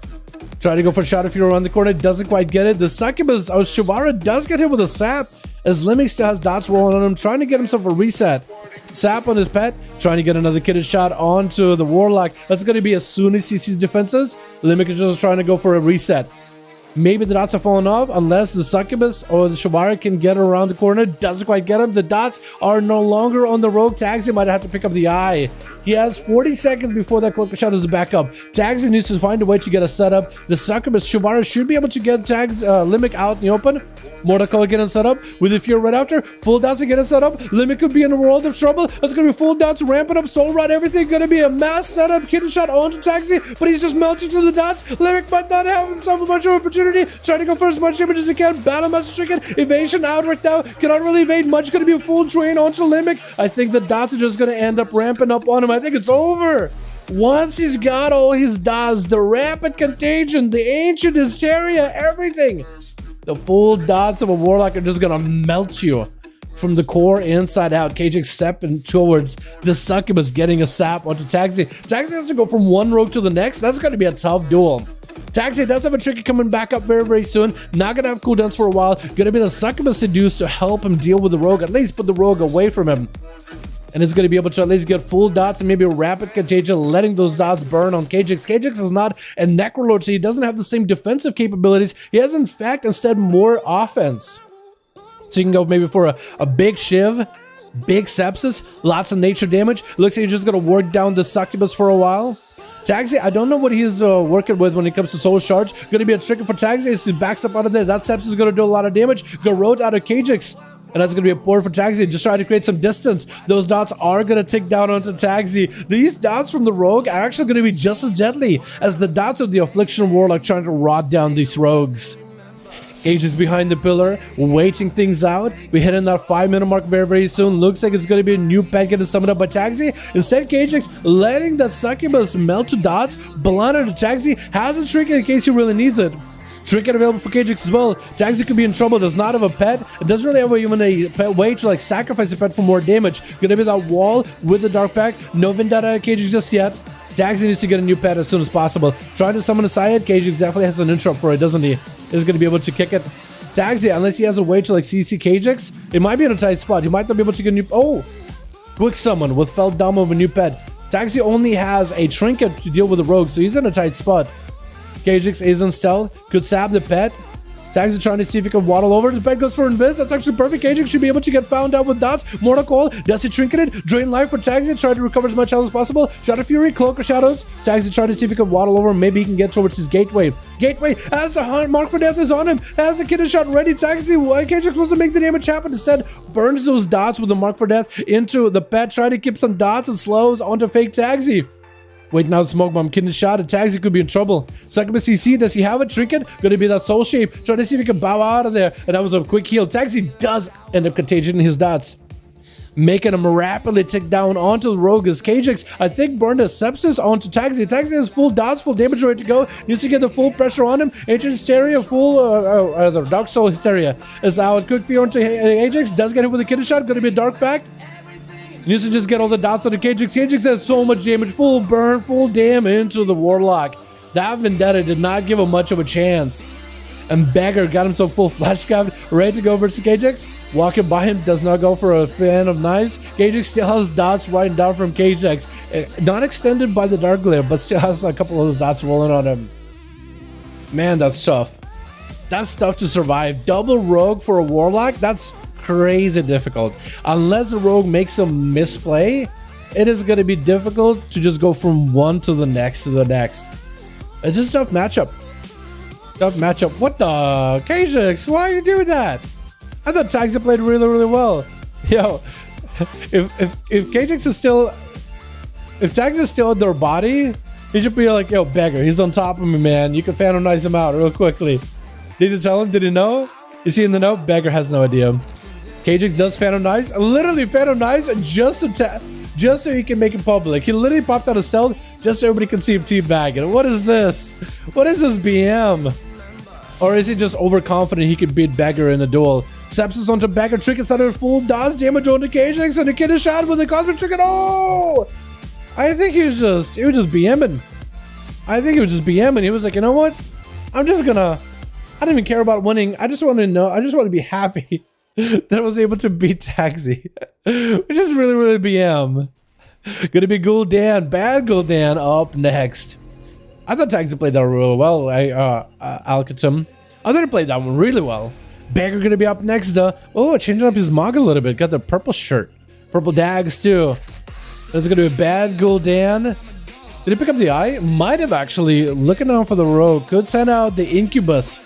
Trying to go for a shot if you're around the corner, doesn't quite get it. The Succubus, Shivara does get hit with a sap, as Limik still has dots rolling on him, trying to get himself a reset. Sap on his pet, trying to get another kitted shot onto the Warlock. That's going to be as soon as he sees defenses. Limik is just trying to go for a reset. Maybe the dots are falling off unless the Succubus or the Shivara can get around the corner. Doesn't quite get him. The dots are no longer on the Rogue. Taxi might have to pick up the eye. He has 40 seconds before that Cloak shot is back up. Taxi needs to find a way to get a setup. The Succubus Shivara should be able to get Limik out in the open. Mortal Coil getting set up with a fear right after. Full dots getting set up. Limik could be in a world of trouble. That's going to be full dots ramping up. Soul Rod, everything going to be a mass setup. Kitten shot onto Taxi, but he's just melting to the dots. Limik might not have himself much of an opportunity. Trying to go for as much damage as he can. Battle Master Trinket. Evasion out right now. Cannot really evade much. Going to be a full drain onto Limik. I think the dots are just going to end up ramping up on him. I think it's over. Once he's got all his dots, the Rapid Contagion, the Ancient Hysteria, everything. The full dots of a Warlock are just gonna melt you from the core inside out. KJ stepping towards the Succubus, getting a sap onto Taxi. Taxi has to go from one Rogue to the next. That's gonna be a tough duel. Taxi does have a Trinket coming back up very soon. Not gonna have cooldowns for a while. Gonna be the Succubus Seduce to help him deal with the Rogue. At least put the Rogue away from him. And it's going to be able to at least get full dots and maybe a Rapid Contagion, letting those dots burn on Kajix. Kajix is not a Necrolord, so he doesn't have the same defensive capabilities. He has, in fact, instead more offense. So you can go maybe for a big Shiv, big Sepsis, lots of nature damage. Looks like you're just going to work down the Succubus for a while. Taxi, I don't know what he's working with when it comes to soul shards. Gonna be a trick for Taxi as he backs up out of there. That Seps is gonna do a lot of damage. Garrote out of Kajix. And that's going to be a port for Taxi. Just try to create some distance. Those dots are going to tick down onto Taxi. These dots from the Rogue are actually going to be just as deadly as the dots of the Affliction Warlock trying to rot down these rogues. Age is behind the pillar, waiting things out. We're hitting that 5-minute mark very, very soon. Looks like it's going to be a new pet getting summoned up by Taxi. Instead, Kajix letting that succubus melt to dots. Blinded to Taxi. Has a trinket in case he really needs it. Trinket available for Kajix as well. Taxi could be in trouble. Does not have a pet. It doesn't really have even a pet way to like sacrifice a pet for more damage. Gonna be that wall with the Dark Pack. No Vendetta Kajix just yet. Taxi needs to get a new pet as soon as possible. Trying to summon a Syed. Kajix definitely has an interrupt for it, doesn't he? Is gonna be able to kick it. Taxi, unless he has a way to like CC Kajix, it might be in a tight spot. He might not be able to get a new. Oh, quick summon with Felt Dom of a new pet. Taxi only has a trinket to deal with the rogue, so he's in a tight spot. Kajix is in stealth, could stab the pet. Taxi trying to see if he can waddle over. The pet goes for invis. That's actually perfect. Kajix should be able to get found out with dots. Mortal Coil, does he trinketed? Drain life for Taxi, try to recover as much health as possible. Shadow Fury, Cloak of Shadows. Taxi trying to see if he can waddle over. Maybe he can get towards his gateway. Gateway has the hunt. Mark for Death is on him. Has the kidney shot ready. Taxi, why Kajix supposed to make the damage happen? Instead, burns those dots with the Mark for Death into the pet. Trying to keep some dots and slows onto fake Taxi. Wait, now the smoke bomb, kidney shot, and Taxi could be in trouble. Succubus CC, does he have a trinket? Gonna be that soul shape. Trying to see if he can bow out of there. And that was a quick heal. Taxi does end up contagioning his dots, making him rapidly tick down onto the rogue as Kajix, I think, burned a sepsis onto Taxi. Taxi has full dots, full damage ready to go. Needs to get the full pressure on him. Ancient Hysteria, full, Dark Soul Hysteria is out. Quick fear onto Kajix, does get hit with a kidney shot. Gonna be a Dark Pack. Needs to just get all the dots on the Kajix. Kajix has so much damage. Full burn, full damn into the Warlock. That Vendetta did not give him much of a chance. And Beggar got himself full flash cap, ready to go versus Kajix. Walking by him, does not go for a fan of knives. Kajix still has dots riding down from Kajix. Not extended by the Dark Glare, but still has a couple of those dots rolling on him. Man, that's tough. That's tough to survive. Double Rogue for a Warlock, that's crazy difficult. Unless the Rogue makes a misplay, it is going to be difficult to just go from one to the next to the next. It's just a tough matchup. Tough matchup. What the? Kajix, why are you doing that? I thought Taxi played really, really well. Yo, if Kajix is still, if Taxi is still in their body, he should be like, yo, Beggar, he's on top of me, man. You can phantomize him out real quickly. Did you tell him? Did he know? Is he in the know? Beggar has no idea. Kajix does Phantom Knives, literally Phantom Knives, just so he can make it public. He literally popped out of stealth just so everybody can see him teabagging. What is this? What is this BM? Or is he just overconfident he could beat Beggar in a duel? Sepsis onto Beggar, trinkets out of full does damage onto Kajix, and the kid is shot with a cosmic trinket. Oh! I think he was just BMing. I think he was just BMing. He was like, you know what? I don't even care about winning. I just want to be happy that I was able to beat Taxi. Which is really, really BM. Gonna be Gul'dan, bad Gul'dan up next. I thought Taxi played that really well. Alcatum. I thought he played that one really well. Beggar gonna be up next though. Oh, changing up his mug a little bit. Got the purple shirt. Purple dags too. This is gonna be a bad Gul'dan. Did he pick up the eye? Might have actually. Looking out for the rogue. Could send out the incubus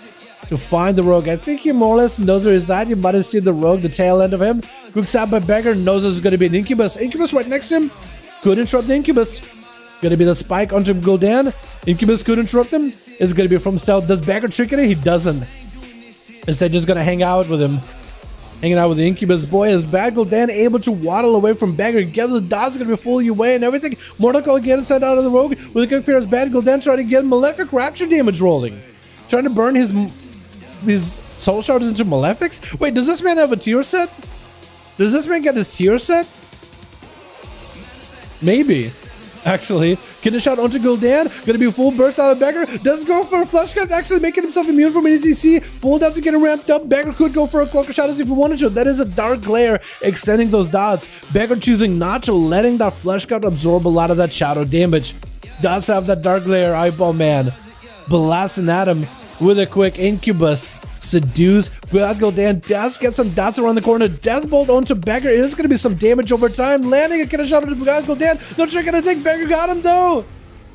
to find the rogue. I think he more or less knows where he's at. You might have seen the rogue, the tail end of him. Quick out by Beggar, knows there's going to be an incubus. Incubus right next to him. Could interrupt the incubus. Going to be the spike onto Gul'dan. Incubus could interrupt him. It's going to be from stealth. Does Beggar trick it? He doesn't. Instead, just going to hang out with him. Hanging out with the incubus. Boy, is bad Gul'dan able to waddle away from Beggar. Get the dots going to be fully away and everything. Mortal Coil again sent out of the rogue. With a quick fear as bad Gul'dan trying to get Malefic Rapture damage rolling. Trying to burn his soul shards into Malefics? Wait, does this man have a tier set? Does this man get his tier set? Maybe. Actually, kidney shot onto Gul'dan. Gonna be a full burst out of Beggar. Does go for a flush cut, actually making himself immune from an ECC. Full dots are getting ramped up. Beggar could go for a cloak of shadows if he wanted to. That is a dark glare extending those dots. Beggar choosing not to, letting that flush cut absorb a lot of that shadow damage. Does have that dark glare eyeball man blasting at him with a quick incubus. Seduce. Gul'dan does get some dots around the corner. Deathbolt onto Beggar. It is going to be some damage over time. Landing a kidney shot onto Gul'dan. No trick, and I think Beggar got him though.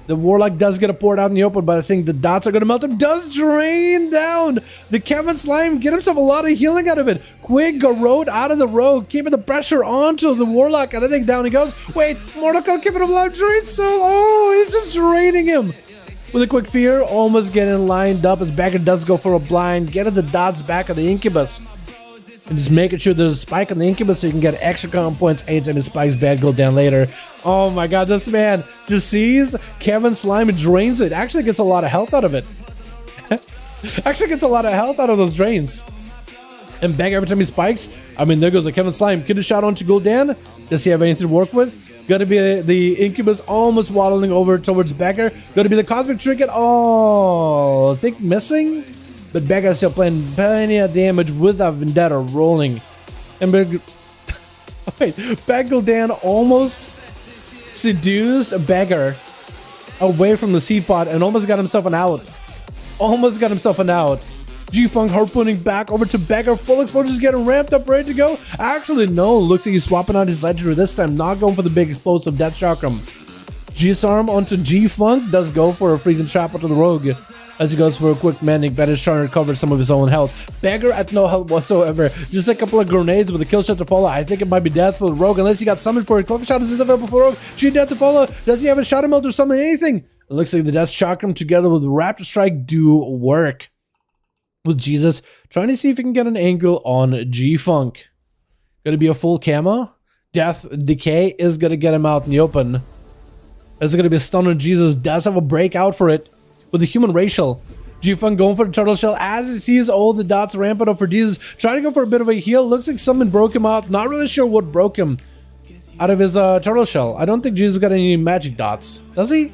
The Warlock does get a port out in the open, but I think the dots are going to melt him. Does drain down the Kevin Slime. Get himself a lot of healing out of it. Quick Garrote out of the rogue, keeping the pressure onto the Warlock, and I think down he goes. Wait, Mordecai keeping him alive. Drain so. Oh, he's just draining him. With a quick fear, almost getting lined up as Bagger does go for a blind. Getting the dots back on the Incubus. And just making sure there's a spike on the Incubus so you can get extra comp points anytime it spikes bad gold down later. Oh my god, this man just sees Kevin Slime and drains it. Actually gets a lot of health out of it. Actually gets a lot of health out of those drains. And Bang, every time he spikes, I mean, there goes a Kevin Slime. Get a shot onto Gul'dan. Does he have anything to work with? Gonna be the Incubus almost waddling over towards Beggar. Gonna be the Cosmic Trinket. Oh, I think missing? But Beggar's still playing plenty of damage with a Vendetta rolling. And wait, Gul'dan almost seduced a Beggar away from the seed pod and almost got himself an out. Almost got himself an out. G-Funk harpooning back over to Beggar. Full exposure is getting ramped up, ready to go. Actually, no. Looks like he's swapping out his legendary this time. Not going for the big explosive Death Chakram. G-Sarm onto G-Funk. Does go for a freezing trap onto the rogue. As he goes for a quick mending, but is trying to recover some of his own health. Beggar at no health whatsoever. Just a couple of grenades with a kill shot to follow. I think it might be death for the rogue, unless he got summoned for a cloak shot. Is available for rogue? G death to follow. Does he have a shadow melt or summon anything? It looks like the Death Chakram together with Raptor Strike do work. With Jesus trying to see if he can get an angle on G-Funk. Gonna be a full camo. Death Decay is gonna get him out in the open. There's gonna be a stun on Jesus. Does have a breakout for it. With the human racial. G-Funk going for the turtle shell as he sees all the dots ramping up for Jesus. Trying to go for a bit of a heal. Looks like someone broke him out. Not really sure what broke him out of his turtle shell. I don't think Jesus got any magic dots. Does he?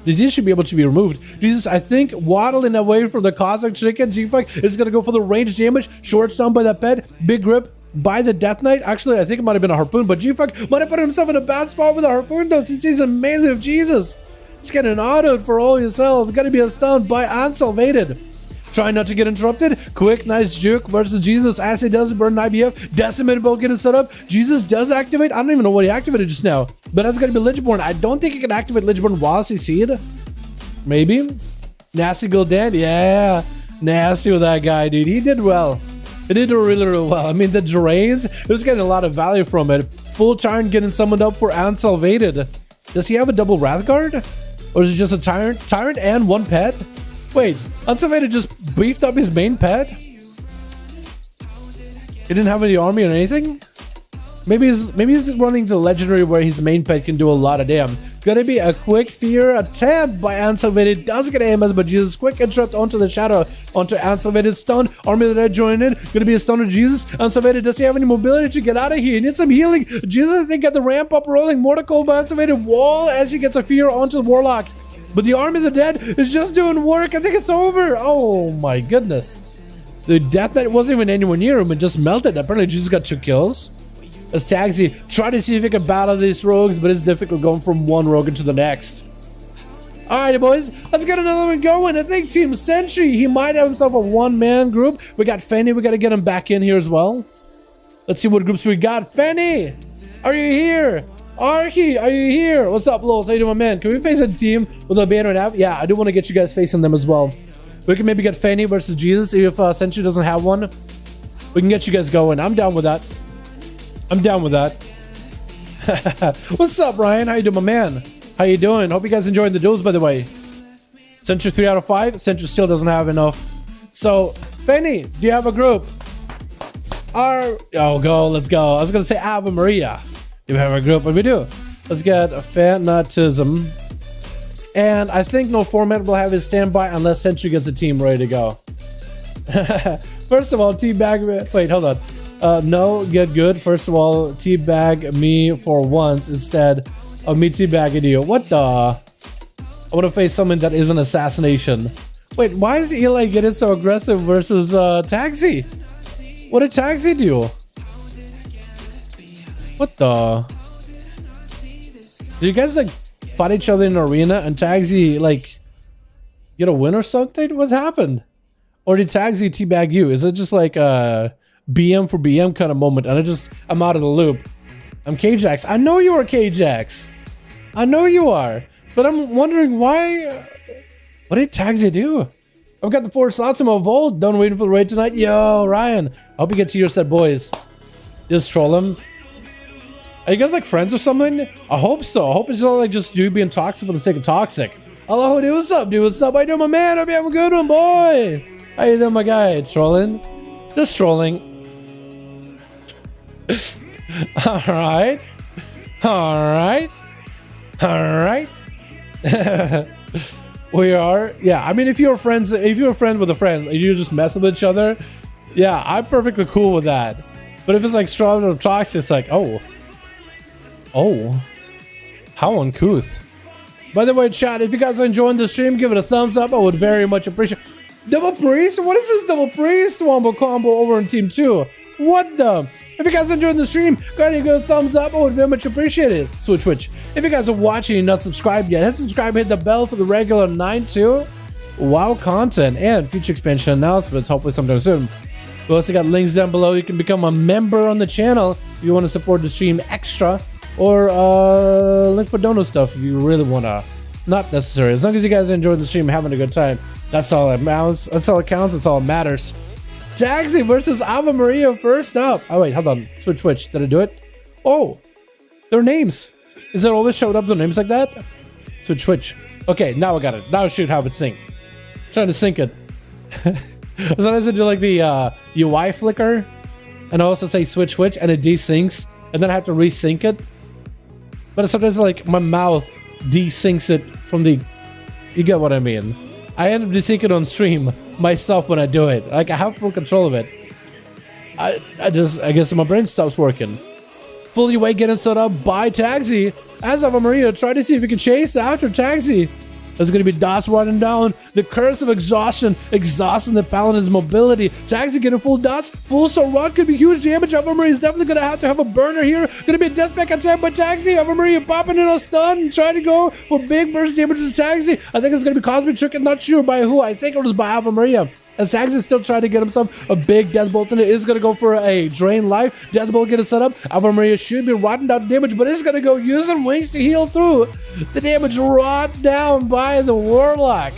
These should be able to be removed. Jesus, I think, waddling away from the Cosmic Chicken. G-Funk is going to go for the range damage. Short stun by that pet. Big grip by the Death Knight. Actually, I think it might have been a harpoon, but G-Funk might have put himself in a bad spot with a harpoon, though, since he's a melee of Jesus. He's getting autoed for all his health. Gonna be a stun by Unsalvated. Trying not to get interrupted. Quick, nice juke versus Jesus as he does burn an IBF. Decimated bolt getting set up. Jesus does activate. I don't even know what he activated just now. But that's gonna be Lichborn. I don't think he can activate Lichborn while CC'd. Maybe. Nasty Gul'dan. Yeah. Nasty with that guy, dude. He did well. He did really, really well. I mean, the drains, he was getting a lot of value from it. Full Tyrant getting summoned up for Unsalvated. Does he have a double Wrathguard? Or is it just a Tyrant and one pet? Wait, Unsalvated just beefed up his main pet? He didn't have any army or anything? Maybe he's running the legendary where his main pet can do a lot of damage. Gonna be a quick fear attempt by Unsalvated. Does get AMS, but Jesus quick interrupt onto the shadow, onto Unsalvated stun. Army of the Dead joining in. Gonna be a stun of Jesus. Unsalvated, does he have any mobility to get out of here? He needs some healing. Jesus, I think, got the ramp up rolling. Mortal by Unsalvated wall as he gets a fear onto the Warlock. But the Army of the Dead is just doing work. I think it's over. Oh my goodness. The Death Knight wasn't even anywhere near him and just melted. Apparently Jesus got 2 kills. As Taxi try to see if he can battle these rogues, but it's difficult going from one rogue into the next. Alright, boys, let's get another one going. I think Team Sentry, he might have himself a one-man group. We got Fenny, we got to get him back in here as well. Let's see what groups we got. Fenny, are you here? Archie, are you here? What's up, Lols? How you doing, man? Can we face a team with a banner and app? Yeah, I do want to get you guys facing them as well. We can maybe get Fenny versus Jesus if Sentry doesn't have one. We can get you guys going. I'm down with that. I'm down with that. What's up, Ryan? How you doing, my man? How you doing? Hope you guys enjoying the duels, by the way. Sentry 3 out of 5. Sentry still doesn't have enough. So, Fenny, do you have a group? Oh, go. Let's go. I was going to say Ave Maria. Do we have a group? What do we do? Let's get a Fanatism. And I think no format will have his standby unless Sentry gets a team ready to go. First of all, teabag. Wait, hold on. No, get good. First of all, teabag me for once instead of me teabagging you. What the? I want to face someone that is an assassination. Wait, why is Eli getting so aggressive versus Taxi? What did Taxi do? What the? Did you guys like fight each other in an arena and Taxi like get a win or something? What happened? Or did Taxi teabag you? Is it just like BM for BM kind of moment and I'm out of the loop? I'm K-Jax. I know you are K-Jax. I know you are. But I'm wondering why. What did Tagsy do? I've got the 4 slots in my vault. Done waiting for the raid tonight. Yo, Ryan. I hope you get to your set, boys. Just troll him. Are you guys like friends or something? I hope so. I hope it's not like just you being toxic for the sake of toxic. Hello, dude. What's up, dude? What's up? How you doing, my man? Hope you have a good one, boy. How you doing, my guy? Trolling? Just trolling. Alright. Alright. Alright. We are. Yeah, I mean, if you're friends with a friend, and you just mess with each other, yeah, I'm perfectly cool with that. But if it's like strong or toxic, it's like, oh, how uncouth. By the way, chat, if you guys are enjoying the stream, give it a thumbs up. I would very much appreciate. Double priest? What is this double priest wombo combo over in team 2? What the? If you guys are enjoying the stream, go ahead and give it a thumbs up. I would very much appreciate it. Switch. If you guys are watching and not subscribed yet, hit subscribe, hit the bell for the regular 9-2 WoW content and future expansion announcements, hopefully sometime soon. We also got links down below. You can become a member on the channel if you want to support the stream extra, or link for dono stuff if you really want to. Not necessary. As long as you guys are enjoying the stream, having a good time, that's all that matters. That's all it counts. That's all that matters. Tagsy versus Ave Maria first up. Oh wait, hold on. Switch. Did I do it? Oh, their names. Is it always showed up their names like that? Switch. Okay, now I got it. Now I should have it synced. I'm trying to sync it. Sometimes I do like the UI flicker, and I also say switch, and it desyncs, and then I have to resync it. But sometimes like my mouth desyncs it from the. You get what I mean? I end up desyncing on stream myself when I do it. Like, I have full control of it. I guess my brain stops working. Full UA getting set up by Tagsy. As Ave Maria, try to see if we can chase after Tagsy. There's going to be dots running down. The curse of exhaustion, exhausting the paladin's mobility. Tagsy getting full dots. Full soul rod could be huge damage. Ave Maria is definitely going to have a burner here. Going to be a death back attack by Tagsy. Ave Maria popping in a stun and trying to go for big burst damage to Tagsy. I think it's going to be Cosmic Trick. I'm not sure by who. I think it was by Ave Maria. As Tagsy still trying to get himself a big death bolt, and it is going to go for a drain life. Death bolt getting set up. Ave Maria should be rotting down damage, but it's going to go using wings to heal through. The damage rot down by the Warlock.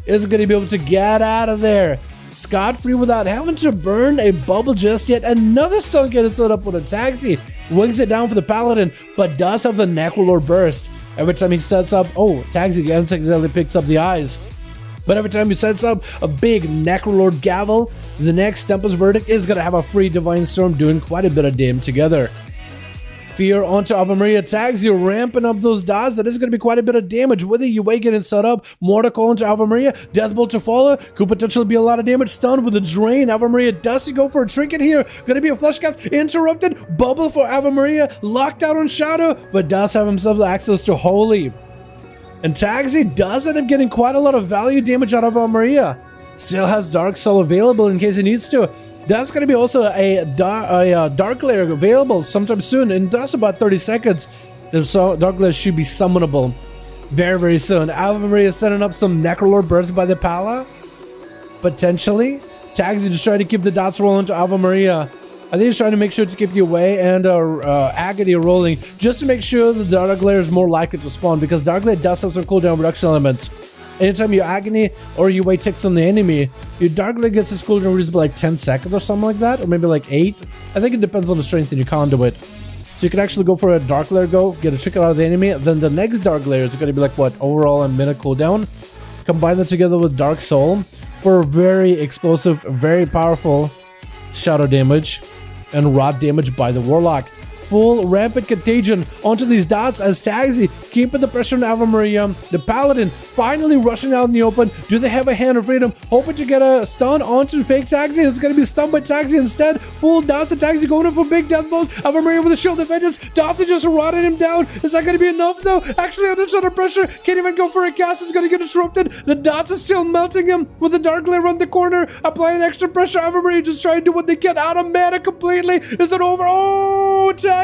Is going to be able to get out of there scot-free without having to burn a bubble just yet. Another stun getting set up with a Tagsy. Wings it down for the Paladin, but does have the Necrolord burst. Every time he sets up, Tagsy accidentally picks up the eyes. But every time he sets up a big Necrolord Gavel, the next Tempest Verdict is going to have a free Divine Storm doing quite a bit of damage together. Fear onto Ave Maria. Tagsy ramping up those dots. That is going to be quite a bit of damage with the UA getting set up. Mortal onto Ave Maria. Deathbolt to follow. Could potentially be a lot of damage. Stunned with a drain. Ave Maria does go for a trinket here. Going to be a flesh cap. Interrupted. Bubble for Ave Maria. Locked out on Shadow, but does have himself access to Holy. And Tagsy does end up getting quite a lot of value damage out of Ave Maria. Still has Dark Soul available in case he needs to. That's going to be also a Dark Lair available sometime soon. In just about 30 seconds, the Dark Lair should be summonable very, very soon. Ave Maria is setting up some Necrolord bursts by the Pala. Potentially. Tagsy just trying to keep the dots rolling to Ave Maria. I think he's trying to make sure to keep you away and Agony rolling, just to make sure that the Dark Lair is more likely to spawn, because Dark Lair does have some cooldown reduction elements. Anytime you Agony or you wait ticks on the enemy, your Dark Lair gets its cooldown reduced by like 10 seconds or something like that, or maybe like 8. I think it depends on the strength in your conduit. So you can actually go for a Dark Lair get a trick out of the enemy, then the next Dark Lair is going to be like, what, overall a minute cooldown? Combine that together with Dark Soul for a very explosive, very powerful shadow damage and rot damage by the Warlock. Full rampant contagion onto these dots as Tagsy keeping the pressure on Ave Maria. The Paladin finally rushing out in the open. Do they have a hand of freedom? Hoping to get a stun onto fake Tagsy. It's going to be stunned by Tagsy instead. Full dots to Tagsy going in for big death bolt. Ave Maria with a shield of vengeance. Dots are just rotting him down. Is that going to be enough though? Actually under pressure. Can't even go for a cast. It's going to get disrupted. The dots are still melting him with the Dark Lair around the corner. Applying extra pressure. Ave Maria just trying to do what they can. Out of mana completely. Is it over? Oh, Tagsy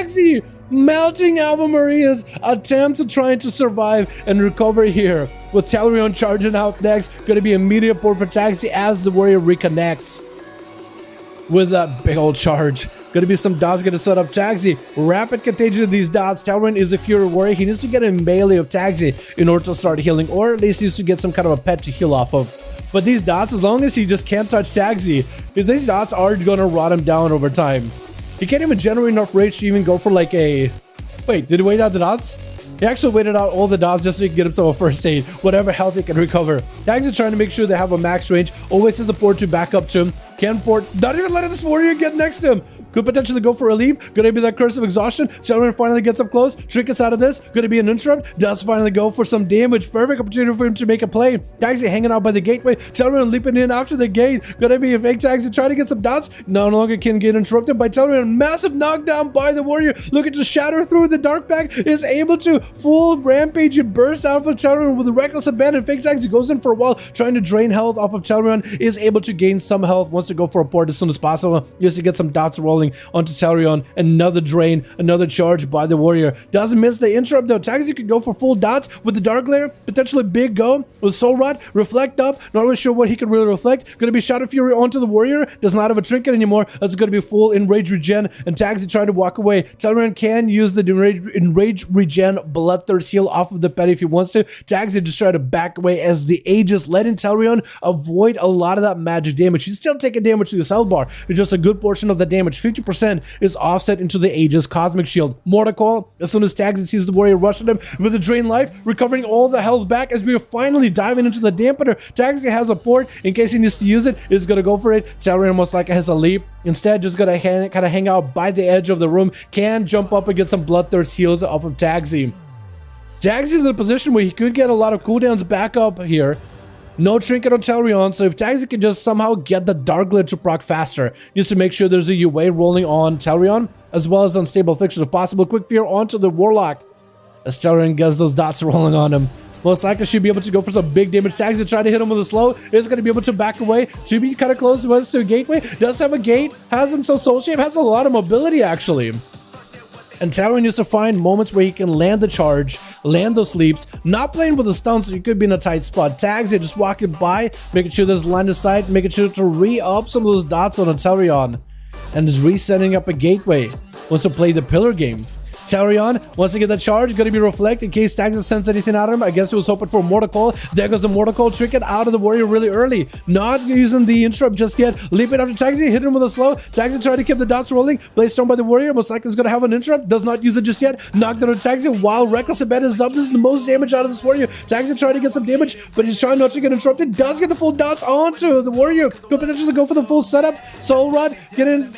melting Ave Maria's attempts at trying to survive and recover here. With Talarion charging out next, going to be immediate port for Tagsy as the warrior reconnects with that big old charge. Gonna be some dots gonna set up Taxi. Rapid contagion of these dots. Dalaran is a Fury Warrior. He needs to get a melee of Taxi in order to start healing, or at least needs to get some kind of a pet to heal off of. But these dots, as long as he just can't touch Taxi, these dots are gonna rot him down over time. He can't even generate enough rage to even go for like a... Wait, did he wait out the dots? He actually waited out all the dots just so he can get himself a first aid, whatever health he can recover. Tags is trying to make sure they have a max range, always has a port to back up to him. Can port, not even letting this warrior get next to him. Could potentially go for a leap. Gonna be that curse of exhaustion. Shadowlands finally gets up close. Trinkets out of this. Gonna be an interrupt. Does finally go for some damage. Perfect opportunity for him to make a play. Taxi hanging out by the gateway. Shadowlands leaping in after the gate. Gonna be a fake Taxi trying to get some dots. No longer can get interrupted by Shadowlands. Massive knockdown by the warrior. Looking to shatter through the dark bag. Is able to full rampage and burst out of Shadowlands with a reckless abandon. Fake Taxi goes in for a while, trying to drain health off of Shadowlands. Is able to gain some health. Wants to go for a port as soon as possible. Just to get some dots rolling onto Shadowlands. Another drain, another charge by the warrior. Doesn't miss the interrupt though. Taxi could go for full dots with the dark layer. Potentially big go with soul rot. Reflect up. Not really sure what he could really reflect. Gonna be Shadow Fury onto the warrior. Does not have a trinket anymore. That's gonna be full enrage regen. And Taxi trying to walk away. Dalaran can use the enrage regen bloodthirst heal off of the pet if he wants to. Taxi just try to back away as the Aegis, letting Dalaran avoid a lot of that magic damage. He's still taking damage to his health bar. It's just a good portion of the damage. 50% is offset into the Aegis Cosmic Shield. Mortal, as soon as Taxi sees the warrior rushing him with a drain life, recovering all the health back as we are finally diving into the dampener. Taxi has a port in case he needs to use it. Is gonna go for it. Dalaran most likely has a leap. Instead, just gonna kind of hang out by the edge of the room. Can jump up and get some bloodthirst heals off of Taxi. Taxi's in a position where he could get a lot of cooldowns back up here. No trinket on Dalaran, so if Taxi can just somehow get the Dark Glare to proc faster, just to make sure there's a UA rolling on Dalaran, as well as Unstable Affliction if possible. Quick Fear onto the Warlock, as Dalaran gets those dots rolling on him. Most likely should be able to go for some big damage. Taxi try to hit him with a slow. Is going to be able to back away. Should be kind of close to a gateway. Does have a gate. Has himself soul shape. Has a lot of mobility actually. And Dalaran needs to find moments where he can land the charge, land those leaps, not playing with the stun, so you could be in a tight spot. Tags, just walking by, making sure there's line of sight, making sure to re-up some of those dots on a Dalaran. And is resetting up a gateway. Wants to play the pillar game. Dalaran wants to get the charge, gonna be reflect in case Taxi sends anything out of him. I guess he was hoping for a Mortal Call. There goes the Mortal Call, trinket out of the warrior really early. Not using the interrupt just yet. Leaping after Taxi, hit him with a slow. Taxi trying to keep the dots rolling. Blaze Storm by the warrior, most likely is gonna have an interrupt. Does not use it just yet. Knocked out on Taxi while Reckless Abandon is up. This is the most damage out of this warrior. Taxi trying to get some damage, but he's trying not to get interrupted. Does get the full dots onto the warrior. Could potentially go for the full setup. Soul Rod, get in.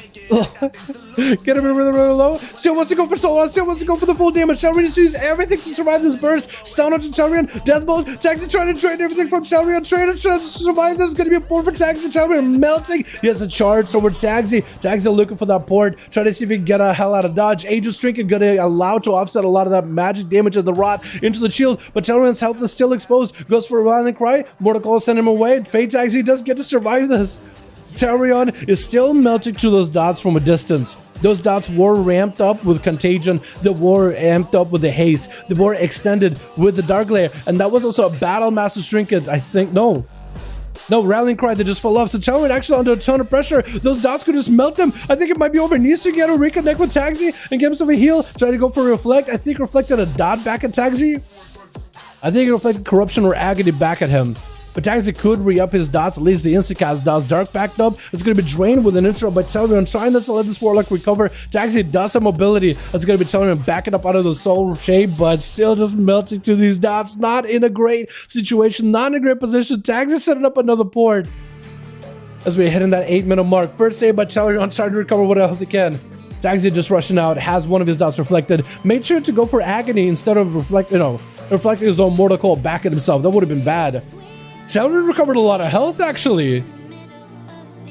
Get him really low. Still wants to go for Soul Rod. Still wants to go for the full damage. Dalaran needs to use everything to survive this burst. Stun onto Dalaran. Death Bolt. Taxi trying to drain everything from Dalaran. Trying to survive this. Is going to be a port for Taxi. Dalaran melting. He has a charge towards Taxi. Taxi looking for that port. Trying to see if he can get a hell out of dodge. Aegis Trinket going to allow to offset a lot of that magic damage of the rot into the shield. But Dalaran's health is still exposed. Goes for a violent cry. Mortal Call send him away. Fate Taxi does get to survive this. Dalaran is still melting to those dots from a distance. Those dots were ramped up with contagion. They were amped up with the haste. They were extended with the dark layer. And that was also a battle master trinket, I think. No, rallying cry that just fell off. So Dalaran actually under a ton of pressure. Those dots could just melt them. I think it might be over. Needs to get a reconnect with Taxi and get himself a heal. Try to go for reflect. I think reflected a dot back at Taxi. I think it reflected corruption or agony back at him. But Taxi could re-up his dots, at least the Instacast does. Dark backed up. It's going to be drained with an interrupt by Dalaran, trying not to let this Warlock recover. Taxi does have mobility. That's going to be Dalaran backing up out of the soul shape, but still just melting to these dots. Not in a great situation, not in a great position. Taxi setting up another port as we're hitting that 8-minute mark. First save by Dalaran, trying to recover what else he can. Taxi just rushing out, has one of his dots reflected. Made sure to go for agony instead of reflecting his own Mortal Call back at himself. That would have been bad. Dalaran recovered a lot of health, actually.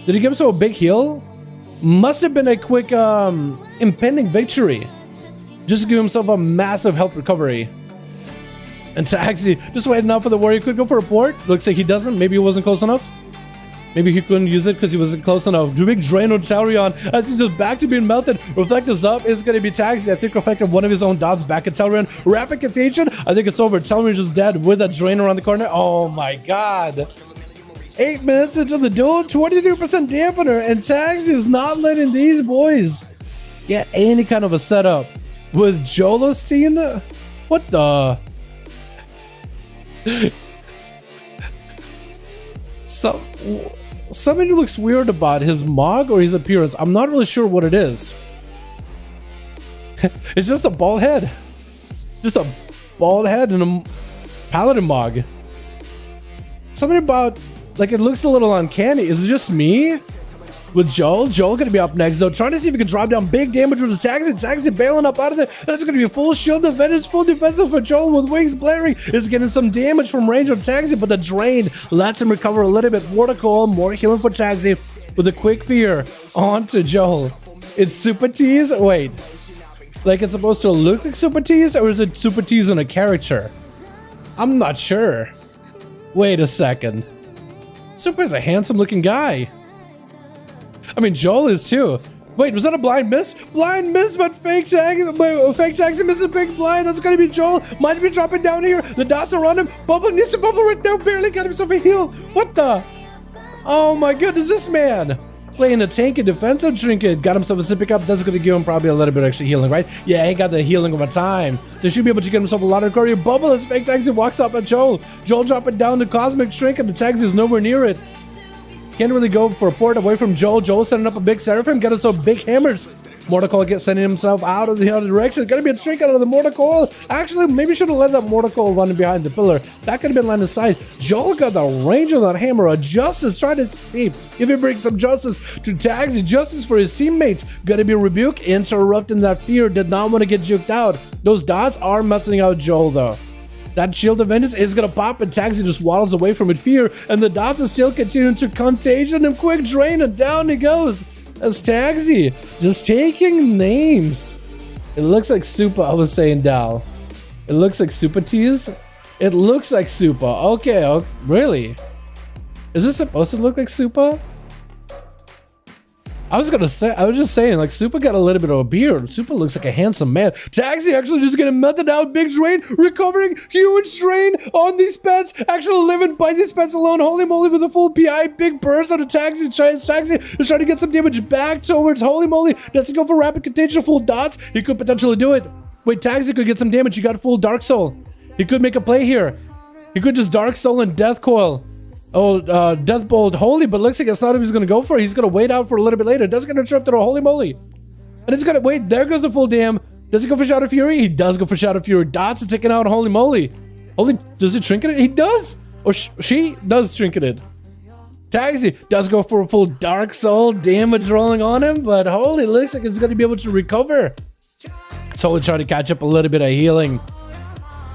Did he give himself a big heal? Must have been a quick, impending victory. Just to give himself a massive health recovery. And Taxi just waiting out for the warrior. Could go for a port. Looks like he doesn't. Maybe he wasn't close enough. Maybe he couldn't use it because he wasn't close enough. Big drain on Dalaran as he's just back to being melted. Reflect is up. It's going to be Taxi. I think reflected one of his own dots back at Dalaran. Rapid contagion. I think it's over. Dalaran just dead with a drain around the corner. Oh my god. 8 minutes into the duel. 23% dampener. And Taxi is not letting these boys get any kind of a setup with Joel scene. What the? Something looks weird about his mog or his appearance. I'm not really sure what it is. It's just a bald head. Just a bald head and a paladin mog. Something about, like, it looks a little uncanny. Is it just me? With Joel gonna be up next though, trying to see if he can drop down big damage with his Taxi bailing up out of there. That's gonna be a full shield advantage, full defensive for Joel with wings blaring. Is getting some damage from range on Taxi, but the drain lets him recover a little bit. Mortal more healing for Taxi with a quick fear onto Joel. It's super tease. Wait, like it's supposed to look like super tease, or is it super tease on a character? I'm not sure. Wait a second. Super's a handsome looking guy. I mean, Joel is too. Wait, was that a blind miss? Blind miss, but fake Taxi misses big blind. That's gonna be Joel. Might be dropping down here. The dots are on him. Bubble needs to bubble right now. Barely got himself a heal. What the? Oh my goodness, this man playing a tanky defensive trinket. Got himself a sip pick up. That's gonna give him probably a little bit of extra healing, right? Yeah, he ain't got the healing of a time. So he should be able to get himself a lot of recovery. Bubble as fake Taxi walks up at Joel. Joel dropping down the cosmic shrink, and the Taxi is nowhere near it. Can't really go for a port away from Joel. Joel setting up a big Seraphim, getting some big hammers. Mortal Coil gets sending himself out of the other direction. Gonna be a trick out of the Mortal Coil. Actually, maybe should have let that Mortal Coil running behind the pillar. That could have been line of sight. Joel got the range of that hammer. A justice trying to see if he brings some justice to Taxi. Justice for his teammates. Gonna be rebuke, interrupting that fear. Did not want to get juked out. Those dots are messing out Joel though. That shield of vengeance is gonna pop, and Taxi just waddles away from it fear, and the dots are still continuing to contagion and quick drain, and down he goes as Taxi just taking names. It looks like Super. I was saying Dal. It looks like Super Tease. It looks like Super. Okay, oh, really? Is this supposed to look like Super? I was just saying, like, Super got a little bit of a beard. Super looks like a handsome man. Taxi actually just getting melted out. Big drain, recovering, huge drain on these pets. Actually living by these pets alone. Holy moly with a full PI. Big burst on a Taxi. Taxi is trying to get some damage back towards Holy moly. Doesn't go for rapid contagion, full dots. He could potentially do it. Wait, Taxi could get some damage. He got full Dark Soul. He could make a play here. He could just Dark Soul and Death Coil. Oh, Death Bolt Holy, but looks like it's not what he's gonna go for. He's gonna wait out for a little bit later. Does get interrupted, holy moly. And it's gonna wait, there goes the full dam. Does he go for Shadow Fury? He does go for Shadow Fury. Dots are taking out, holy moly. Holy, does he trinket it? He does! Or she does trinket it. Taxi does go for a full Dark Soul, damage rolling on him, but holy, looks like it's gonna be able to recover. So we're trying to catch up a little bit of healing.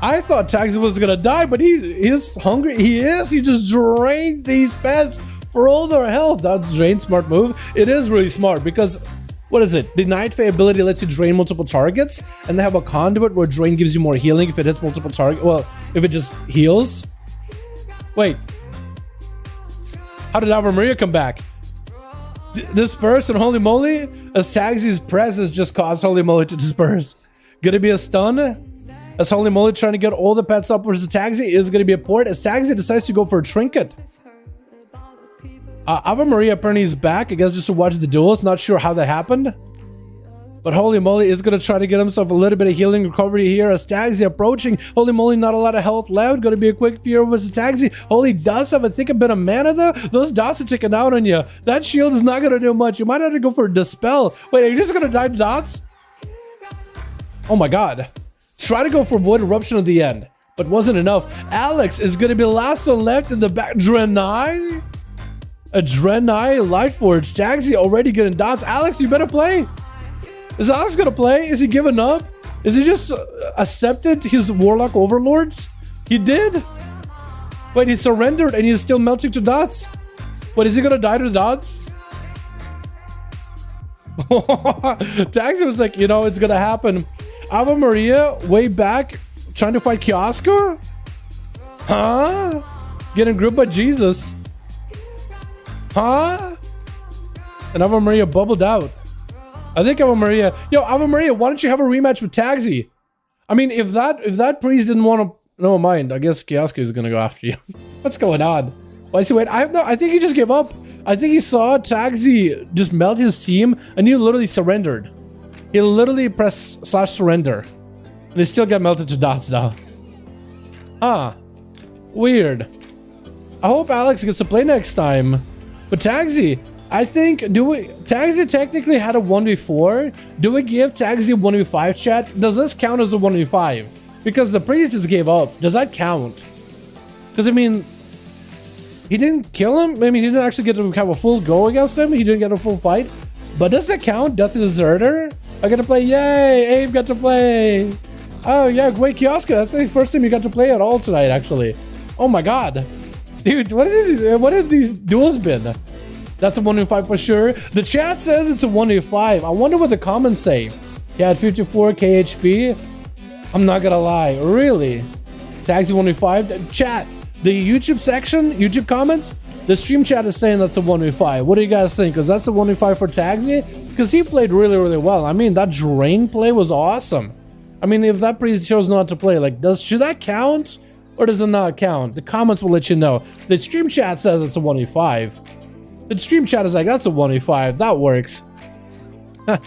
I thought Taxi was gonna die, but he is hungry. He just drained these pets for all their health. That drain smart move. It is really smart because, what is it? The Night Fae ability lets you drain multiple targets, and they have a conduit where drain gives you more healing if it hits multiple targets. Well, if it just heals. Wait. How did Ave Maria come back? Disperse and holy moly? As Taxi's presence just caused holy moly to disperse. Gonna be a stun? As holy moly trying to get all the pets up versus Taxi is going to be a port as Taxi decides to go for a trinket. Ave Maria apparently is back, I guess just to watch the duels. Not sure how that happened. But holy moly is going to try to get himself a little bit of healing recovery here as Taxi approaching. Holy moly, not a lot of health left. Going to be a quick fear versus Taxi. Holy does have, I think, a bit of mana though. Those dots are ticking out on you. That shield is not going to do much. You might have to go for a dispel. Wait, are you just going to die to dots? Oh my god. Try to go for Void Eruption at the end, but wasn't enough. Alex is going to be the last one left in the back. Draenei? A Draenei Lightforge. Taxi already getting dots. Alex, you better play. Is Alex going to play? Is he giving up? Is he just accepted his Warlock Overlords? He did? Wait, he surrendered and he's still melting to dots. Wait, is he going to die to dots? Taxi was like, you know, it's going to happen. Ave Maria, way back, trying to fight Kiosko? Huh? Getting grouped by Jesus. Huh? And Ave Maria bubbled out. I think Ave Maria... Yo, Ave Maria, why don't you have a rematch with Taxi? I mean, if that priest didn't want to... No, mind. I guess Kiosko is going to go after you. What's going on? Why is he wait? I think he just gave up. I think he saw Taxi just melt his team, and he literally surrendered. He literally pressed /surrender. And he still got melted to dots now. Huh. Weird. I hope Alex gets to play next time. But Tagsy, I think, Tagsy technically had a 1v4. Do we give Tagsy a 1v5 chat? Does this count as a 1v5? Because the priest just gave up. Does that count? Because I mean, he didn't kill him. I mean, he didn't actually get to have a full go against him. He didn't get a full fight. But does that count? Death to Deserter? I got to play. Yay! Abe got to play. Oh yeah, great Kioska. That's the first time you got to play at all tonight, actually. Oh my god. Dude, what have these duels been? That's a 1v5 for sure. The chat says it's a 1v5. I wonder what the comments say. Yeah, at 54 KHP. I'm not gonna lie. Really? Tagsy 1v5? Chat. The YouTube section, YouTube comments, the stream chat is saying that's a 1v5. What do you guys think? Because that's a 1v5 for Tagsy? Because he played really, really well. I mean, that drain play was awesome. I mean, if that priest chose not to play, like, should that count? Or does it not count? The comments will let you know. The stream chat says it's a 1v5. The stream chat is like, that's a 1v5. That works. On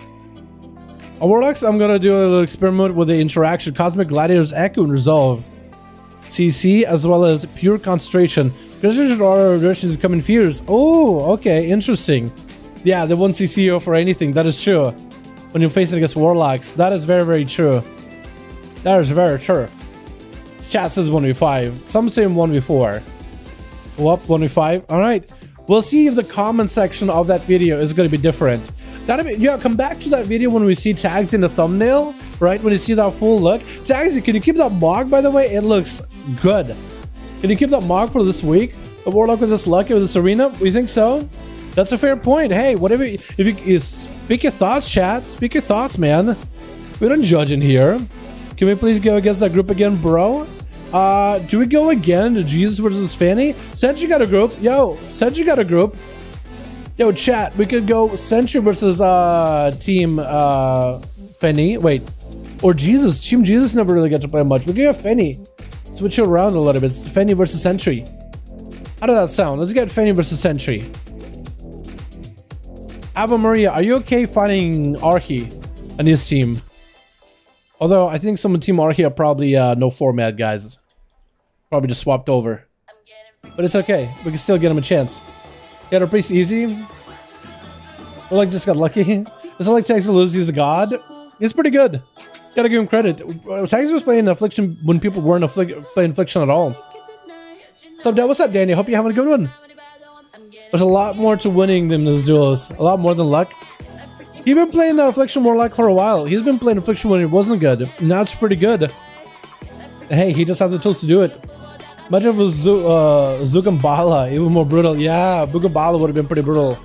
Warlocks, I'm gonna do a little experiment with the interaction. Cosmic Gladiator's Echo and Resolve. CC, as well as Pure Concentration. Concentration or versions come in fears. Oh, okay, interesting. Yeah, they won't CC you for anything. That is true. When you're facing against Warlocks. That is very, very true. That is very true. Chat says 1v5. Some say 1v4. What? 1v5? Alright. We'll see if the comment section of that video is going to be different. Yeah, come back to that video when we see tags in the thumbnail, right? When you see that full look. Tags, can you keep that mog, by the way? It looks good. Can you keep that mog for this week? The Warlock was this lucky with this arena? We think so? That's a fair point. Hey, whatever. If you speak your thoughts, chat. Speak your thoughts, man. We don't judge in here. Can we please go against that group again, bro? Do we go again to Jesus versus Fanny? Sentry got a group. Yo, Sentry got a group. Yo, chat, we could go Sentry versus Team Fanny. Wait. Or Jesus. Team Jesus never really got to play much. We could get Fanny. Switch it around a little bit. It's Fanny versus Sentry. How does that sound? Let's get Fanny versus Sentry. Ava Maria, are you okay fighting Archie and his team? Although I think some of Team Archie are probably no format guys. Probably just swapped over. But it's okay. We can still get him a chance. Yeah, they're pretty easy. Or like just got lucky. It's not like Tagsy loses, he's a god. He's pretty good. Gotta give him credit. Tagsy was playing Affliction when people weren't playing Affliction at all. What's up, Danny? Hope you're having a good one. There's a lot more to winning than those duels. A lot more than luck. He's been playing that Affliction Warlock for a while. He's been playing Affliction when it wasn't good. Now it's pretty good. Hey, he just has the tools to do it. Imagine if it was Zugambala, even more brutal. Yeah, Bugambala would have been pretty brutal.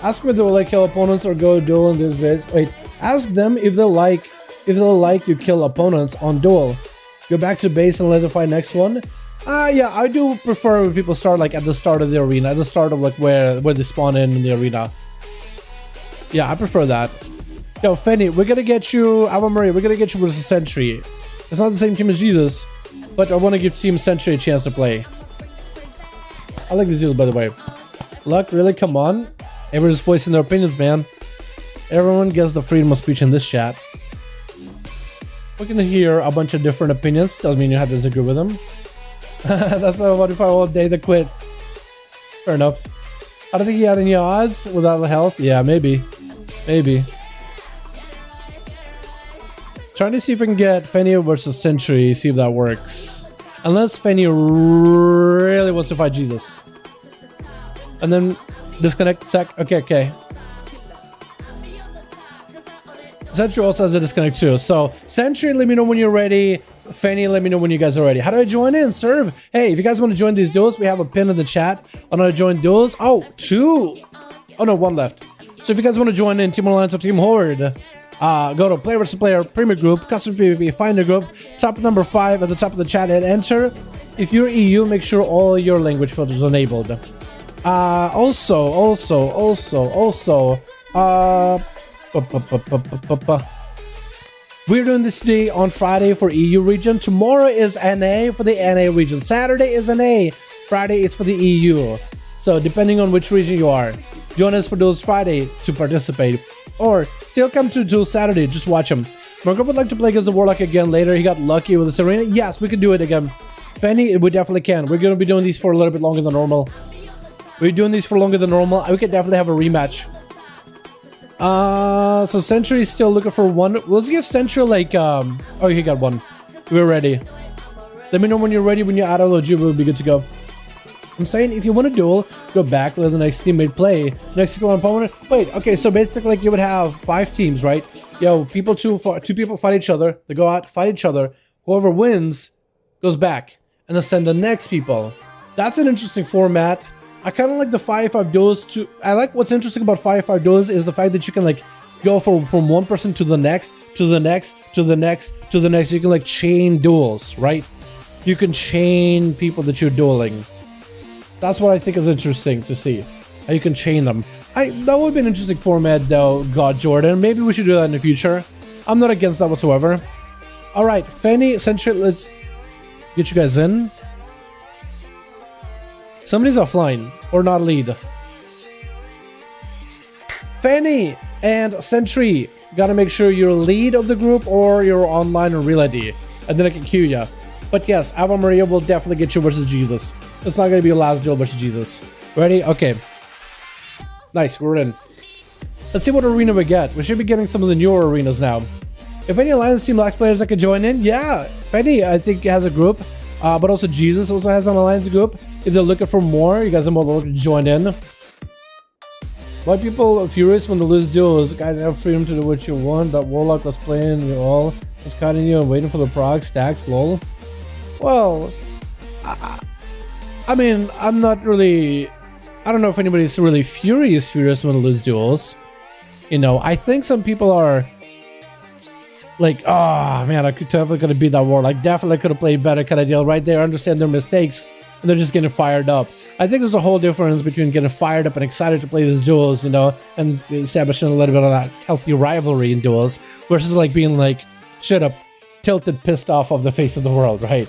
Ask them if they will like kill opponents or go duel in this base. Wait, ask them if they'll like you kill opponents on duel. Go back to base and let them fight next one. Yeah, I do prefer when people start like at the start of the arena, at the start of like where they spawn in the arena. Yeah, I prefer that. Yo, Fenny, we're gonna get you, Ava Marie, we're gonna get you versus Sentry. It's not the same team as Jesus, but I want to give Team Sentry a chance to play. I like these duels, by the way. Luck, really? Come on. Everyone's voicing their opinions, man. Everyone gets the freedom of speech in this chat. We're gonna hear a bunch of different opinions. Doesn't mean you have to disagree with them. That's how about if I all day to quit. Fair enough. I don't think he had any odds without the health. Yeah, maybe. Maybe. Trying to see if we can get Fenny versus Sentry, see if that works. Unless Fenny really wants to fight Jesus. And then disconnect a sec. Okay. Sentry also has a disconnect too. So Sentry, let me know when you're ready. Fanny, let me know when you guys are ready. How do I join in? Serve. Hey, if you guys want to join these duels, we have a pin in the chat on how to join duels. Oh, 2. Oh no, 1 left. So if you guys want to join in Team Alliance or Team Horde, go to Player vs. Player, Premier Group, Custom PvP, find a group, top number 5 at the top of the chat, and enter. If you're EU, make sure all your language filters are enabled. We're doing this today on Friday for EU region. Tomorrow is NA for the NA region. Saturday is NA. Friday is for the EU. So depending on which region you are, join us for those Friday to participate. Or still come to Duel Saturday. Just watch him. Marco would like to play against the Warlock again later. He got lucky with the Serena. Yes, we can do it again. Fanny, we definitely can. We're going to be doing these for a little bit longer than normal. We're doing these for longer than normal. We could definitely have a rematch. So Sentry is still looking for one. Let's give Sentry like, oh, he got one. We're ready. Let me know when you're ready. When you're out of Logi, we'll be good to go. I'm saying if you want to duel, go back, let the next teammate play. Next opponent. Wait, okay, so basically like you would have 5 teams, right? Yo, two people fight each other. They go out, fight each other. Whoever wins goes back. And then send the next people. That's an interesting format. I kind of like the 5v5 duels too. I like what's interesting about 5v5 duels is the fact that you can like go from one person to the next, to the next, to the next, to the next. You can like chain duels, right? You can chain people that you're dueling. That's what I think is interesting to see. How you can chain them. That would be an interesting format though, God Jordan. Maybe we should do that in the future. I'm not against that whatsoever. Alright, Fanny, Sentry, let's get you guys in. Somebody's offline or not lead. Fanny and Sentry, gotta make sure you're lead of the group or you're online or real ID, and then I can queue you. But yes, Ava Maria will definitely get you versus Jesus. It's not gonna be your last duel versus Jesus. Ready? Okay. Nice, we're in. Let's see what arena we get. We should be getting some of the newer arenas now. If any Alliance Team Black players that can join in, yeah. Fanny, I think, has a group. But also Jesus also has an Alliance group. If they're looking for more, you guys are more welcome to join in. Why people are furious when they lose duels? Guys have freedom to do what you want. That Warlock was playing you all. Was cutting you and waiting for the prog stacks, lol. Well, I mean, I'm not really... I don't know if anybody's really furious when they lose duels. You know, I think some people are... like, oh man, I definitely could have beat that Warlock. Definitely could have played better kind of deal right there. Understand their mistakes, and they're just getting fired up. I think there's a whole difference between getting fired up and excited to play these duels, you know, and establishing a little bit of that healthy rivalry in duels, versus like being like, shut up, tilted, pissed off the face of the world, right?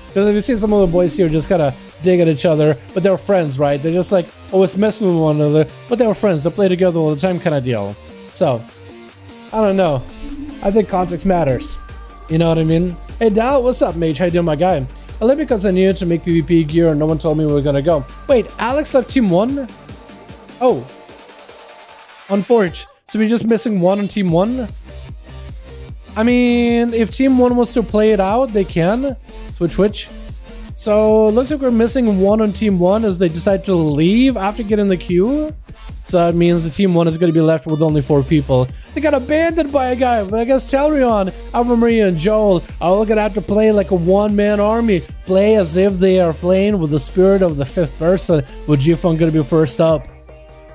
Because if you see some of the boys here just kind of dig at each other, but they're friends, right? They're just like, oh, it's messing with one another, but they're friends. They play together all the time kind of deal. So, I don't know. I think context matters. You know what I mean? Hey, Dal, what's up, mage? How you doing, my guy? I left because I needed to make PvP gear and no one told me we were gonna go. Wait, Alex left team 1? Oh. On Forge. So we're just missing one on team 1? I mean, if team 1 wants to play it out, they can. Switch. So it looks like we're missing one on team 1 as they decide to leave after getting the queue. So that means the team 1 is going to be left with only 4 people. They got abandoned by a guy, but I guess Telrion, Ava Maria, and Joel are all going to have to play like a one-man army. Play as if they are playing with the spirit of the 5th person, with G-Funk going to be first up.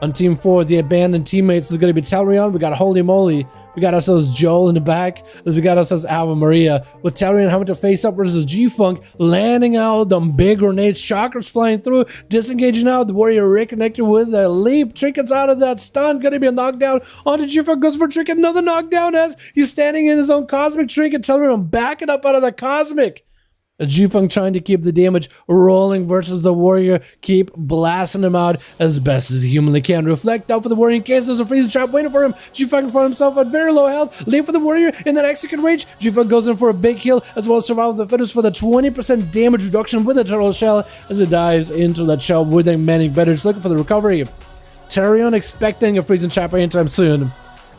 On team 4, the abandoned teammates is going to be Telrion. We got Holy Moly. We got ourselves Joel in the back, as we got ourselves Ava Maria. With Telrion having to face up versus G-Funk, landing out them big grenades, chakras flying through, disengaging out. The warrior reconnected with a leap. Trinket's out of that stun. Gonna be a knockdown. Onto G-Funk, goes for Trinket. Another knockdown as he's standing in his own cosmic. Trinket, Telrion backing up out of that cosmic. G-Funk trying to keep the damage rolling versus the warrior. Keep blasting him out as best as he humanly can. Reflect out for the warrior in case there's a freeze trap waiting for him. G-Funk found himself at very low health. Leave for the warrior in that execute range. G-Funk goes in for a big heal as well as survival of the fittest for the 20% damage reduction with the turtle shell as it dives into that shell with a many betters looking for the recovery. Telrion expecting a freezing trap anytime soon.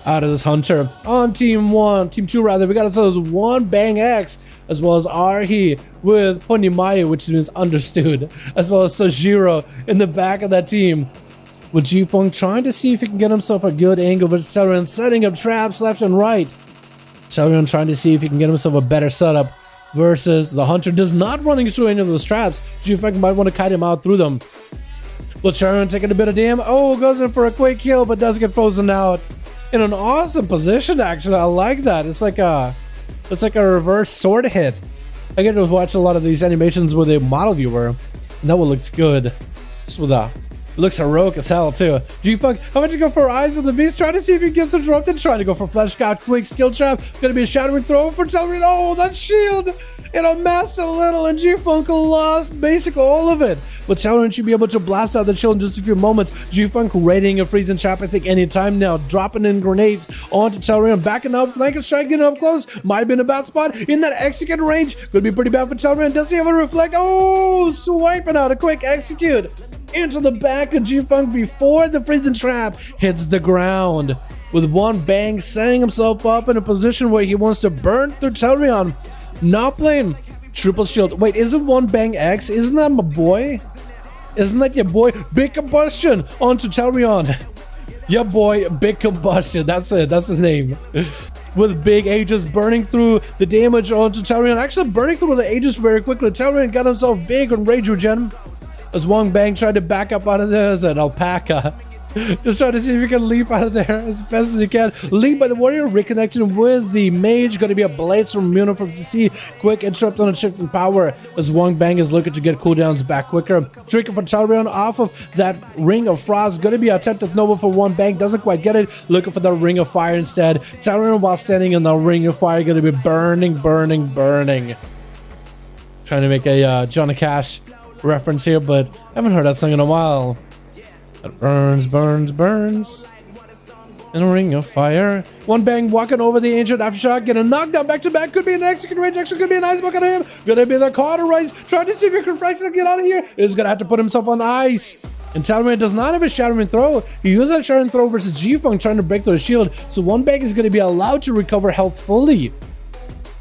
Out of this hunter. On team 2 rather, we got ourselves one Bang X as well as Arhi with Ponymayu, which means understood, as well as Sojiro in the back of that team. With G-Funk trying to see if he can get himself a good angle versus Telrion, setting up traps left and right. Telrion trying to see if he can get himself a better setup versus the hunter does not running through any of those traps. G-Funk might want to kite him out through them. Well, Telrion taking a bit of damage. Oh, goes in for a quick kill, but does get frozen out. In an awesome position, actually. I like that. It's like a reverse sword hit. I get to watch a lot of these animations with a model viewer, and that one looks good. Just with a Looks heroic as hell too. G-Funk, how about you go for Eyes of the Beast? Try to see if he gets interrupted. Trying to go for Flesh Scout, quick skill trap. Gonna be a shattering throw for Dalaran. Oh, that shield! It amassed a little, and G-Funk lost basically all of it. But Dalaran should be able to blast out the shield in just a few moments. G-Funk raiding a freezing trap, I think, anytime now. Dropping in grenades onto Dalaran, backing up, flanking strike, getting up close. Might have been a bad spot in that execute range. Could be pretty bad for Dalaran. Does he have a reflect? Oh, swiping out a quick execute into the back of G-Funk before the freezing trap hits the ground. With one bang, setting himself up in a position where he wants to burn through Dalaran. Not playing triple shield. Wait, isn't one bang X? Isn't that my boy? Isn't that your boy? Big combustion onto Dalaran. Yeah, boy, big combustion. That's it. That's his name. With big Aegis burning through the damage onto Dalaran. Actually burning through the Aegis very quickly. Dalaran got himself big on Rage Regen. As Wong Bang tried to back up out of there as an alpaca. Just trying to see if he can leap out of there as best as he can. Leap by the warrior, reconnecting with the mage. Going to be a blades from Muno from CC. Quick interrupt on a shift in power as Wong Bang is looking to get cooldowns back quicker. Tricking for Dalaran off of that Ring of Frost. Going to be a attempt Nova for Wong Bang. Doesn't quite get it. Looking for the Ring of Fire instead. Dalaran, while standing in the Ring of Fire, going to be burning. Trying to make a Johnny Cash reference here, but I haven't heard that song in a while. It burns in a ring of fire. One bang walking over the ancient aftershock, get a knockdown back to back. Could be an execute range, actually could be an ice bucket on him. Gonna be the cauterize, trying to see if he can fracture get out of here. Is gonna have to put himself on ice. And Dalaran does not have a shattering throw. He used that shattering throw versus G-Funk trying to break through the shield, so one bang is gonna be allowed to recover health fully.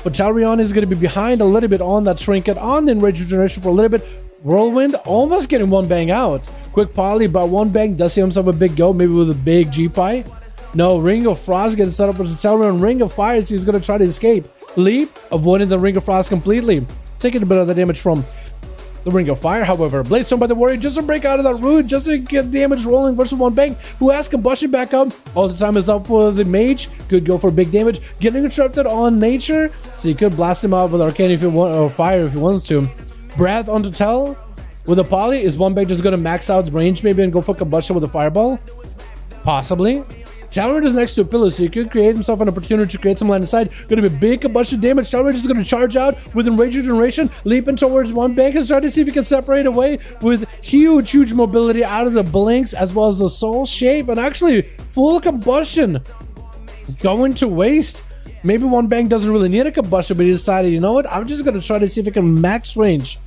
But Dalaran is gonna be behind a little bit on that trinket, on the enraged regeneration for a little bit. Whirlwind almost getting one bang out. Quick poly, but one bang does see himself a big go, maybe with a big G-Pie. No, Ring of Frost getting set up versus Dalaran. Ring of Fire, so he's going to try to escape. Leap, avoiding the Ring of Frost completely. Taking a bit of the damage from the Ring of Fire, however. Blade Stone by the Warrior just to break out of that root, just to get damage rolling versus one bang, who has combustion back up. All the time is up for the mage. Could go for big damage. Getting interrupted on nature, so you could blast him out with Arcane if you want, or Fire if he wants to. Breath onto Tell. With a poly, is one bang just going to max out range maybe and go for combustion with a fireball? Possibly. Dalaran is next to a pillar, so he could create himself an opportunity to create some line of sight. Going to be big combustion damage. Dalaran is going to charge out with enraged regeneration, leaping towards one bang and trying to see if he can separate away with huge mobility out of the blinks as well as the soul shape, and actually full combustion going to waste. Maybe one bang doesn't really need a combustion, but he decided, you know what, I'm just going to try to see if he can max range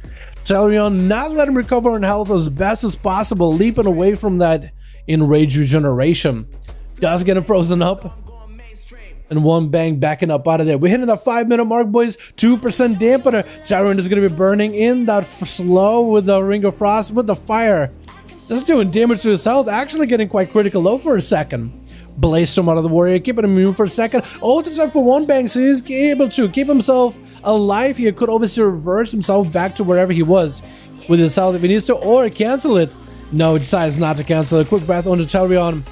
Dalaran, not let him recover in health as best as possible, leaping away from that enraged regeneration. Does get him frozen up, and one bang backing up out of there. We're hitting that 5-minute mark, boys. 2% dampener. Dalaran is going to be burning in that slow with the Ring of Frost with the fire. Just doing damage to his health, actually getting quite critical low for a second. Blaze Storm out of the Warrior, keeping him immune for a second. Ult time for one bang, so he's able to keep himself alive. He could obviously reverse himself back to wherever he was with his health if he needs to, or cancel it. No, he decides not to cancel it. Quick breath onto Dalaran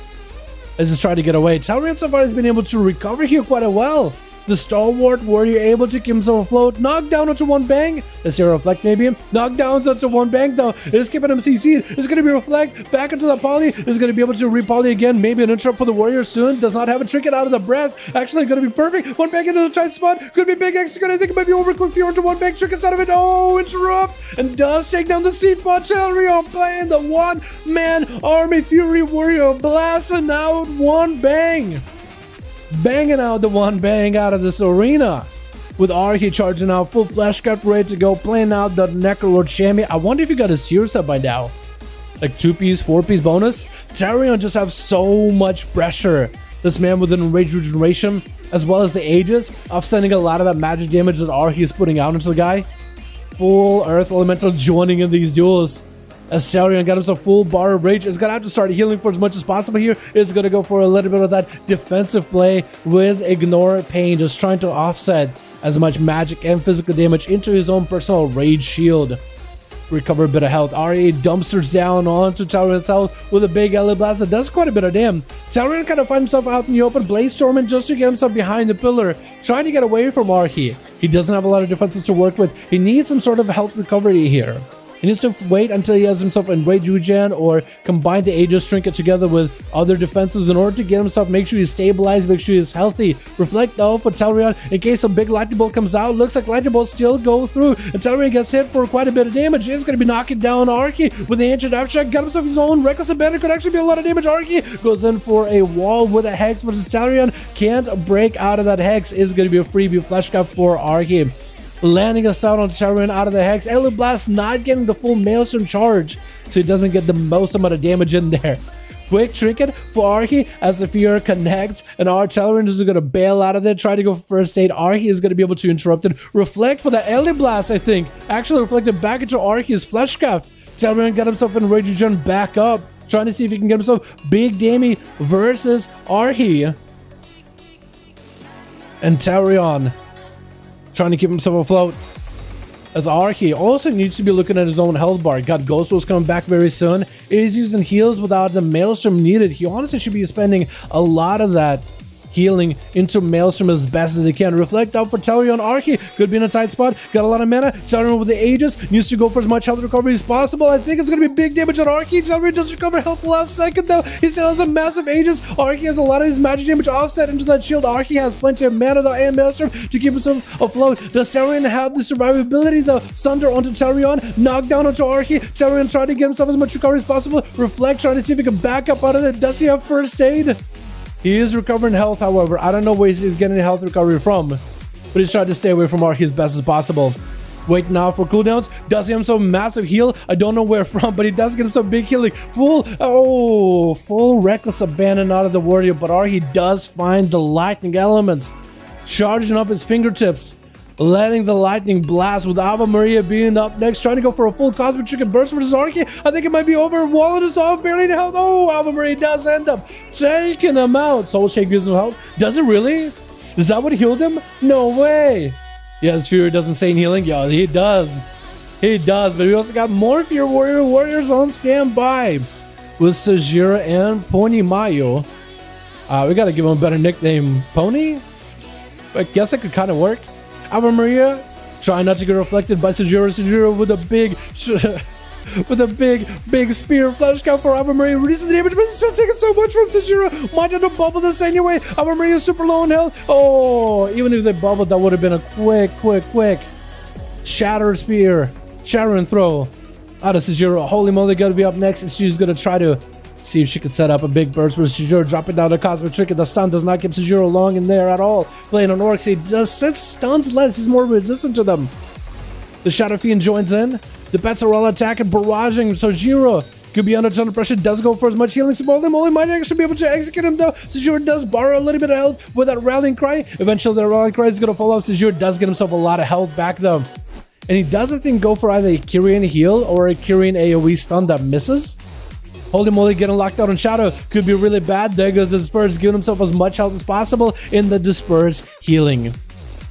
as he's trying to get away. Dalaran so far has been able to recover here quite well. The stalwart warrior able to keep himself afloat. Knock down onto one bang. Let's see a reflect maybe. Knock down onto one bang though. It's keeping him CC'd. It's going to be reflect. Back into the poly. Is going to be able to re-poly again. Maybe an interrupt for the warrior soon. Does not have a trinket out of the breath. Actually going to be perfect. One bang into the tight spot. Could be big execute. I think it might be over quick fear into one bang. Trinkets out of it. Oh, interrupt. And does take down the seat spot. Dalaran playing the one-man army fury warrior. Blasting out one bang. Banging out the one bang out of this arena. With Arhi charging out, full flash cut ready to go, playing out the Necrolord Shammy. I wonder if he got his Sears up by now. Like 2-piece, 4-piece bonus. Dalaran just have so much pressure. This man with an enraged regeneration, as well as the Aegis, offsetting a lot of that magic damage that Arhi is putting out into the guy. Full Earth Elemental joining in these duels. As Dalaran got himself full bar of rage, is going to have to start healing for as much as possible here. It's going to go for a little bit of that defensive play with Ignore Pain, just trying to offset as much magic and physical damage into his own personal rage shield. Recover a bit of health. RA dumpsters down onto Dalaran's health with a big LA blast that does quite a bit of damage. Dalaran kind of finds himself out in the open, Blaze Storming just to get himself behind the pillar, trying to get away from Arhi. He doesn't have a lot of defenses to work with. He needs some sort of health recovery here. He needs to wait until he has himself Enrage Regen or combine the Aegis Trinket together with other defenses in order to get himself, make sure he's stabilized, make sure he's healthy. Reflect though for Dalaran in case a big Lightning Bolt comes out. Looks like Lightning Bolt still go through, and Dalaran gets hit for quite a bit of damage. He's going to be knocking down Arky with the Ancient Abstract. Got himself his own Reckless Abandon. Could actually be a lot of damage. Arky goes in for a wall with a Hex, but Dalaran can't break out of that Hex. Is going to be a freebie flash cap for Arky. Landing a stun on Dalaran out of the Hex. Elder Blast not getting the full Maelstrom charge, so he doesn't get the most amount of damage in there. Quick trinket for Arky as the Fear connects, and our Dalaran is going to bail out of there, try to go for first aid. Arky is going to be able to interrupt it. Reflect for the Elder Blast, I think. Actually reflected back into Arky's Flesh Craft. Dalaran got himself in Rage Regen back up, trying to see if he can get himself Big Dammy versus Arky. And Dalaran trying to keep himself afloat, as Arky also needs to be looking at his own health bar. Got Ghost Wars coming back very soon. Is using heals without the Maelstrom needed. He honestly should be spending a lot of that healing into Maelstrom as best as he can. Reflect out for Dalaran. Arky could be in a tight spot. Got a lot of mana. Dalaran with the Aegis needs to go for as much health recovery as possible. I think it's going to be big damage on Arky. Dalaran does recover health the last second though. He still has a massive Aegis. Arky has a lot of his magic damage offset into that shield. Arky has plenty of mana though and Maelstrom to keep himself afloat. Does Dalaran have the survivability though? Sunder onto Dalaran. Knockdown onto Arky. Dalaran trying to get himself as much recovery as possible. Reflect trying to see if he can back up out of it. Does he have first aid? He is recovering health, however. I don't know where he's getting health recovery from, but he's trying to stay away from Arky as best as possible. Wait now for cooldowns. Does he have some massive heal? I don't know where from, but he does get himself big healing. Full Reckless Abandon out of the Warrior, but Arky does find the lightning elements, charging up his fingertips, letting the lightning blast with Ave Maria being up next, trying to go for a full Cosmic Chicken Burst versus Arky. I think it might be over. Wallet is off, barely to health. Oh, Ave Maria does end up taking him out. Soul Shake gives him health. Does it really? Is that what healed him? No way. Yeah, his Fury doesn't say healing. Yeah, he does. He does, but we also got more Fear Warriors on standby with Sajira and Pony Mayo. We gotta give him a better nickname. Pony? I guess that could kind of work. Ave Maria trying not to get reflected by Sajira. Sajira with a big spear flash count for Ave Maria, reduces the damage, but he's still taking so much from Sajira. Might end up bubble this anyway. Ave Maria is super low in health. Oh, even if they bubbled, that would have been a quick shatter spear, shatter and throw out of Sajira. Holy moly, gotta be up next, and she's gonna try to see if she can set up a big burst with Sajira, dropping down the Cosmic Trinket. The stun does not keep Sajira long in there at all. Playing on Orcs, he does set stuns less, he's more resistant to them. The Shadow Fiend joins in. The pets are all attacking, barraging. Sajira could be under a ton of pressure, does go for as much healing. Holy moly, might actually be able to execute him though. Sajira does borrow a little bit of health with that Rallying Cry. Eventually the Rallying Cry is going to fall off. Sajira does get himself a lot of health back though. And he does, I think, go for either a Kyrian heal or a Kyrian AoE stun that misses. Holy moly, getting locked out on Shadow could be really bad. There goes the Disperse, giving himself as much health as possible in the Disperse healing.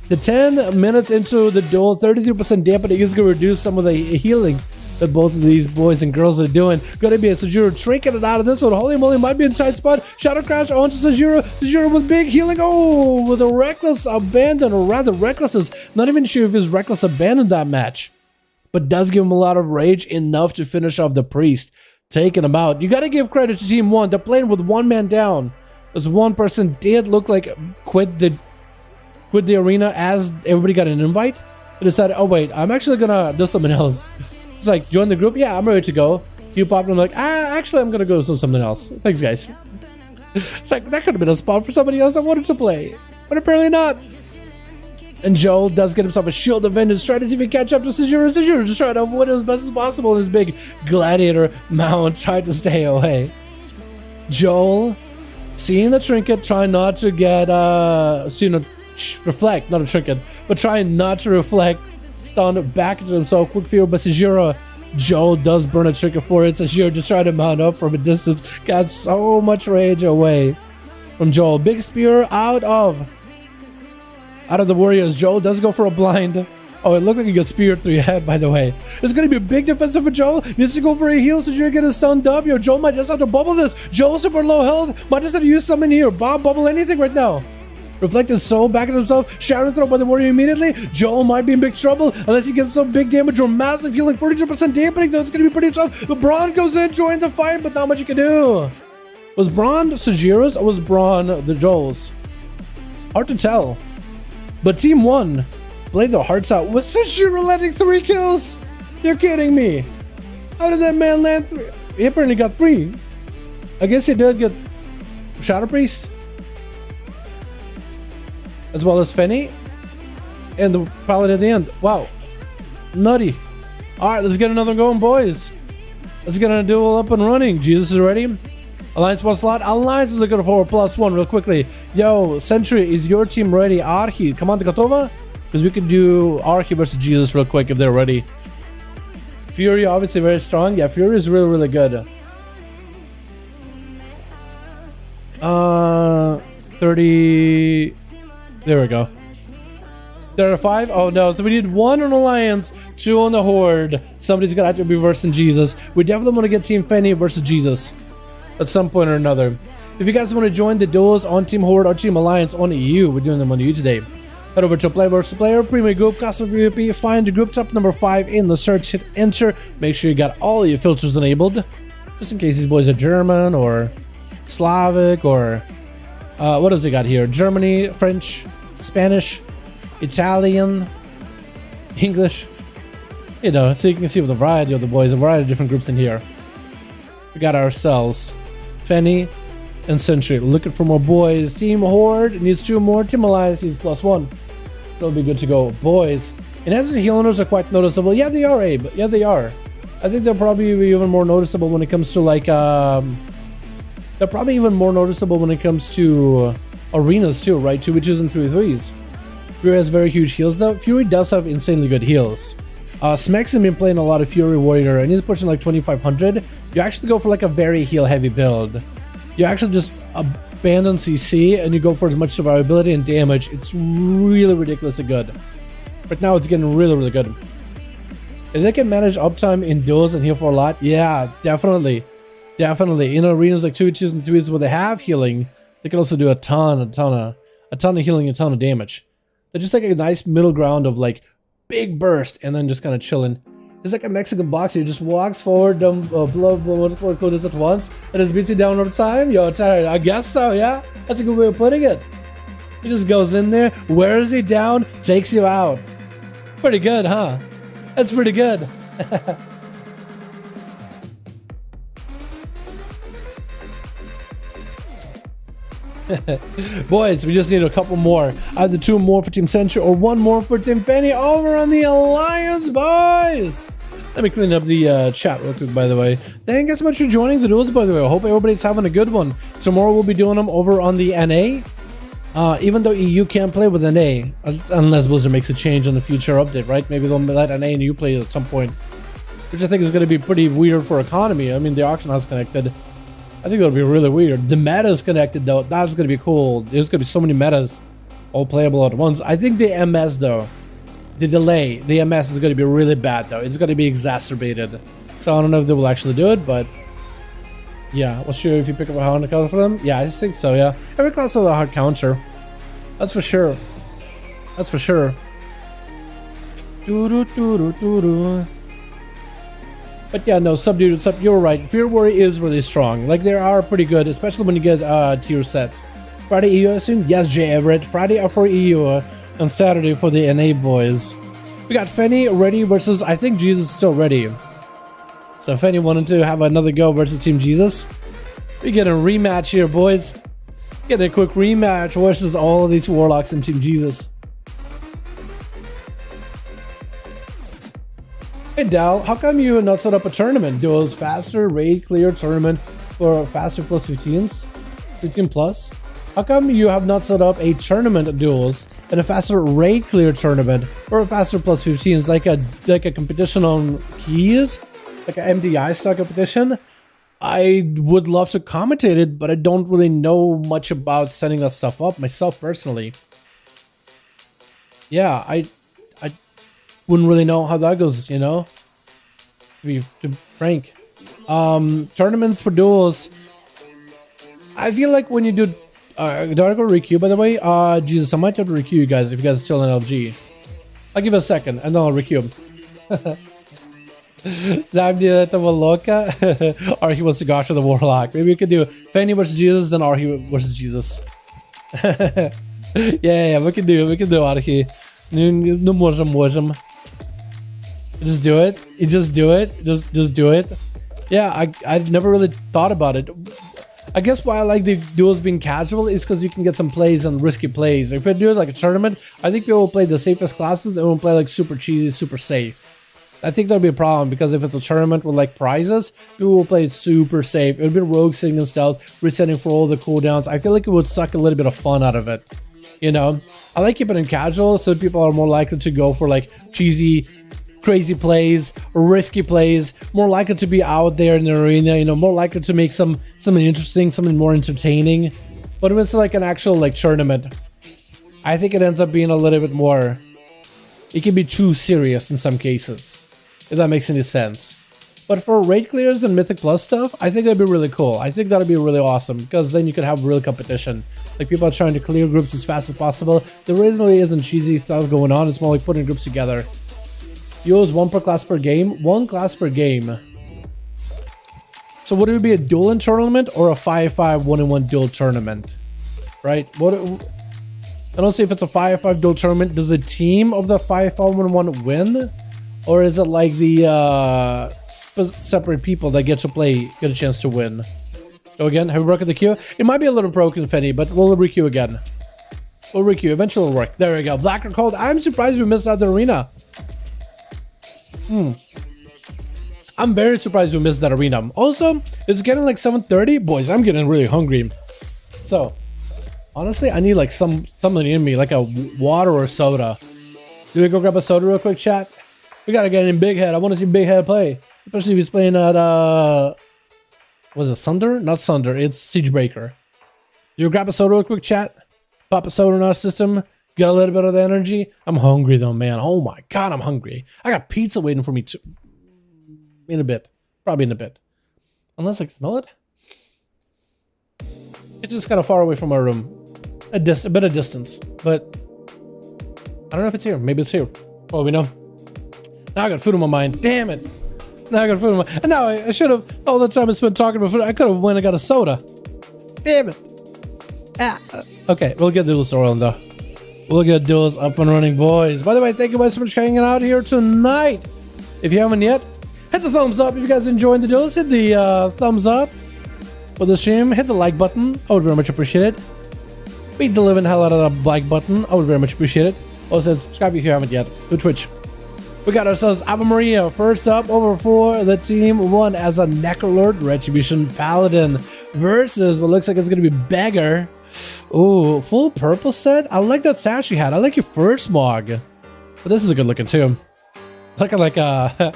The 10 minutes into the duel, 33% dampening is going to reduce some of the healing that both of these boys and girls are doing. Going to be a Sajira trinket it out of this one. Holy moly, might be in a tight spot. Shadow Crash onto Sajira. Sajira with big healing. Oh, with a Reckless Abandon, or rather Reckless is not even sure if he's Reckless Abandoned that match, but does give him a lot of rage, enough to finish off the Priest, taking him out. You got to give credit to Team 1. They're playing with one man down, as one person did look like quit the arena as everybody got an invite. They decided, oh wait, I'm actually gonna do something else. It's like, join the group. Yeah, I'm ready to go. You pop and I'm like, actually I'm gonna go do something else. Thanks guys. It's like, that could have been a spot for somebody else that wanted to play, but apparently not. And Joel does get himself a Shield of Vengeance, trying to see if he can catch up to Sajira. Sajira just trying to avoid it as best as possible in his big gladiator mount, trying to stay away. Joel, seeing the trinket, trying not to get, reflect, not a trinket, but trying not to reflect, stun back into himself. Quick fear, but Sajira, Joel does burn a trinket for it. Sajira just trying to mount up from a distance. Got so much rage away from Joel. Big spear out of the Warriors. Joel does go for a blind. Oh, it looked like he got speared through your head, by the way. It's going to be a big defensive for Joel. Needs to go for a heal, so you're getting stunned up. Yo, Joel might just have to bubble this. Joel super low health. Might just have to use something here. Bob, bubble anything right now. Reflected Soul back at himself. Sharon thrown by the warrior immediately. Joel might be in big trouble unless he gives some big damage or massive healing. 42% dampening, though it's going to be pretty tough. But Braun goes in, joins the fight, but not much you can do. Was Braun Sajiro's or was Braun the Joel's? Hard to tell. But Team 1 played their hearts out. Was Sajiro landing 3 kills? You're kidding me. How did that man land 3? He apparently got 3. I guess he did get Shadow Priest, as well as Fenny, and the pilot at the end. Wow. Nutty. Alright, let's get another going, boys. Let's get a duel up and running. Jesus is ready. Alliance 1 slot. Alliance is looking for a +1 real quickly. Yo, Sentry, is your team ready? Arhi, come on, Katova? Because we can do Arhi versus Jesus real quick if they're ready. Fury, obviously very strong. Yeah, Fury is really, really good. 30. There we go. There are 5. Oh no, so we need 1 on Alliance, 2 on the Horde. Somebody's gonna have to be versing Jesus. We definitely want to get Team Fenny versus Jesus at some point or another. If you guys want to join the duels on Team Horde or Team Alliance on EU, we're doing them on EU today. Head over to Play versus Player, Premier Group, Custom PvP, find the group top number 5 in the search, hit enter. Make sure you got all your filters enabled, just in case these boys are German or Slavic or what else we got here? Germany, French, Spanish, Italian, English. You know, so you can see with the variety of the boys, a variety of different groups in here. We got ourselves Fenny and Sentry looking for more boys. Team Horde needs 2 more. Team Alliance needs +1. It'll be good to go, boys. And as the healers are quite noticeable. Yeah, they are, Abe. Yeah, they are. I think they're probably even more noticeable when it comes to like they're probably even more noticeable when it comes to arenas too, right? 2v2s and 3v3s. Fury has very huge heals though. Fury does have insanely good heals. Smex has been playing a lot of Fury Warrior and he's pushing like 2500. You actually go for like a very heal heavy build. You actually just abandon CC and you go for as much survivability and damage. It's really ridiculously good. But now it's getting really, really good. If they can manage uptime in duels and heal for a lot, yeah, definitely. Definitely. In arenas like 2v2s and 3s where they have healing, they can also do a ton of healing, a ton of damage. They're just like a nice middle ground of like big burst and then just kind of chilling. It's like a Mexican boxer who just walks forward, blow multiple coders at once, and just beats you down over time. Yo, I guess so, yeah? That's a good way of putting it. He just goes in there, wears you down, takes you out. Pretty good, huh? That's pretty good. Boys, we just need a couple more. Either 2 more for Team Sentry or 1 more for Team Fenny over on the Alliance, boys. Let me clean up the chat real quick, by the way. Thank you so much for joining the duels, by the way. I hope everybody's having a good one. Tomorrow we'll be doing them over on the NA. Even though EU can't play with NA, unless Blizzard makes a change on the future update, right? Maybe they'll let NA and EU play at some point, which I think is going to be pretty weird for economy. I mean, the auction house connected. I think that'll be really weird. The meta is connected though. That's gonna be cool. There's gonna be so many metas all playable at once. I think the MS though, the delay, the MS is gonna be really bad though. It's gonna be exacerbated. So I don't know if they will actually do it, but yeah, we'll sure if you pick up a hard counter for them. Yeah, I think so. Yeah, every class has a hard counter. That's for sure. That's for sure. But yeah, no, Subdued, you're right. Fear Warrior is really strong. Like, they are pretty good, especially when you get tier sets. Friday EU, I assume? Yes, Jay Everett. Friday for EU and Saturday for the NA boys. We got Fenny ready versus, I think Jesus is still ready. So Fenny wanted to have another go versus Team Jesus. We get a rematch here, boys. Get a quick rematch versus all of these Warlocks and Team Jesus. Hey Dal, how come you not set up a tournament? Duels faster, raid clear tournament for faster plus 15s? 15 plus? How come you have not set up a tournament of duels and a faster raid clear tournament or a faster plus 15s like a competition on keys? Like an MDI style competition? I would love to commentate it, but I don't really know much about setting that stuff up myself personally. Yeah, I wouldn't really know how that goes, you know, to be frank. Tournament for duels, I feel like when you do Do I go to requeue, by the way? Jesus, I might have to requeue you guys if you guys are still in LG. I'll give it a second and then I'll requeue him. Or he wants to go after the Warlock. Maybe we could do Fanny versus Jesus, then Arhi versus Jesus. yeah, we can do Arhi. No more. Just do it. You just do it. Just do it. Yeah, I never really thought about it. I guess why I like the duels being casual is because you can get some plays and risky plays. If I do it like a tournament, I think people will play the safest classes. They won't play like super cheesy, super safe. I think that'll be a problem because if it's a tournament with like prizes, people will play it super safe. It would be rogue sitting in stealth, resetting for all the cooldowns. I feel like it would suck a little bit of fun out of it. You know, I like keeping it casual so people are more likely to go for like cheesy, crazy plays, risky plays, more likely to be out there in the arena, you know, more likely to make something interesting, something more entertaining. But if it's like an actual like tournament, I think it ends up being a little bit more, it can be too serious in some cases, if that makes any sense. But for raid clears and Mythic Plus stuff, I think that'd be really cool. I think that'd be really awesome because then you could have real competition. Like people are trying to clear groups as fast as possible. There really isn't cheesy stuff going on. It's more like putting groups together. Use 1 per class per game. 1 class per game. So would it be a dueling tournament or a 5v5 1v1 duel tournament? Right? I don't see if it's a 5v5 duel tournament. Does the team of the 5v5 1v1 win? Or is it like the separate people that get a chance to win? Go again. Have we broken the queue? It might be a little broken, Fenny, but we'll requeue again. We'll requeue. Eventually it'll work. There we go. Blacker Cold. I'm surprised we missed out the arena. I'm very surprised we missed that arena. Also, it's getting like 7:30. Boys, I'm getting really hungry. So, honestly, I need like something in me, like a water or soda. Do we go grab a soda real quick, chat? We gotta get in Big Head. I want to see Big Head play. Especially if he's playing at, was it Sunder? Not Sunder, it's Siegebreaker. Do you grab a soda real quick, chat? Pop a soda in our system. Get a little bit of the energy. I'm hungry though, man. Oh my god, I'm hungry. I got pizza waiting for me too. In a bit. Probably in a bit. Unless I can smell it. It's just kind of far away from our room. A bit of distance. But I don't know if it's here. Maybe it's here. Oh, we know. Now I got food in my mind. Damn it. Now I got food in my mind. And now I should have, all the time I spent talking about food, I could have went and got a soda. Damn it. Ah. Okay, we'll get Duels rolling though. We'll get Duels up and running, boys. By the way, thank you guys so much for hanging out here tonight. If you haven't yet, hit the thumbs up. If you guys enjoyed the Duels, hit the thumbs up for the stream. Hit the like button. I would very much appreciate it. Beat the living hell out of the like button. I would very much appreciate it. Also, subscribe if you haven't yet to Twitch. We got ourselves Ave Maria first up over for the team one as a Necrolord Retribution Paladin versus what looks like it's going to be Beggar. Ooh, full purple set. I like that sash you had. I like your first Mog. But this is a good looking too. Looking like a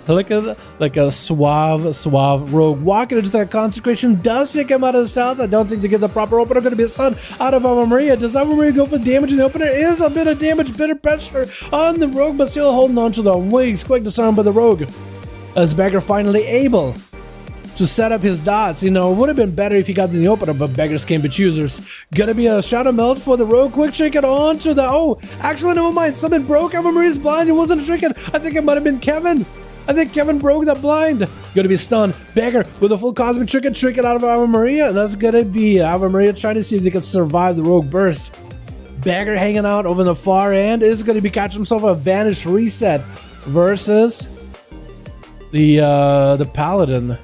like a suave rogue walking into that consecration. Does it come out of the south? I don't think they get the proper opener. Going to be a sun out of Ave Maria. Does Ave Maria go for damage in the opener? Is a bit of damage, bit of pressure on the rogue, but still holding on to the wings. Quick disarm by the rogue. As Beggar finally able to set up his dots. You know, it would have been better if he got in the opener, but beggars can't be choosers. Gonna be a shadow melt for the rogue. Quick trinket on to the, oh, actually, never mind. Something broke Ave Maria's blind. It wasn't a trinket. I think it might have been Kevin. I think Kevin broke that blind. Gonna be stunned. Beggar with a full cosmic trinket out of Ave Maria. And that's gonna be Ave Maria trying to see if they can survive the rogue burst. Beggar hanging out over the far end is gonna be catching himself a Vanish reset versus the Paladin.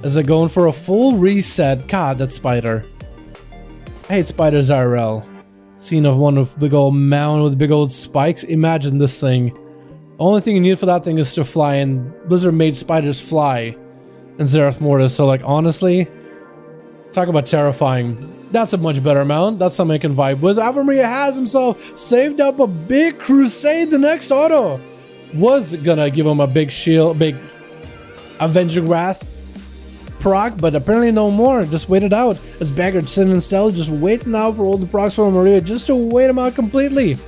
Is it going for a full reset? God, that spider. I hate spiders IRL. Scene of one with big old mound with big old spikes. Imagine this thing. Only thing you need for that thing is to fly, and Blizzard made spiders fly in Zerath Mortis. So, like, honestly, talk about terrifying. That's a much better mount. That's something I can vibe with. Ave Maria has himself saved up a big crusade. The next auto was gonna give him a big shield, big Avenging Wrath proc, but apparently no more. Just wait it out. As Beggar sitting in stealth, just waiting out for all the procs from Maria, just to wait him out completely.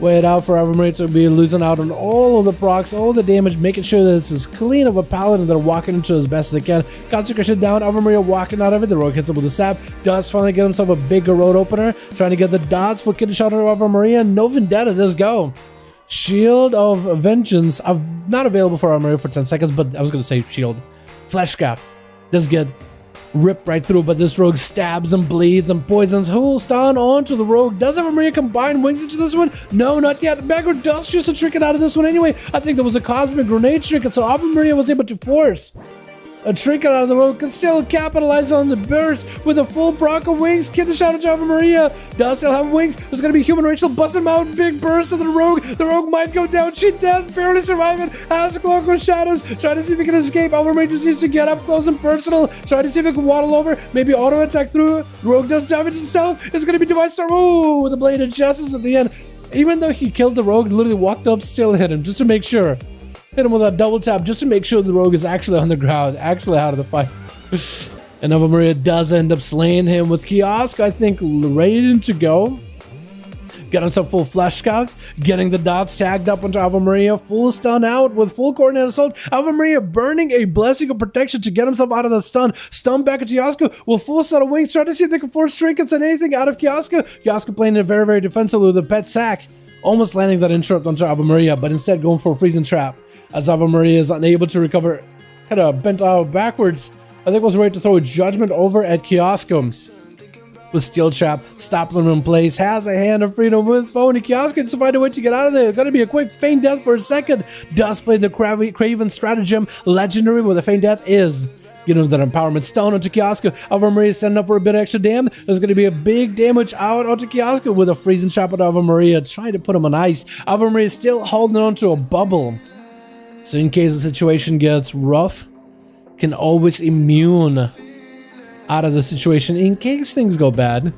Wait out for Ava Maria to be losing out on all of the procs, all the damage, making sure that it's as clean of a paladin they're walking into as best they can. Consecration down, Ava Maria walking out of it. The rogue hits him with a sap. Does finally get himself a big road opener, trying to get the dots for kidney shot of Ava Maria. No vendetta, let's go. Shield of Vengeance. I'm not available for Ava Maria for 10 seconds, but I was going to say shield. Flesh Scaft does get ripped right through, but this rogue stabs and bleeds and poisons. Who will stand onto the rogue? Does Ava Maria combine wings into this one? No, not yet. Bagger does choose a trinket out of this one anyway. I think there was a cosmic grenade trinket, so Ava Maria was able to force a trinket out of the rogue, can still capitalize on the burst with a full proc of wings. Kidney shot of Ava Maria does still have wings. There's gonna be human Rachel busting him out. Big burst of the rogue. The rogue might go down. She does barely surviving. Has a cloak with shadows. Trying to see if he can escape. Ava Maria just needs to get up close and personal. Trying to see if he can waddle over. Maybe auto attack through. The rogue does damage himself. It's gonna be device star. Ooh, with the blade of justice at the end. Even though he killed the rogue, literally walked up, still hit him just to make sure. Hit him with a double tap just to make sure the rogue is actually on the ground, actually out of the fight. And Ava Maria does end up slaying him with Kiosk, I think, ready to go. Get himself full flesh scout, getting the dots tagged up onto Ava Maria, full stun out with full coordinated assault. Ava Maria burning a blessing of protection to get himself out of the stun. Stun back at Kiosk with full set of wings, trying to see if they can force trinkets and anything out of Kiosk. Kiosk playing it very, very defensively with a pet sack. Almost landing that interrupt onto Ava Maria, but instead going for a freezing trap. As Ava Maria is unable to recover, kind of bent out backwards. I think was ready to throw a judgment over at Kiosk. With Steel Trap, stopping him in place, has a hand of freedom with Phony. Kiosk to find a way to get out of there. Gonna be a quick feign death for a second. Does play the Craven stratagem. Legendary with a feign death is getting that empowerment stone onto Kiosk. Ava Maria sending up for a bit of extra damage. There's going to be a big damage out onto Kiosk with a freezing trap on Ava Maria, trying to put him on ice. Ava Maria still holding on to a bubble. So in case the situation gets rough, can always immune out of the situation in case things go bad.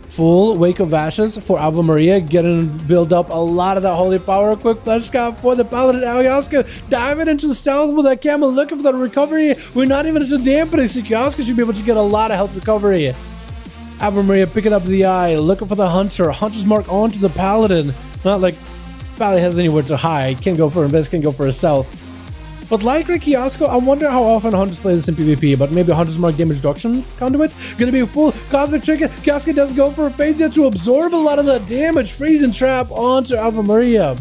Full Wake of Ashes for Ava Maria, getting build up a lot of that holy power. A quick flash scout for the Paladin Kiosk, diving into the stealth with that camel, looking for the recovery. We're not even into dampening, so Kiosk should be able to get a lot of health recovery. Ava Maria picking up the eye, looking for the Hunter. Hunter's mark onto the Paladin. Not like Paladin has anywhere to hide. Can't go for a best, can't go for a stealth. But like the Kiosk, I wonder how often Hunters play this in PvP, but maybe Hunter's Mark damage reduction conduit? Gonna be a full Cosmic Trinket. Kiosk does go for a Fade Death to absorb a lot of that damage. Freezing Trap onto Ava Maria.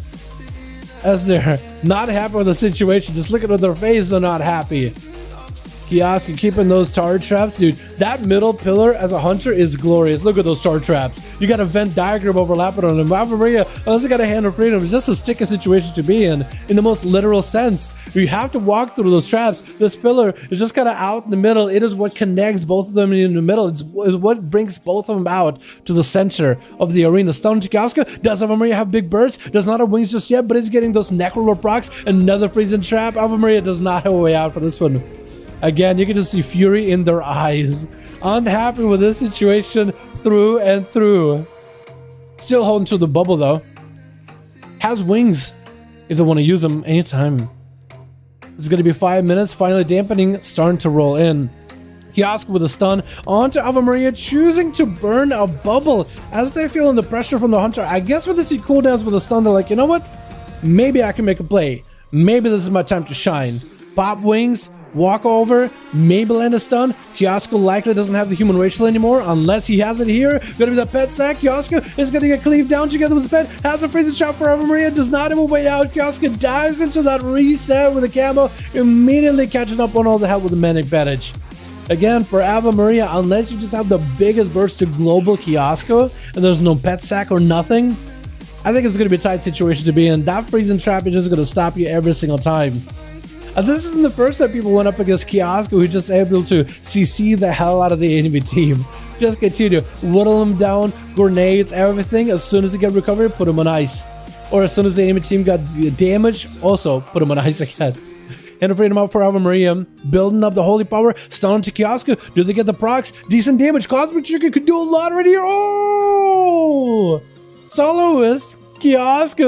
As they're not happy with the situation, just look at their face, they're not happy. Kiosk keeping those tar traps, dude. That middle pillar as a hunter is glorious. Look at those tar traps. You got a Venn diagram overlapping on them. Ava Maria, unless you got a hand of freedom, it's just a sticky situation to be in the most literal sense. You have to walk through those traps. This pillar is just kind of out in the middle. It is what connects both of them in the middle. It's what brings both of them out to the center of the arena. Stun to Kiosk. Does Ava Maria have big bursts? Does not have wings just yet, but it's getting those Necrolord procs. Another freezing trap. Ava Maria does not have a way out for this one. Again, you can just see fury in their eyes. Unhappy with this situation through and through. Still holding to the bubble though. Has wings if they want to use them anytime. It's going to be 5 minutes. Finally dampening, starting to roll in. Kiosk with a stun onto Ava Maria, choosing to burn a bubble as they're feeling the pressure from the Hunter. I guess when they see cooldowns with a stun, they're like, you know what? Maybe I can make a play. Maybe this is my time to shine. Pop wings. Walk over, maybe land a stun. Kiosk likely doesn't have the human racial anymore unless he has it here. Gonna be the pet sack. Kiosk is gonna get cleaved down together with the pet. Has a freezing shot for Ava Maria. Does not have a way out. Kiosk dives into that reset with a camo, immediately catching up on all the help with the manic bandage. Again, for Ava Maria, unless you just have the biggest burst to global Kiosk and there's no pet sack or nothing, I think it's gonna be a tight situation to be in. That freezing trap is just gonna stop you every single time. This isn't the first time people went up against Kiosk who just able to CC the hell out of the enemy team. Just continue, whittle them down, grenades, everything. As soon as they get recovered, put them on ice. Or as soon as the enemy team got damage, also put them on ice again. And freedom out for Ava Maria, building up the holy power, stun to Kiosk. Do they get the procs? Decent damage. Cosmic Trinket could do a lot right here. Oh! Soloist. Kiosk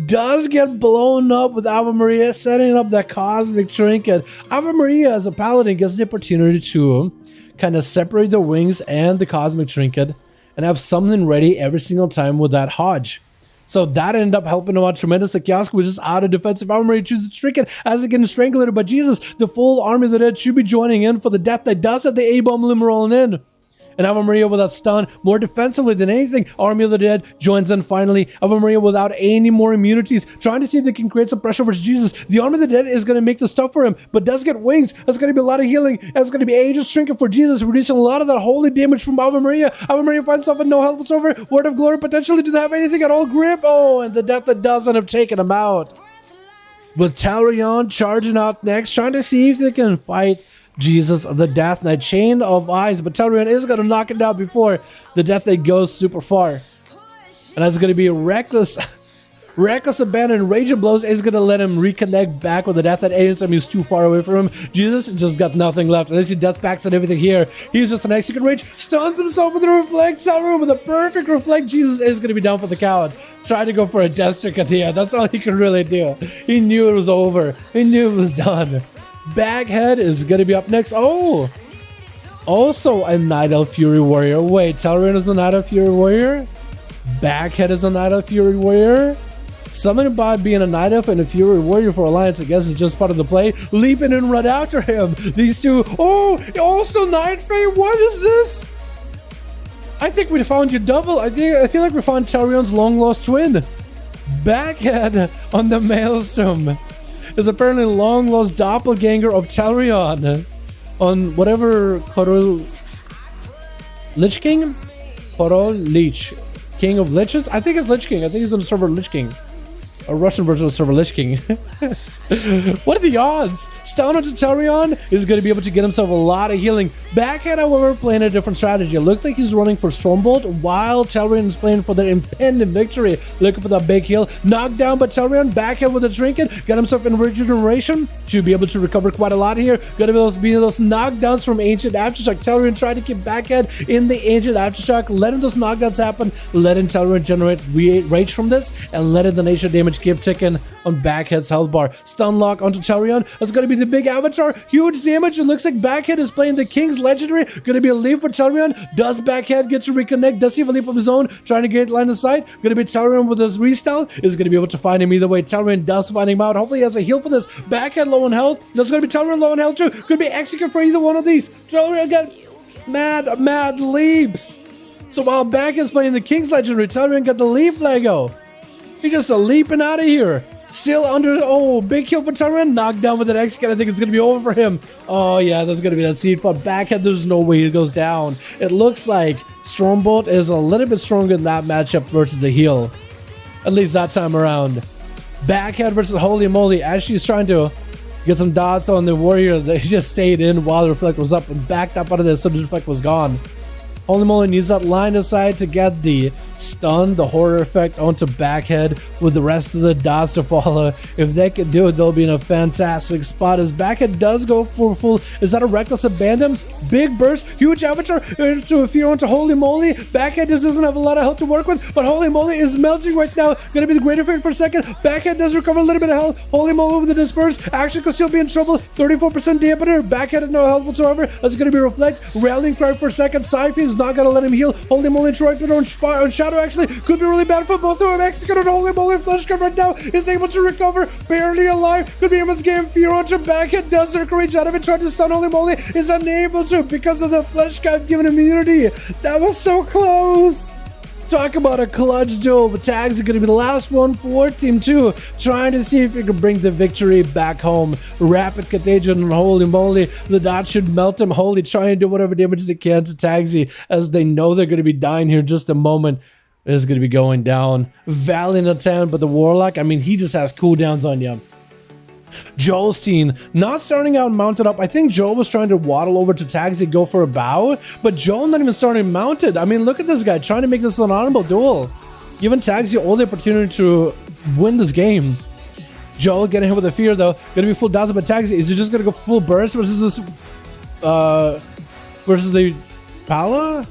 does get blown up with Ava Maria setting up that Cosmic Trinket. Ava Maria as a paladin gets the opportunity to kind of separate the wings and the Cosmic Trinket and have something ready every single time with that Hodge. So that ended up helping him out tremendously. Kiosk was just out of defensive armor. He chooses to trinket as it getting strangulated. But Jesus, the full army of the dead should be joining in for the death that does have the A-bomb limb rolling in. And Ave Maria without stun, more defensively than anything. Army of the Dead joins in finally. Ave Maria without any more immunities, trying to see if they can create some pressure versus Jesus. The Army of the Dead is going to make the stuff for him, but does get wings. That's going to be a lot of healing. That's going to be Angel shrinking for Jesus, reducing a lot of that holy damage from Ave Maria. Ave Maria finds himself with no health whatsoever. Word of Glory potentially does have anything at all. Grip. Oh, and the death that does end up taking him out. With Talarion charging out next, trying to see if they can fight Jesus, the Death Knight, Chain of Eyes, but Talarion is going to knock it down before the Death Knight goes super far. And that's going to be a reckless abandon. Rage and Blows is going to let him reconnect back with the Death Knight. Anytime he's too far away from him, Jesus just got nothing left. Unless he Death Packs and everything here. He's just an execute Rage, stuns himself with a Reflect. Talarion with a perfect Reflect. Jesus is going to be down for the count. Trying to go for a Death Streak at the end. That's all he could really do. He knew it was over. He knew it was done. Baghead is going to be up next. Oh! Also a Night Elf Fury Warrior. Wait, Talarion is a Night Elf Fury Warrior? Baghead is a Night Elf Fury Warrior? Something about being a Night Elf and a Fury Warrior for Alliance, I guess, is just part of the play. Leaping and run after him. These two. Oh! Also Night Fae. What is this? I think we found your double. I feel like we found Talarion's long-lost twin. Baghead on the Maelstrom is apparently long-lost doppelganger of Talarion on whatever Lich King? Lich. King of Liches? I think it's Lich King. I think he's on the server Lich King. A Russian version of server Lich King. What are the odds? Stun onto Talarion is going to be able to get himself a lot of healing. Baghead, however, playing a different strategy. It looked like he's running for Stormbolt while Talarion is playing for the impending victory. Looking for that big heal. Knocked down by Talarion. Baghead with a trinket. Got himself in regeneration. Should be able to recover quite a lot here. Gonna be those knockdowns from Ancient Aftershock. Talarion tried to keep Baghead in the Ancient Aftershock. Letting those knockdowns happen. Letting Talarion generate rage from this. And letting the nature damage keep ticking on Baghead's health bar. Stun lock onto Talarion. It's going to be the big avatar. Huge damage. It looks like Baghead is playing the King's Legendary. Going to be a leap for Talarion. Does Baghead get to reconnect? Does he have a leap of his own? Trying to get line of sight. Going to be Talarion with his restyle. Is going to be able to find him either way. Talarion does find him out. Hopefully he has a heal for this. Baghead low in health. There's going to be Talarion low in health too. Could be execute for either one of these. Talarion got mad leaps. So while Baghead's playing the King's Legendary, Talarion got the leap Lego. He's just leaping out of here. Still under. Oh, big kill for Talarion. Knocked down with an X-Cat. I think it's going to be over for him. Oh, yeah, that's going to be that seed pot. Baghead, there's no way he goes down. It looks like Stormbolt is a little bit stronger in that matchup versus the heal. At least that time around. Baghead versus Holy Moly. As she's trying to get some dots on the warrior, they just stayed in while the Reflect was up and backed up out of this, so the Reflect was gone. Holy Moly needs that line of sight to get the stun, the horror effect onto Baghead with the rest of the dots to follow. If they can do it, they'll be in a fantastic spot. As Baghead does go for full, is that a reckless abandon? Big burst, huge avatar to a fear onto Holy Moly. Baghead just doesn't have a lot of health to work with, but Holy Moly is melting right now. Gonna be the greater fate for a second. Baghead does recover a little bit of health. Holy Moly with the disperse. Actually could still be in trouble. 34% dampener. Baghead had no health whatsoever. That's gonna be Reflect. Rallying cry for a second. Siphon is not gonna let him heal. Holy Moly interacted on Shadow actually. Could be really bad for both of them. Executed Holy Moly. Flesh cut right now is able to recover. Barely alive. Could be Human's game. Fear onto Baghead. Does their courage out of it. Tried to stun Holy Moly. Is unable to because of the flesh cut giving immunity. That was so close. Talk about a clutch duel, but Tags is going to be the last one for Team 2, trying to see if you can bring the victory back home. Rapid Contagion and Holy Moly, the dot should melt him. Holy trying to do whatever damage they can to Tagsy, as they know they're going to be dying here in just a moment. Is going to be going down. Valiant attempt, but the Warlock, I mean, he just has cooldowns on you. Joel's team not starting out mounted up. I think Joel was trying to waddle over to Tagsy, go for a bow, but Joel not even starting mounted. I mean, look at this guy trying to make this an honorable duel, giving Tagsy all the opportunity to win this game. Joel getting hit with a fear though. Gonna be full dazzle by Tagsy. Is he just gonna go full burst versus this versus the Pala?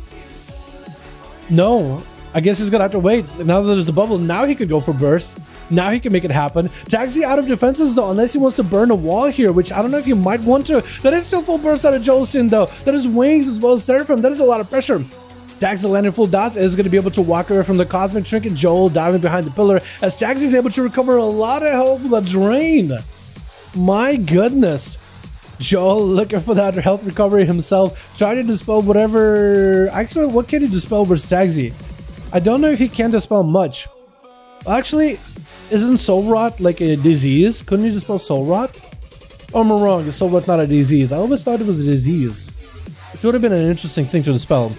No, I guess he's gonna have to wait. Now that there's a bubble, now he could go for burst. Now he can make it happen. Tagsy out of defenses though, unless he wants to burn a wall here, which I don't know if he might want to. That is still full burst out of Joel's team though. That is wings as well as Seraphim. That is a lot of pressure. Taxi landing full dots is going to be able to walk away from the Cosmic Trinket. Joel diving behind the pillar as Taxi is able to recover a lot of health with a drain. My goodness. Joel looking for that health recovery himself. Trying to dispel whatever... Actually, what can he dispel versus Taxi? I don't know if he can dispel much. Actually, isn't Soul Rot like a disease? Couldn't he dispel Soul Rot? Oh, I'm wrong. Is Soul Rot not a disease? I always thought it was a disease. Which would have been an interesting thing to dispel.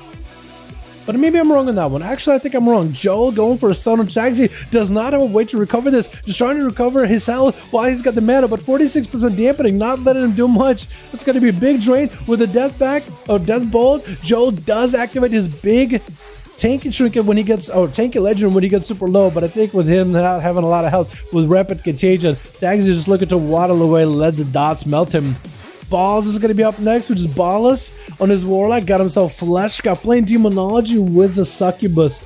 But maybe I'm wrong on that one. Actually, I think I'm wrong. Joel going for a stun on Taxi does not have a way to recover this. Just trying to recover his health while he's got the mana, but 46% dampening, not letting him do much. It's going to be a big drain with a death back or death bolt. Joel does activate his big tanky trinket when he gets, or tanky legend when he gets super low, but I think with him not having a lot of health with rapid contagion, Taxi just looking to waddle away, let the dots melt him. Balls is going to be up next, which is Ballas on his Warlock. Got himself Flesh. Got playing Demonology with the Succubus.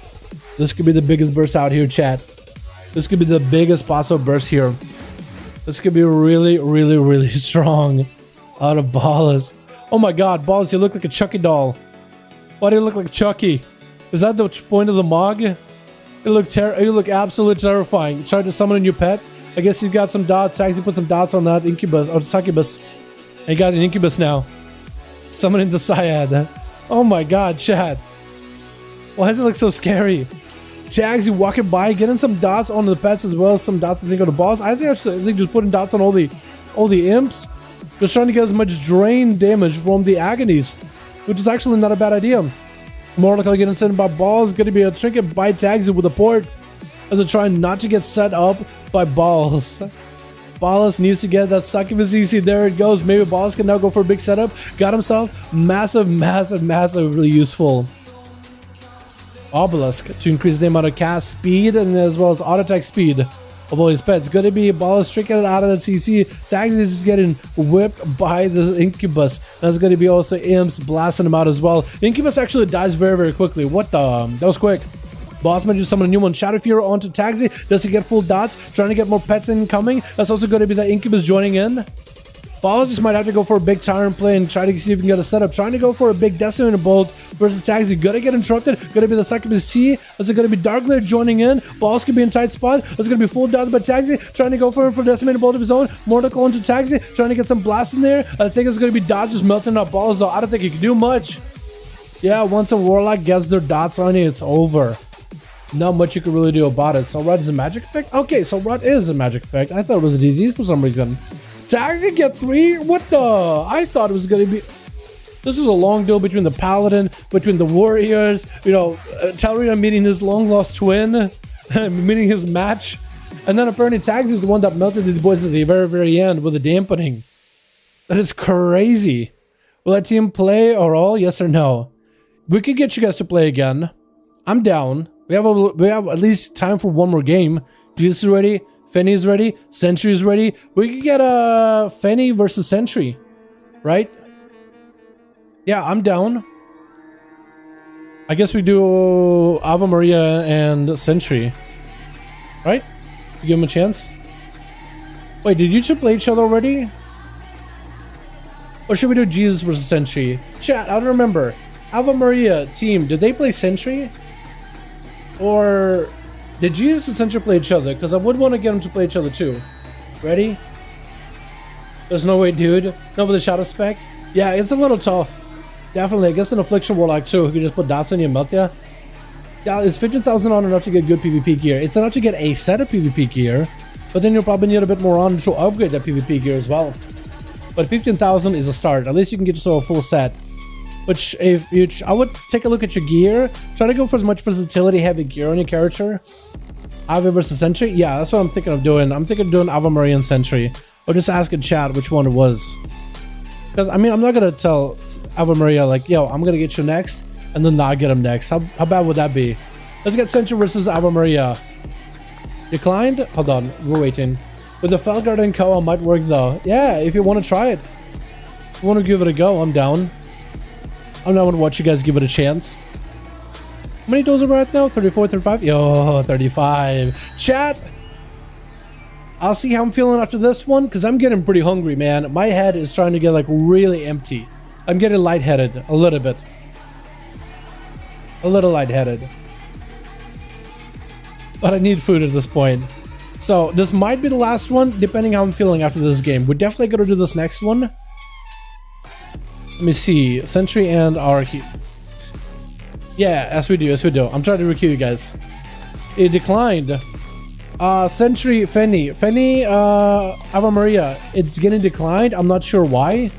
This could be the biggest burst out here, chat. This could be the biggest possible burst here. This could be really, really, really strong out of Ballas. Oh my god, Ballas, you look like a Chucky doll. Why do you look like Chucky? Is that the point of the Mog? You look absolutely terrifying. Try to summon a new pet. I guess he's got some dots. Taxi put some dots on that Incubus or Succubus. I got an Incubus now. Summoning the Syad. Oh my god, chat. Why does it look so scary? Taxi walking by, getting some dots on the pets as well. Some dots I think on the boss. I think just putting dots on all the imps. Just trying to get as much drain damage from the agonies. Which is actually not a bad idea. Mordecai getting sent by balls. Gonna be a trinket by Taxi with a port. As they're trying not to get set up by balls. Ballas needs to get that Succubus EC. There it goes. Maybe Ballas can now go for a big setup. Got himself massively useful Obelisk to increase the amount of cast speed and as well as auto attack speed of all his pets. Going to be Ballas tricking out of that CC. Taxi is getting whipped by the Incubus. That's going to be also imps blasting him out as well. Incubus actually dies very quickly. What the? That was quick. Bossman just summon a new one. Shadow Fury onto Taxi. Does he get full dots? Trying to get more pets incoming. That's also going to be the Incubus joining in. Ballas just might have to go for a big Tyrant play and try to see if he can get a setup. Trying to go for a big Decimator Bolt versus Taxi. Gonna get interrupted. Gonna be the Succubus C. That's gonna be Darkglare joining in. Ballas could be in tight spot. That's gonna be full dots by Taxi. Trying to go for Decimator Bolt of his own. Mordecai onto Taxi. Trying to get some blast in there. I think it's gonna be dots just melting up Ballas though. I don't think he can do much. Yeah, once a Warlock gets their dots on you, it's over. Not much you can really do about it. So Rod is a magic effect? Okay, so Rod is a magic effect. I thought it was a disease for some reason. Taxi get 3? What the? I thought it was going to be... This was a long duel between the Paladin, between the Warriors, you know, Talrina meeting his long-lost twin, meeting his match. And then apparently Taxi is the one that melted these boys at the very end with the dampening. That is crazy. Will that team play or all? Yes or no? We could get you guys to play again. I'm down. We have at least time for one more game. Jesus is ready. Fenny is ready. Sentry is ready. We could get a Fenny versus Sentry, right? Yeah, I'm down. I guess we do Ave Maria and Sentry, right? You give them a chance. Wait, did you two play each other already? Or should we do Jesus versus Sentry? Chat, I don't remember. Ave Maria team, did they play Sentry? Or did Jesus and Sentry play each other? Because I would want to get them to play each other too. Ready? There's no way, dude. No, with the Shadow Spec? Yeah, it's a little tough. Definitely. I guess an Affliction Warlock too. Who can just put dots on you and melt ya. Yeah, is 15,000 on enough to get good PvP gear? It's enough to get a set of PvP gear. But then you'll probably need a bit more on to upgrade that PvP gear as well. But 15,000 is a start. At least you can get yourself a full set. Which, if you, I would take a look at your gear. Try to go for as much versatility heavy gear on your character. Ave versus Sentry? Yeah, that's what I'm thinking of doing. I'm thinking of doing Ave Maria and Sentry. Or just ask in chat which one it was. Because, I mean, I'm not going to tell Ave Maria, like, yo, I'm going to get you next. And then not get him next. How bad would that be? Let's get Sentry versus Ave Maria. Declined? Hold on, we're waiting. With the Felguard and Koa might work though. Yeah, if you want to try it. If you want to give it a go, I'm down. I'm down to watch you guys give it a chance. How many duels are we at now? 34, 35? Yo, 35. Chat! I'll see how I'm feeling after this one, because I'm getting pretty hungry, man. My head is trying to get like really empty. I'm getting lightheaded a little bit. A little lightheaded. But I need food at this point. So this might be the last one, depending how I'm feeling after this game. We're definitely gonna do this next one. Let me see. Sentry and Archie. Yeah, as we do. I'm trying to recue you guys. It declined. Sentry, Fenny, Ava Maria. It's getting declined. I'm not sure why.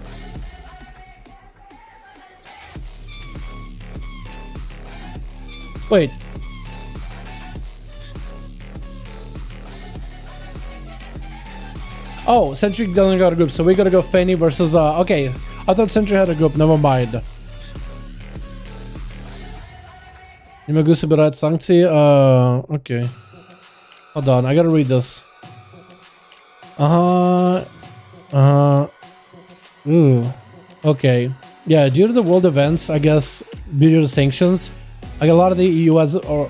Wait. Oh, Sentry doesn't got a group, so we gotta go Fenny versus, okay. I thought Sentry had a group, never mind. Не могу собирать санкции, okay. Hold on, I gotta read this. Ooh. Okay. Yeah, due to the world events, I guess, due to the sanctions, like a lot of the US or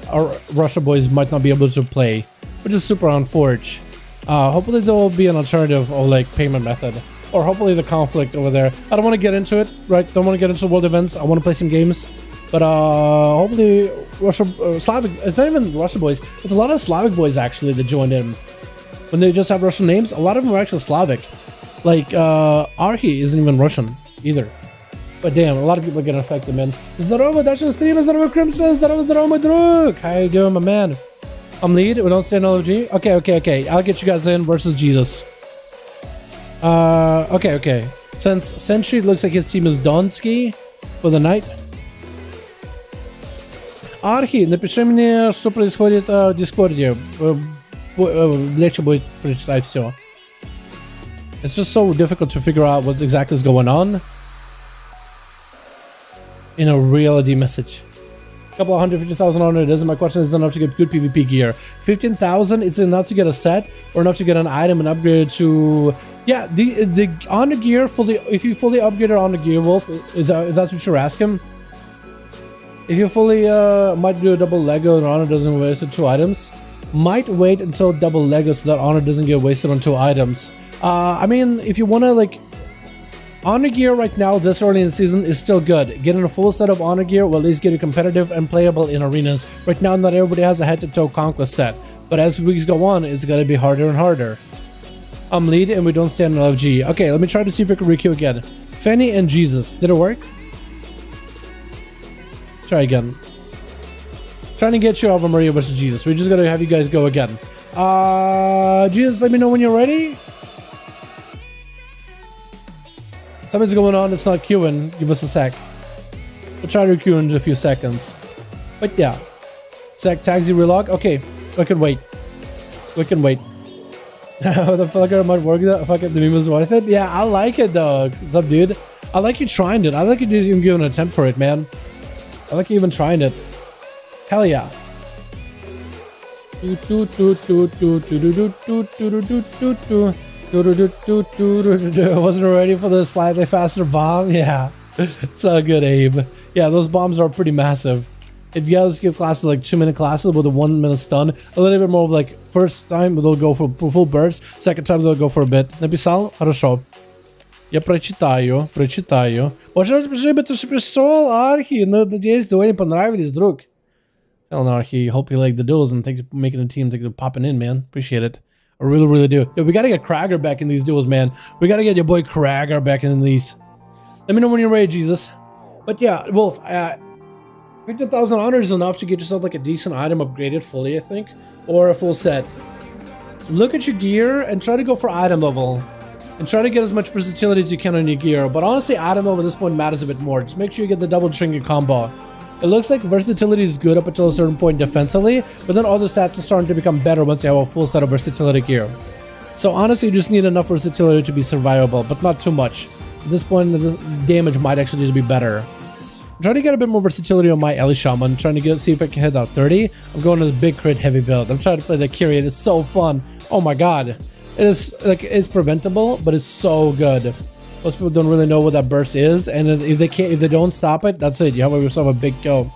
Russia boys might not be able to play, which is super unfortunate. Hopefully there will be an alternative or like payment method, or hopefully the conflict over there. I don't want to get into it, right? Don't want to get into world events. I want to play some games, but hopefully Russia, Slavic. It's not even Russia boys. It's a lot of Slavic boys actually that joined in. When they just have Russian names, a lot of them are actually Slavic. Like Archie isn't even Russian either. But damn, a lot of people are getting affected, man. Здорово, Dutch stream, здорово, Crimson, здорово, my drug. How you doing, my man? I'm lead, we don't stay in LFG? Okay. I'll get you guys in versus Jesus. Okay. Since Sentry looks like his team is Donsky for the night. Архи, напиши мне, что происходит в Дискорде. Легче будет прочитать все. It's just so difficult to figure out what exactly is going on in a reality message. Couple 150,000 on it isn't. My question is enough to get good PvP gear. 15,000, it's enough to get a set or enough to get an item and upgrade to, yeah, the honor gear fully. If you fully upgrade your honor gear, Wolf, if that's what you're asking. If you fully might do a double Lego and honor doesn't waste on 2 items, might wait until double Lego so that honor doesn't get wasted on 2 items. I mean, if you wanna like. Honor gear right now, this early in the season, is still good. Getting a full set of honor gear will at least get you competitive and playable in arenas. Right now, not everybody has a head-to-toe conquest set, but as weeks go on, it's gonna be harder and harder. I'm lead and we don't stand in LFG. Okay, let me try to see if we can requeue again. Fanny and Jesus, did it work? Try again. Trying to get you Ava Maria versus Jesus. We're just gonna have you guys go again. Jesus, let me know when you're ready. Something's going on, it's not queuing. Give us a sec. We'll try to queue in a few seconds. But yeah. Sec, taxi relog. Okay, we can wait. What the fuck might work that? Fuck it, the meme was worth it? Yeah, I like it though. What's up, dude? I like you trying it. I like you even giving an attempt for it, man. I like you even trying it. Hell yeah. I wasn't ready for the slightly faster bomb. Yeah, so good, Abe. Yeah, those bombs are pretty massive. If you guys give classes like 2-minute classes with a 1-minute stun, a little bit more of like first time they'll go for full burst, second time they'll go for a bit. Написал? Хорошо. Я прочитаю. Пожалуйста, спасибо, что пришел, Архи. Надеюсь, твои понравились, друг. Tell Archie, hope you like the duels and thank you for making a team. Thank you for popping in, man. Appreciate it. I really do. Yo, we gotta get Krager back in these duels, man. We gotta get your boy Krager back in these. Let me know when you're ready, Jesus. But yeah, Wolf, 15,000 honor is enough to get yourself like a decent item upgraded fully, I think, or a full set. So look at your gear and try to go for item level, and try to get as much versatility as you can on your gear. But honestly, item level at this point matters a bit more. Just make sure you get the double trinket combo. It looks like versatility is good up until a certain point defensively, but then other stats are starting to become better once you have a full set of versatility gear. So honestly, you just need enough versatility to be survivable, but not too much. At this point, the damage might actually just be better. I'm trying to get a bit more versatility on my Ellie Shaman, trying to see if I can hit out 30. I'm going to the big crit heavy build. I'm trying to play the Kyrian. It's so fun. Oh my god. It is like, it's preventable, but it's so good. Most people don't really know what that burst is, and if they don't stop it, that's it. You have yourself a big go.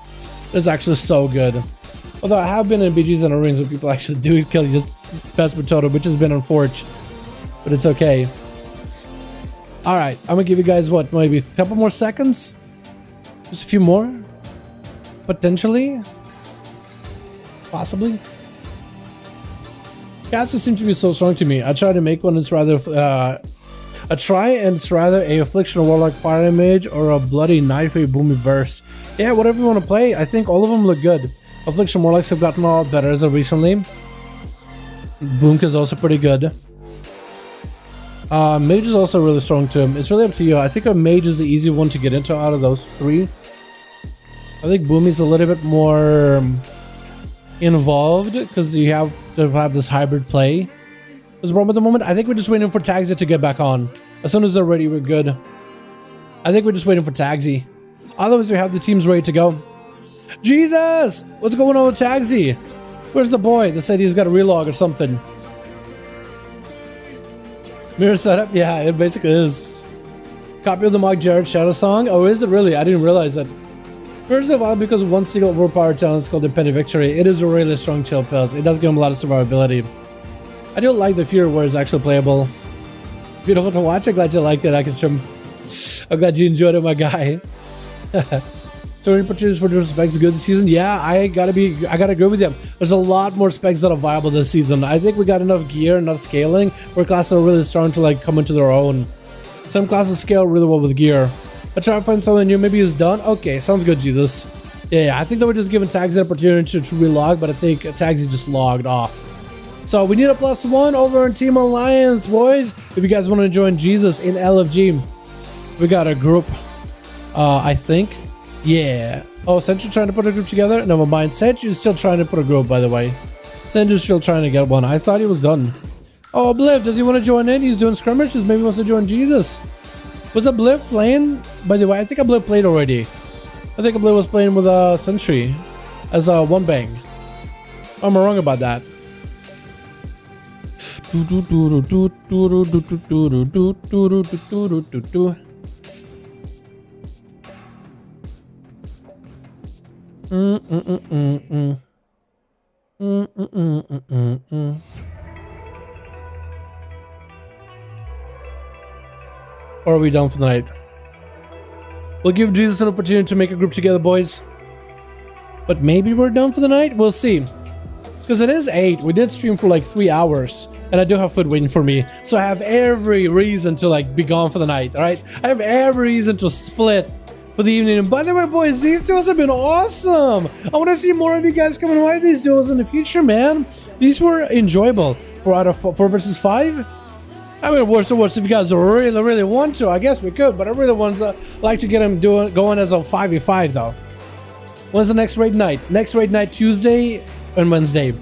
It's actually so good. Although I have been in BGs and arenas where people actually do kill you best per total, which has been unfortunate, but it's okay. All right, I'm gonna give you guys what, maybe a couple more seconds, just a few more. Potentially. Possibly. Cats seem to be so strong to me. I try to make one. It's rather a try, and it's rather a Affliction, Warlock, Fire Mage, or a Bloody Knife, a Boomy Burst. Yeah, whatever you want to play. I think all of them look good. Affliction, Warlocks have gotten a lot better as of recently. Boomka is also pretty good. Mage is also really strong too. It's really up to you. I think a Mage is the easy one to get into out of those three. I think Boomy's a little bit more involved because you have to have this hybrid play. There's a problem at the moment. I think we're just waiting for Tagsy to get back on. As soon as they're ready, we're good. I think we're just waiting for Tagsy. Otherwise, we have the teams ready to go. Jesus! What's going on with Tagsy? Where's the boy? They said he's got a relog or something. Mirror setup? Yeah, it basically is. Copy of the Mock Jared Shadow song? Oh, is it really? I didn't realize that. First of all, because of one single overpowered talent, it's called the Penny Victory. It is a really strong chill pills. It does give him a lot of survivability. I do like the Fear where it's actually playable. Beautiful to watch. I'm glad you liked it. I'm glad you enjoyed it, my guy. So any purchases for different specs good this season? Yeah, I gotta agree with you. There's a lot more specs that are viable this season. I think we got enough gear, enough scaling, where classes are really starting to like come into their own. Some classes scale really well with gear. I try to find something new. Maybe it's done. Okay, sounds good, Jesus. Yeah, I think that we're just giving Tagsy an opportunity to relog, but I think Tagsy just logged off. So we need a +1 over on Team Alliance, boys. If you guys want to join Jesus in LFG, we got a group. I think. Yeah. Oh, Senju trying to put a group together? Never mind. Senju's still trying to put a group, by the way. Senju's still trying to get one. I thought he was done. Oh, Bliv, does he want to join in? He's doing skirmishes. Maybe he wants to join Jesus. Was a Bliv playing? By the way, I think a Bliv played already. I think a Bliv was playing with a Sentry as a one bang. Am I wrong about that? Or are we done for the night? We'll give Jesus an opportunity to make a group together, boys. But maybe we're done for the night? We'll see. Because it is 8. We did stream for like 3 hours. And I do have food waiting for me. So I have every reason to like be gone for the night, alright? I have every reason to split for the evening. And by the way, boys, these duels have been awesome. I want to see more of you guys coming by these duels in the future, man. These were enjoyable. 4 out of 4 versus 5. I mean, worse if you guys really want to. I guess we could, but I really want to like to get them going as a 5v5 though. When's the next raid night? Next raid night Tuesday and Wednesday.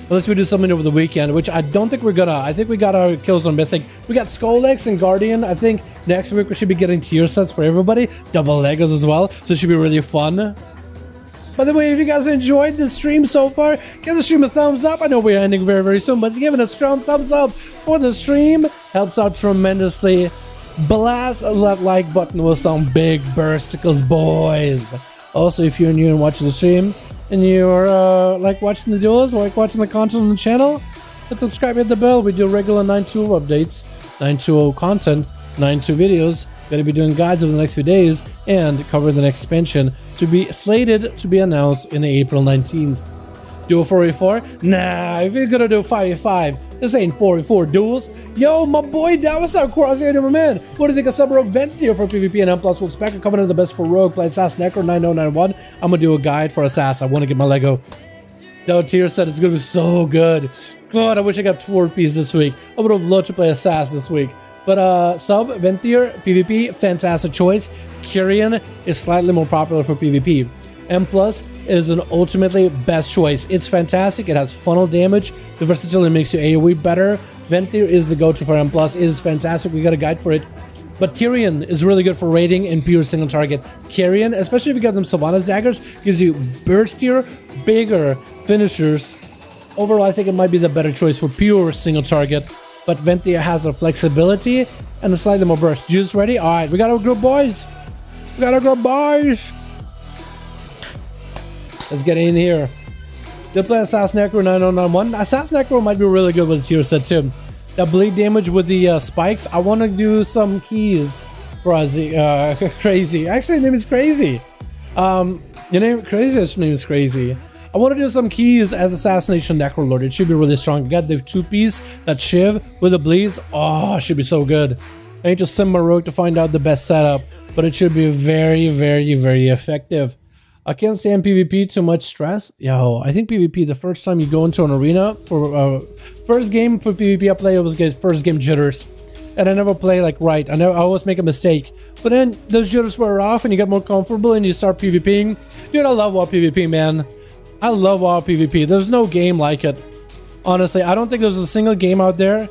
Unless we do something over the weekend, which I don't think we're gonna. I think we got our kills on Mythic. We got Skolex and Guardian. I think next week we should be getting tier sets for everybody. Double Legos as well. So it should be really fun. By the way, if you guys enjoyed the stream so far, give the stream a thumbs up. I know we're ending very soon, but giving a strong thumbs up for the stream helps out tremendously. Blast that like button with some big bursticles, boys. Also, if you're new and watching the stream and you're like watching the duels, or like watching the content on the channel, hit subscribe, hit the bell. We do regular 9.2 updates, 9.2 content, 9.2 videos. Going to be doing guides over the next few days and covering the next expansion to be slated to be announced in April 19th. Duel 4v4? Nah, if you're gonna do 5v5, this ain't 4v4 duels. Yo, my boy, that was our Corsair number man. What do you think of Sub-Rogue Vent here for PvP and M+ will spec? I'm coming to the best for Rogue, play Assassin Necro 9091. I'm gonna do a guide for Assassin. I want to get my Lego. That tier set is gonna be so good. God, I wish I got 4 pieces this week. I would have loved to play Assassin this week. But Sub, Ventier, PvP, fantastic choice. Kyrian is slightly more popular for PvP. M+ is an ultimately best choice. It's fantastic. It has funnel damage. The versatility makes you AoE better. Ventier is the go-to for M+. It is fantastic. We got a guide for it. But Kyrian is really good for raiding and pure single target. Kyrian, especially if you got them Sylvanas daggers, gives you burstier, bigger finishers. Overall, I think it might be the better choice for pure single target. But Ventier has a flexibility and a slightly more burst. Juice ready? Alright, we got our group, boys. We got our group, boys. Let's get in here. They play Assassin Necro 9091. Assassin Necro might be really good with a tier set too. That bleed damage with the spikes. I want to do some keys for us. Crazy. Actually, his name is Crazy. Your name crazy? Your name is crazy. I want to do some keys as Assassination Necrolord. It should be really strong. You got the 2-piece, that Shiv with the bleeds. Oh, it should be so good. I need to sim my rogue to find out the best setup, but it should be very, very, very effective. I can't stand PvP, too much stress. Yo, I think PvP, the first time you go into an arena for first game for PvP I play, it was get first game jitters. And I never play like right. I always make a mistake. But then those jitters wear off and you get more comfortable and you start PvPing. Dude, I love WoW PvP, man. I love WoW PvP. There's no game like it. Honestly, I don't think there's a single game out there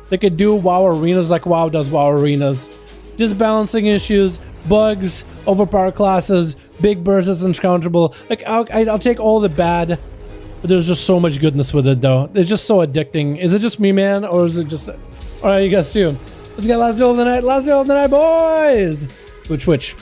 that could do WoW arenas like WoW does WoW arenas. Just balancing issues, bugs, overpowered classes, big bursts is uncounterable. Like, I'll take all the bad, but there's just so much goodness with it, though. It's just so addicting. Is it just me, man, or is it just... Alright, you guys too. Let's get last duel of the night. Last duel of the night, boys! Which?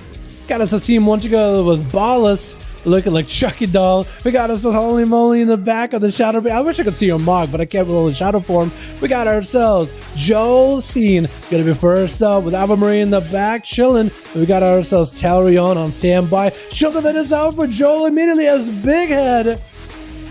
Got us a team 1 to go with Ballas. Looking like Chucky Doll. We got us a holy moly in the back of the shadow. I wish I could see your mog, but I can't roll in shadow form. We got ourselves Joel Scene. Gonna be first up with Ava Marie in the back, chilling. We got ourselves Talrion on standby. Shield the minutes out for Joel immediately as Big Head.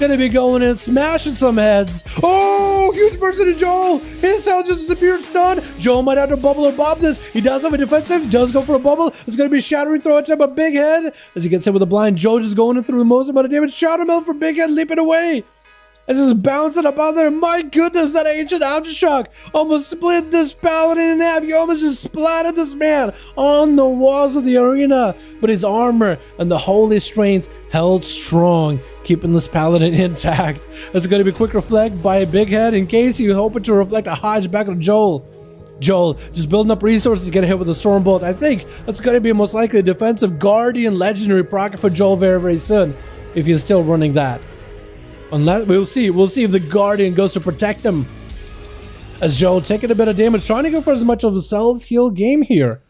Gonna be going in, smashing some heads. Oh, huge burst into Joel. His health just disappeared, stunned. Joel might have to bubble or bob this. He does have a defensive, does go for a bubble. It's gonna be shattering throw attempt by Big Head. As he gets hit with a blind, Joel just going in through the most amount of damage. Shadow Melt for Big Head, leaping away. As it's bouncing up out there. My goodness, that ancient aftershock almost split this paladin in half. You almost just splattered this man on the walls of the arena. But his armor and the holy strength held strong, keeping this paladin intact. It's going to be quick reflect by Big Head in case you're hoping to reflect a Hodge back on Joel. Joel just building up resources to get hit with a Stormbolt. I think that's going to be most likely a defensive Guardian legendary proc for Joel very, very soon, if he's still running that. Unless we'll see if the Guardian goes to protect them. As Joel taking a bit of damage, trying to go for as much of a self-heal game here.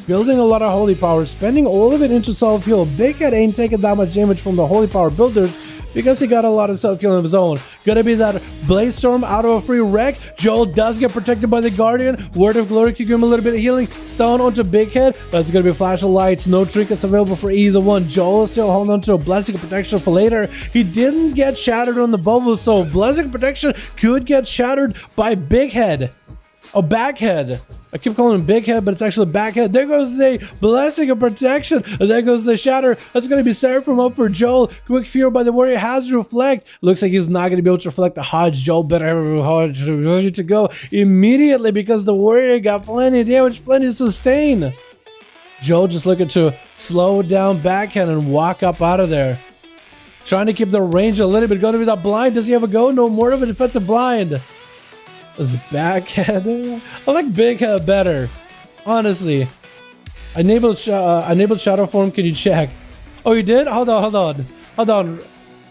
Building a lot of holy power, spending all of it into self-heal. Big Head ain't taking that much damage from the holy power builders because he got a lot of self-heal of his own. Gonna be that Blaze Storm out of a free wreck. Joel does get protected by the Guardian. Word of Glory can give him a little bit of healing. Stun onto Big Head. That's gonna be a flash of lights. No trinkets available for either one. Joel is still holding on to a Blessing of Protection for later. He didn't get shattered on the bubble, so Blessing of Protection could get shattered by Big Head. Oh, Backhead. I keep calling him Big Head, but it's actually Backhead. There goes the Blessing of Protection. And there goes the Shatter. That's going to be Seraphim up for Joel. Quick Fear by the Warrior has Reflect. Looks like he's not going to be able to reflect the Hodge. Joel better have a Hodge ready to go immediately because the Warrior got plenty of damage, plenty of sustain. Joel just looking to slow down Backhead and walk up out of there. Trying to keep the range a little bit. Going to be that blind. Does he have a go? No more of a defensive blind. This Backhead. I like Big Head better, honestly. Enabled shadow form. Can you check? Oh, you did? Hold on.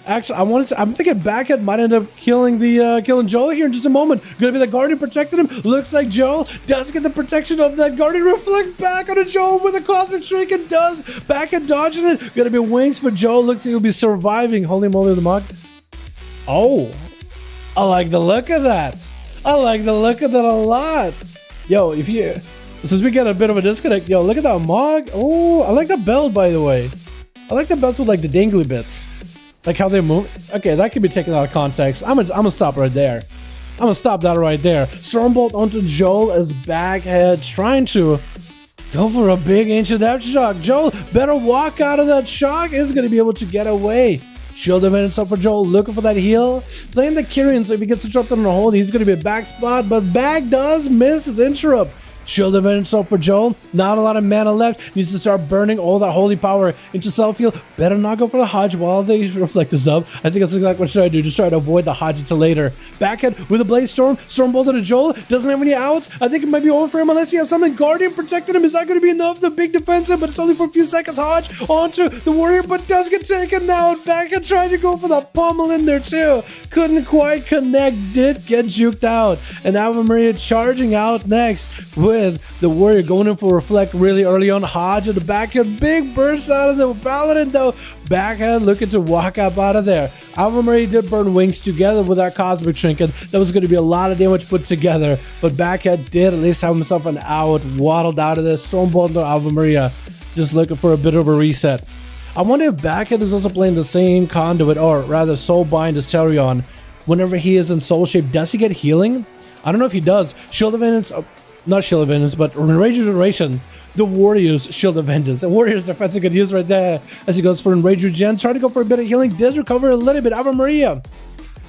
Actually, I'm thinking Backhead might end up killing Joel here in just a moment. Gonna be the Guardian protecting him. Looks like Joel does get the protection of that Guardian. Reflect back on a Joel with a Cosmic Shrink. It does. Backhead dodging it. Gonna be wings for Joel. Looks like he'll be surviving. Holy moly, the mug. Oh, I like the look of that. I like the look of that a lot. Yo, since we get a bit of a disconnect, yo, look at that mog. Oh, I like the belt, by the way. I like the belts with like the dangly bits. Like how they move. Okay, that can be taken out of context. I'm gonna stop right there. I'm gonna stop that right there. Stormbolt onto Joel as Backhead trying to go for a big ancient aftershock. Joel better walk out of that shock. Is gonna be able to get away. Shield minutes up for Joel, looking for that heal. Playing the Kyrian, so if he gets interrupted on a hold, he's going to be a back spot, but Back does miss his interrupt. Shield minutes up for Joel. Not a lot of mana left. Needs to start burning all that holy power into self-heal. Better not go for the Hodge while they reflect this up. I think that's exactly what I should do. Just try to avoid the Hodge until later. Backhead with a Blaze Storm. Stormbolt to Joel. Doesn't have any outs. I think it might be over for him unless he has something. Guardian protecting him. Is that going to be enough? The big defensive, but it's only for a few seconds. Hodge onto the Warrior, but does get taken out. Backhead trying to go for the pummel in there too. Couldn't quite connect. Did get juked out. And Ava Maria charging out next with the Warrior going in for Reflect really early on. Hodge at the Backhead. Big burst out of the Paladin though. Backhead looking to walk up out of there. Ava Maria did burn wings together with that Cosmic Trinket. That was going to be a lot of damage put together. But Backhead did at least have himself an out. Waddled out of this. Stormbolt to Ava Maria. Just looking for a bit of a reset. I wonder if Backhead is also playing the same conduit, or rather soulbind as Tarion. Whenever he is in soul shape, does he get healing? I don't know if he does. Shield of Vengeance, not Shield of Vengeance, but Enrage Regeneration. The Warrior's Shield of Vengeance. The Warrior's defensive good use right there as he goes for Enrage Regen. Trying to go for a bit of healing. Does recover a little bit. Ave Maria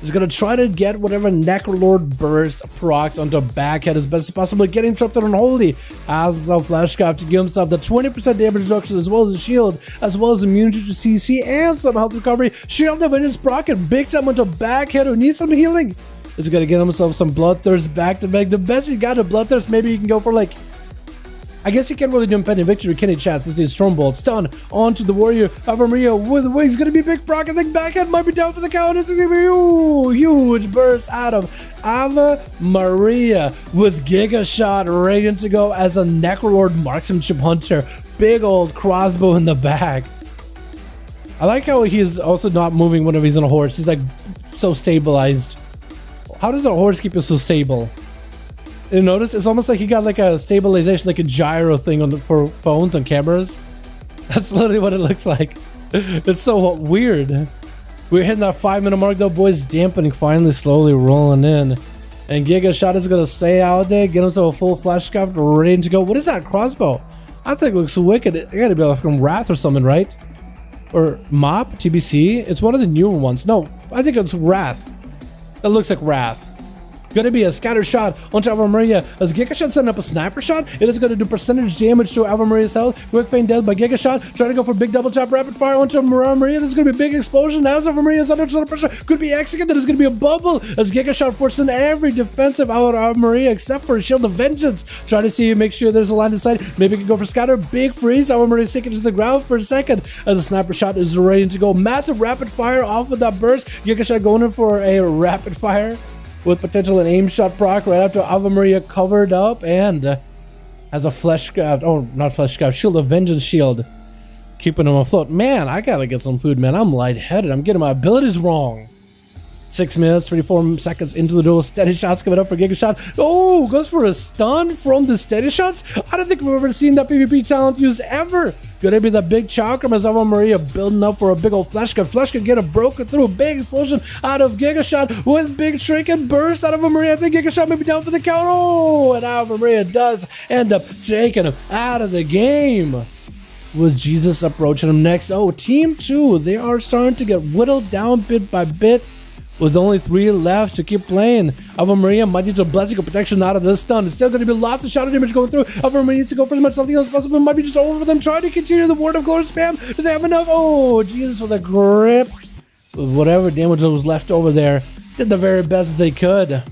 is going to try to get whatever Necrolord burst procs onto Backhead as best as possible, getting trapped on Unholy as a Fleshcraft to give himself the 20% damage reduction as well as a shield, as well as immunity to CC and some health recovery. Shield of Vengeance proc and big time onto Backhead who needs some healing. Is going to get himself some Bloodthirst back to back. The best he got a Bloodthirst, maybe he can go for like, I guess he can't really do impending victory, can he, chat, since he's Stormbolt. Stun onto the Warrior. Ave Maria with the way he's going to be big proc. I think Backhead might be down for the count. It's going to be huge burst out of Ave Maria with Giga Shot ready to go as a Necrolord Marksmanship Hunter. Big old crossbow in the back. I like how he's also not moving whenever he's on a horse. He's like so stabilized. How does a horse keep you so stable? You notice it's almost like he got like a stabilization, like a gyro thing on for phones and cameras. That's literally what it looks like. It's so weird. We're hitting that 5-minute mark though, boys. Dampening finally slowly rolling in. And Giga Shot is gonna stay out there, get himself a full Fleshcraft ready to go. What is that crossbow? I think it looks wicked. It gotta be like from Wrath or something, right? Or Mop, TBC? It's one of the newer ones. No, I think it's Wrath. That looks like Wrath. Gonna be a scatter shot onto Ave Maria as Giga Shot setting up a sniper shot. It is gonna do percentage damage to Ave Maria's health. Quick feint dead by Giga Shot. Trying to go for big double tap rapid fire onto Ave Maria. There's gonna be a big explosion as Ave Maria is under pressure. Could be executed. There's gonna be a bubble as Giga Shot forcing every defensive out of Ave Maria except for a Shield of Vengeance. Trying to see, make sure there's a line of sight. Maybe can go for scatter. Big freeze. Ave Maria sinking to the ground for a second as a sniper shot is ready to go. Massive rapid fire off of that burst. Giga Shot going in for a rapid fire with potential an aim shot proc right after Ave Maria covered up and has a Fleshcraft, oh, not Fleshcraft, Shield of Vengeance shield, keeping him afloat. Man, I gotta get some food, man. I'm lightheaded. I'm getting my abilities wrong. 6 minutes, 34 seconds into the duel. Steady shots coming up for Giga Shot. Oh, goes for a stun from the steady shots. I don't think we've ever seen that PvP talent used ever. Gonna be the big chakram as Ave Maria building up for a big old Fleshcraft. Fleshcraft get a broken through. Big explosion out of Giga Shot with big trinket burst out of Ave Maria. I think Giga Shot may be down for the count. Oh, and Ave Maria does end up taking him out of the game. With Jesus approaching him next. Oh, Team 2, they are starting to get whittled down bit by bit. With only 3 left to keep playing. Ave Maria might need a blessing of protection out of this stun. It's still going to be lots of shadow damage going through. Ave Maria needs to go for as much something else as possible. It might be just over for them trying to continue the Word of Glory spam. Does they have enough? Oh, Jesus, with a grip. With whatever damage that was left over there. Did the very best they could.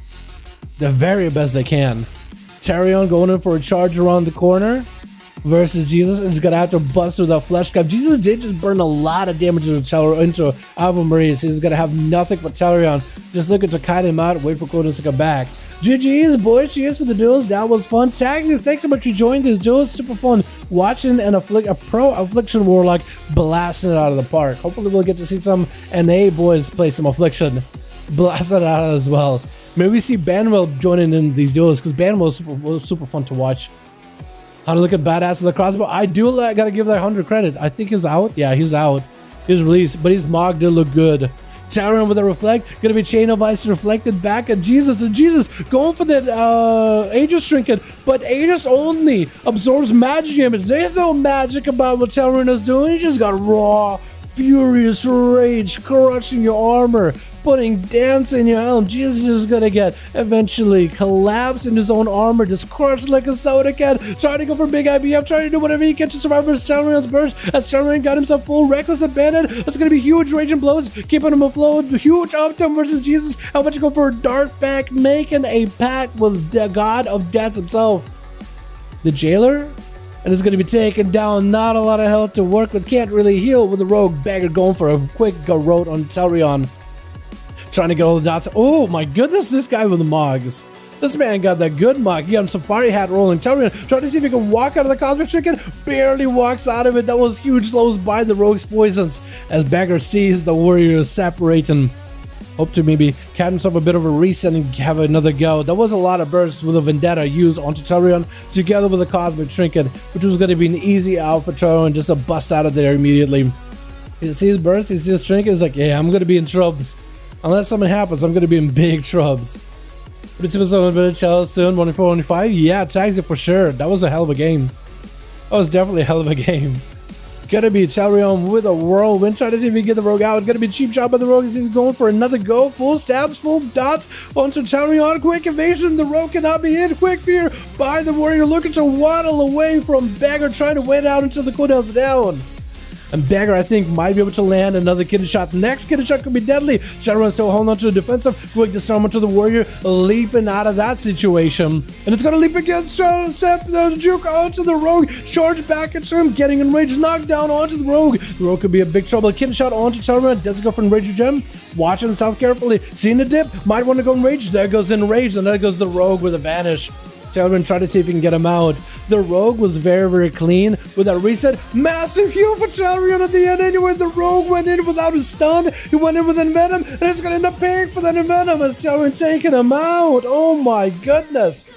The very best they can. Tarion going in for a charge around the corner. Versus Jesus is gonna have to bust through the Fleshcraft. Jesus did just burn a lot of damage into Ave Maria, so he's gonna have nothing for Tarion. Just looking to kite him out, wait for Coden to come back. GG's, boys. Cheers for the duels. That was fun. Taxi, thanks so much for joining this duel. Super fun watching a pro Affliction Warlock blasting it out of the park. Hopefully we'll get to see some NA boys play some Affliction. Blast it out as well. Maybe we see Banwell joining in these duels because Banwell is super fun to watch. How to look at badass with a crossbow. I do gotta give that 100 credit. I think he's out. Yeah, he's out. He's released, but his Mog did look good. Tarion with a reflect, gonna be Chain of Ice reflected back at Jesus, and Jesus going for that Aegis trinket, but Aegis only absorbs magic damage. There's no magic about what Tarion is doing. He just got raw, furious rage crushing your armor, putting dance in your helm. Jesus is gonna get eventually collapse in his own armor, just crushed like a soda can, trying to go for big IBF, trying to do whatever he can to survive versus Tarion's burst, as Tarion got himself full reckless abandon. It's gonna be huge rage and blows, keeping him afloat. Huge Optum versus Jesus. How about you go for a dart back, making a pact with the god of death himself, the jailer? And it's going to be taken down. Not a lot of health to work with. Can't really heal with the rogue beggar going for a quick garrote on Tarion. Trying to get all the dots. Oh my goodness, this guy with the Mogs. This man got that good Mog. He got him Safari hat rolling. Tarion trying to see if he can walk out of the Cosmic Trinket. Barely walks out of it. That was huge. Slows by the rogue's poisons as Beggar sees the warrior separating. Hope to maybe catch himself a bit of a reset and have another go. There was a lot of bursts with a Vendetta used onto Tarion together with a Cosmic Trinket, which was going to be an easy out for Tarion just to bust out of there immediately. He sees burst, he sees trinket, he's like, yeah, I'm gonna be in troubles. Unless something happens, I'm gonna be in big troubles. But it's a bit of challenge soon, 1v4, 1v5. Yeah, tags it for sure. That was a hell of a game. That was definitely a hell of a game. Gonna be Chalrion with a whirlwind. Try to see if he can get the rogue out. Gonna be cheap shot by the rogue as he's going for another go. Full stabs, full dots onto Chalrion. Quick evasion. The rogue cannot be hit. Quick fear by the warrior looking to waddle away from Bagger, trying to wait out until the cooldown's down. And Bagger, I think, might be able to land another kidney shot. Next kidney shot could be deadly. Shadowlands still holding on to the defensive. Quick disarm onto the warrior, leaping out of that situation. And it's going to leap again. The juke onto the rogue. Charge back into him, getting enraged. Knockdown onto the rogue. The rogue could be a big trouble. Kidney shot onto Shadowlands. Does it go for enraged gem? Watching the south carefully. Seeing the dip. Might want to go enraged. There goes enraged. And there goes the rogue with a vanish. Tailwind try to see if he can get him out. The rogue was very, very clean with that reset. Massive heal for Chalrion at the end anyway. The rogue went in without a stun. He went in with Envenom, and it's going to end up paying for that Envenom as Chalrion taking him out. Oh my goodness.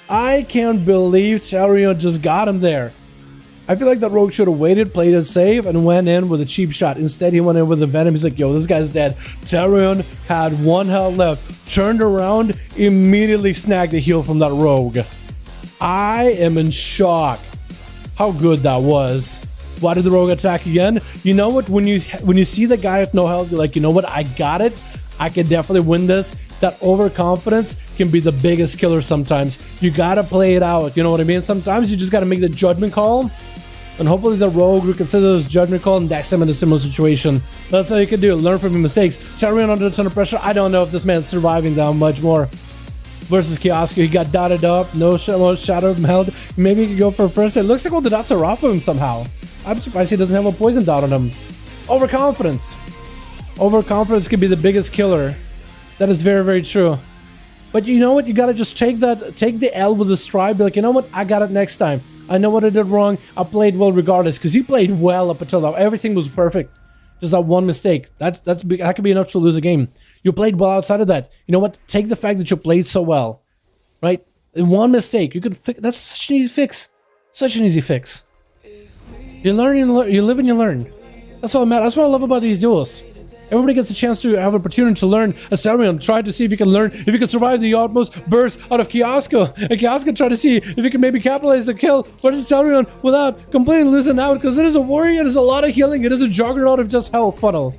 I can't believe Chalrion just got him there. I feel like that rogue should have waited, played it safe, and went in with a cheap shot. Instead, he went in with the Venom. He's like, yo, this guy's dead. Chalrion had one health left. Turned around, immediately snagged a heal from that rogue. I am in shock how good that was. Why did the rogue attack again? You know what? When you see the guy with no health, you're like, you know what? I got it. I can definitely win this. That overconfidence can be the biggest killer sometimes. You gotta play it out. You know what I mean? Sometimes you just gotta make the judgment call. And hopefully the rogue reconsider this judgment call and next time in a similar situation. That's how you can do it. Learn from your mistakes. Chalrion under a ton of pressure. I don't know if this man's surviving that much more. Versus Kiosk, he got dotted up. No shadow held. Maybe he could go for a first. It looks like all the dots are off of him somehow. I'm surprised he doesn't have a poison dot on him. Overconfidence. Overconfidence can be the biggest killer. That is very, very true. But you know what? You gotta just take the L with a stride. Be like, you know what? I got it next time. I know what I did wrong. I played well regardless. Because you played well up until now. Everything was perfect. Just that one mistake. That could be enough to lose a game. You played well outside of that. You know what? Take the fact that you played so well. Right? In one mistake, you could fix. That's such an easy fix. Such an easy fix. You learn, you live and you learn. That's all that matters. That's what I love about these duels. Everybody gets a chance to have an opportunity to learn. As Chalrion tried to see if he can learn, if he can survive the utmost burst out of Kiosko. And Kiosko tried to see if he can maybe capitalize the kill. What is Chalrion without completely losing out? Because it is a warrior, it is a lot of healing, it is a juggernaut of just health funnel.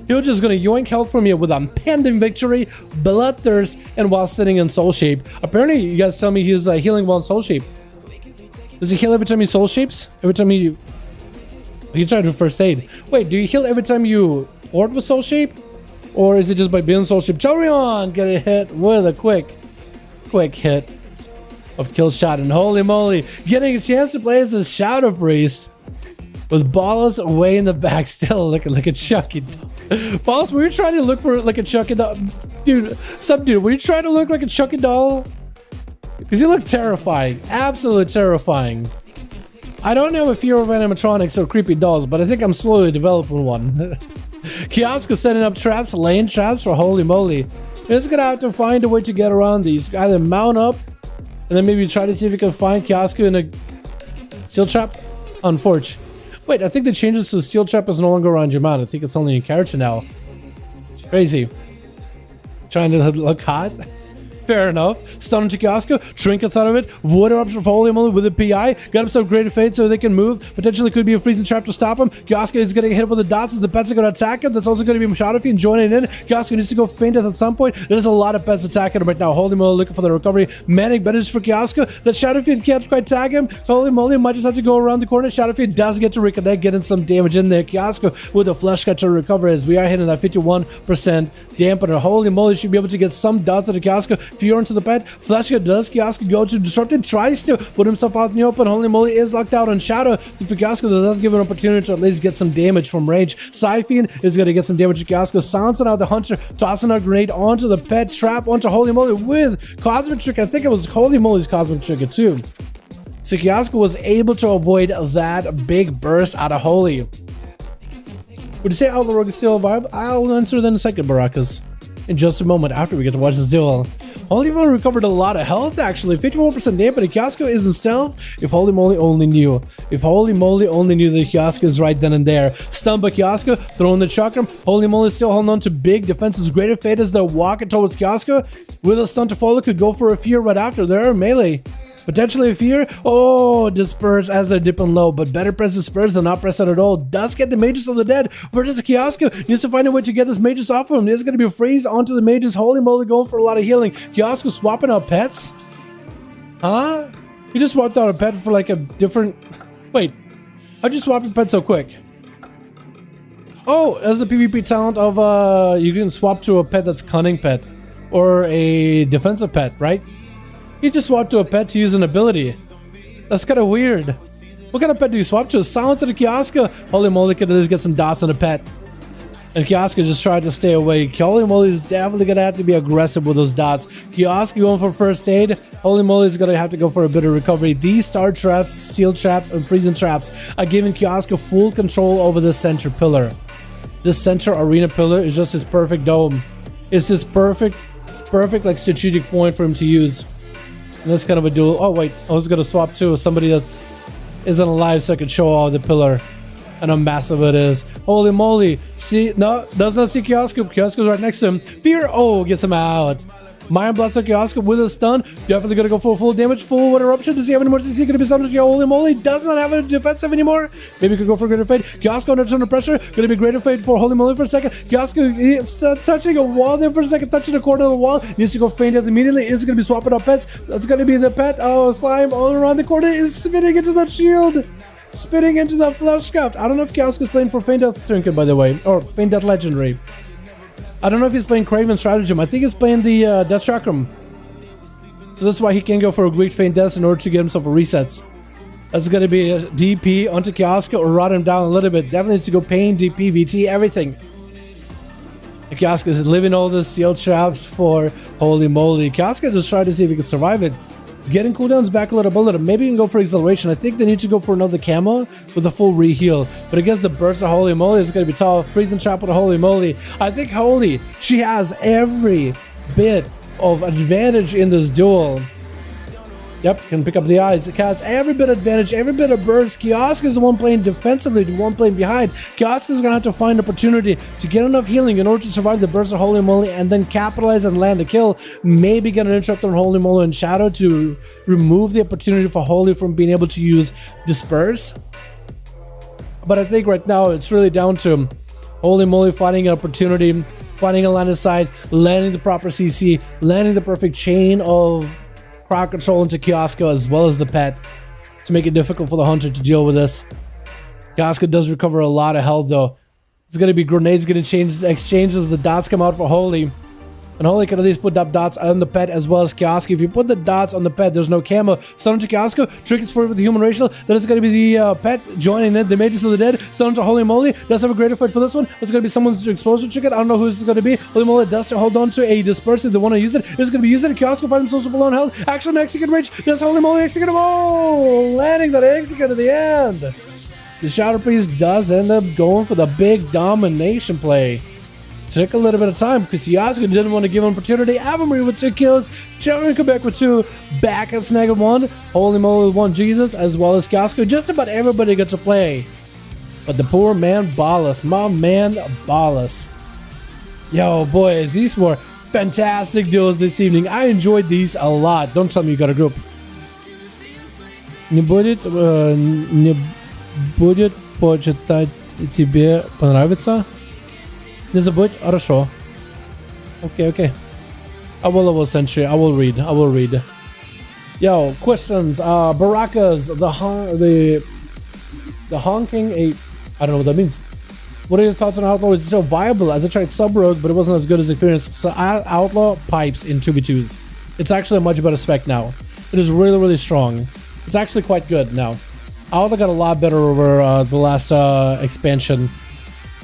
He's just gonna yoink health from you with a pending victory, bloodthirst, and while sitting in soul shape. Apparently, you guys tell me he's healing while in soul shape. Does he heal every time he soul shapes? Every time he tried to do first aid. Wait, do you heal every time you Horde with soul shape? Or is it just by being soul shape? Chalrion get a hit with a quick hit of kill shot. And holy moly, getting a chance to play as a Shadow Priest with Ballas away in the back, still looking like a Chucky doll. Ballas, were you trying to look for like a Chucky doll? Dude, were you trying to look like a Chucky doll? Because you look terrifying. Absolutely terrifying. I don't have a fear of animatronics or creepy dolls, but I think I'm slowly developing one. Kiosk is setting up traps, laying traps for holy moly. It's gonna have to find a way to get around these. Either mount up, and then maybe try to see if we can find Kiosk in a steel trap. Unfortunate. Wait, I think the changes to the steel trap is no longer around your mount. I think it's only in character now. Crazy. Trying to look hot. Fair enough. Stun to Kiosko, trinkets out of it, void erupts for holy moly with a PI, got himself greater fate so they can move. Potentially could be a freezing trap to stop him. Kiosko is getting hit with the dots as the pets are going to attack him. That's also going to be Machadafi and joining in. Kiosko needs to go faint at some point. There's a lot of pets attacking him right now. Holy moly looking for the recovery. Manic bandage for Kiosko. The Shadowfiend can't quite tag him. Holy moly might just have to go around the corner. Shadowfiend does get to reconnect, getting some damage in there. Kiosko with a flesh cut to recover as we are hitting that 51% dampener. Holy moly, should be able to get some dots out of Kiosko. Fear into the pet. Flashcut does Kiosk go to disrupt it, tries to put himself out in the open. Holy moly is locked out on Shadow. So for Kiosk, that does give an opportunity to at least get some damage from range. Siphon is going to get some damage to Kiosk. Silencing out the Hunter, tossing a grenade onto the pet, trap onto Holy Moly with Cosmic Trick. I think it was Holy Moly's Cosmic Trigger too. So Kiosk was able to avoid that big burst out of Holy. Would you say Outlaw Rogue is still a vibe? I'll answer then in a second, Barakas. In just a moment after we get to watch this duel. Holy Moly recovered a lot of health actually. 51% damage, but Kiosko isn't stealth. If Holy Moly only knew. If Holy Moly only knew that Kiosko is right then and there. Stunned by Kiosko, throwing the chakram. Holy Moly still holding on to big defenses. Greater Fate as they're walking towards Kiosko. With a stun to follow, could go for a fear right after there. Melee. Potentially a fear. Oh, disperse as they're dipping low, but better press disperse than not press it at all. Does get the mages of the dead versus Kiosko. Needs to find a way to get this mages off of him. There's going to be a freeze onto the mages. Holy moly, going for a lot of healing. Kiosko swapping out pets? Huh? You just swapped out a pet for like a different... Wait, how'd you swap your pet so quick? Oh, as the PvP talent of you can swap to a pet that's cunning pet or a defensive pet, right? You just swap to a pet to use an ability. That's kind of weird. What kind of pet do you swap to? Silence of the Kiosko. Holy moly, could at least get some dots on a pet. And Kiosko just tried to stay away. Holy moly is definitely going to have to be aggressive with those dots. Kiosko going for first aid. Holy moly is going to have to go for a bit of recovery. These star traps, steel traps, and freezing traps are giving Kiosko full control over the center pillar. This center arena pillar is just his perfect dome. It's his perfect like strategic point for him to use. And that's kind of a duel. Oh wait, I was gonna swap to somebody that isn't alive so I could show all the pillar and how massive it is. Holy moly! See, no, does not see Kiosko. Kiosko's right next to him. Fear. Oh, gets him out. Mind Blast on Kiosko with a stun. Definitely gonna go for full damage, full interruption. Does he have any more CC? Gonna be summoned. Holy moly! Does not have a defensive anymore. Maybe could go for Greater Fate. Kiosko under pressure. Gonna be Greater Fate for Holy moly for a second. Kiosko touching a wall there for a second, touching the corner of the wall. Needs to go faint death immediately. Is gonna be swapping out pets. That's gonna be the pet. Oh, slime all around the corner is spitting into that shield. Spitting into that flesh scuff. I don't know if Kiosko's playing for Faint Death Trinket, by the way, or Faint Death Legendary. I don't know if he's playing Craven Stratagem. I think he's playing the Death Chakram. So that's why he can go for a Greek Faint Death in order to get himself a resets. That's going to be a DP onto Kiosko or rot him down a little bit. Definitely needs to go pain, DP, VT, everything. And Kiosko is living all the steel traps for holy moly. Kiosko just tried to see if he could survive it. Getting cooldowns back a little bit. Maybe you can go for acceleration. I think they need to go for another camo with a full reheal. But against the burst of holy moly, it's going to be tough. Freezing trap with a holy moly. I think holy, she has every bit of advantage in this duel. Yep, can pick up the eyes. It has every bit of advantage, every bit of burst. Kiosko is the one playing defensively, the one playing behind. Kiosko is going to have to find opportunity to get enough healing in order to survive the burst of Holy Moly and then capitalize and land a kill. Maybe get an interrupt on Holy Moly and Shadow to remove the opportunity for Holy from being able to use Disperse. But I think right now it's really down to Holy Moly finding an opportunity, finding a line of sight, landing the proper CC, landing the perfect chain of crowd control into Kiosko as well as the pet to make it difficult for the hunter to deal with this. Kiosko does recover a lot of health though. It's going to be grenades getting exchanged as the dots come out for Holy. And Holy can at least put up dots on the pet as well as Kiosko. If you put the dots on the pet, there's no camo. Summon to Kiosko, triggers for it with the human racial. Then it's going to be the pet joining it, the mages of the dead. Summon to Holy Moly. Does have a greater fight for this one. It's going to be someone's exposure ticket. I don't know who it's going to be. Holy Moly does to hold on to a dispersive. They want to use it. It's going to be using it. Kiosko finds himself below on health. Actually, an execute range. Does Holy Moly execute him? Oh, landing that execute at the end. The Shadow Priest does end up going for the big domination play. Took a little bit of time because Kiosko didn't want to give him opportunity. Avamari with 2 kills. Children come back with 2. Back at snag of 1. Holy moly with 1 Jesus as well as Kiosko. Just about everybody got to play. But the poor man Ballas. My man Ballas. Yo boys, these were fantastic duels this evening. I enjoyed these a lot. Don't tell me you got a group. Не будет почитать тебе понравится. Не забудь, хорошо. Okay. I will sentry. I will read. Yo, questions. Barakas, the honking a. I don't know what that means. What are your thoughts on Outlaw? It's still viable as I tried Sub Rogue, but it wasn't as good as experience. So Outlaw pipes in 2v2s. It's actually a much better spec now. It is really strong. It's actually quite good now. Outlaw got a lot better over the last expansion.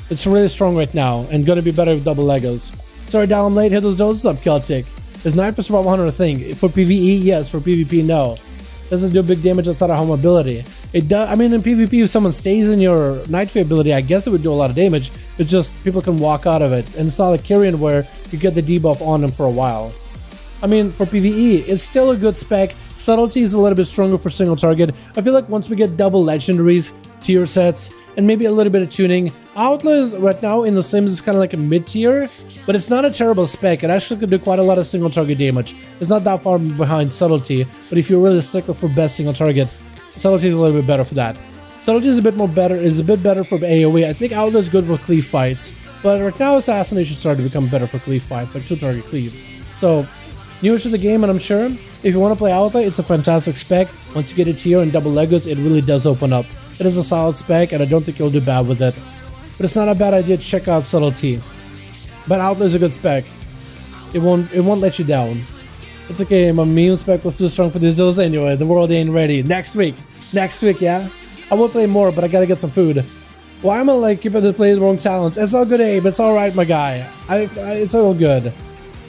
It's really strong right now and gonna be better with double Legos. Sorry, Dal, I'm late. Hit those doses up, Celtic. Is 9 for survival 100 a thing? For PvE, yes. For PvP, no. Doesn't do big damage outside of home ability. It does. I mean, in PvP, if someone stays in your Night Fae ability, I guess it would do a lot of damage. It's just people can walk out of it, and it's not like Kyrian where you get the debuff on them for a while. I mean, for PvE, it's still a good spec. Subtlety is a little bit stronger for single target. I feel like once we get double legendaries, tier sets, and maybe a little bit of tuning, Outlaw is right now in the Sims is kind of like a mid-tier, but it's not a terrible spec. It actually could do quite a lot of single target damage. It's not that far behind Subtlety, but if you're really stickler for best single target, Subtlety is a little bit better for that. Subtlety is a bit more better, is a bit better for AoE. I think Outlaw is good for cleave fights, but right now Assassination started to become better for cleave fights, like 2-target cleave. So, newer to the game, and I'm sure if you want to play Outlaw, it's a fantastic spec. Once you get a tier and double Legos, it really does open up. It is a solid spec, and I don't think you'll do bad with it. But it's not a bad idea to check out Subtlety. But Outlaw is a good spec. It won't let you down. It's okay, my meme spec was too strong for these duels anyway. The world ain't ready. Next week, yeah? I will play more, but I gotta get some food. Why am I like keeping to play the wrong talents? It's all good, Abe. It's alright, my guy. It's all good.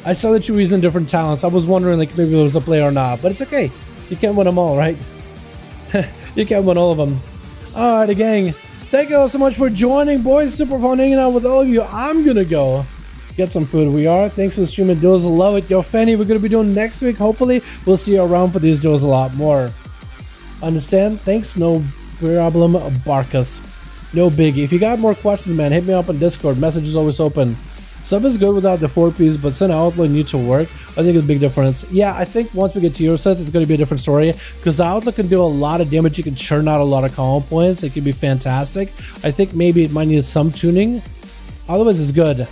I saw that you were using different talents. I was wondering like maybe there was a play or not, but it's okay. You can't win them all, right? You can't win all of them. Alright, gang. Thank you all so much for joining, boys. Super fun hanging out with all of you. I'm gonna go get some food. We are. Thanks for streaming duels. Love it. Yo, Fanny, we're gonna be doing next week. Hopefully, we'll see you around for these duels a lot more. Understand? Thanks. No problem. Barkus. No biggie. If you got more questions, man, hit me up on Discord. Message is always open. Sub is good without the 4Ps, but send Outlaw need to work. I think it's a big difference. Yeah, I think once we get to your sets, it's going to be a different story. Because the Outlaw can do a lot of damage. You can churn out a lot of combo points. It can be fantastic. I think maybe it might need some tuning. Otherwise, it's good.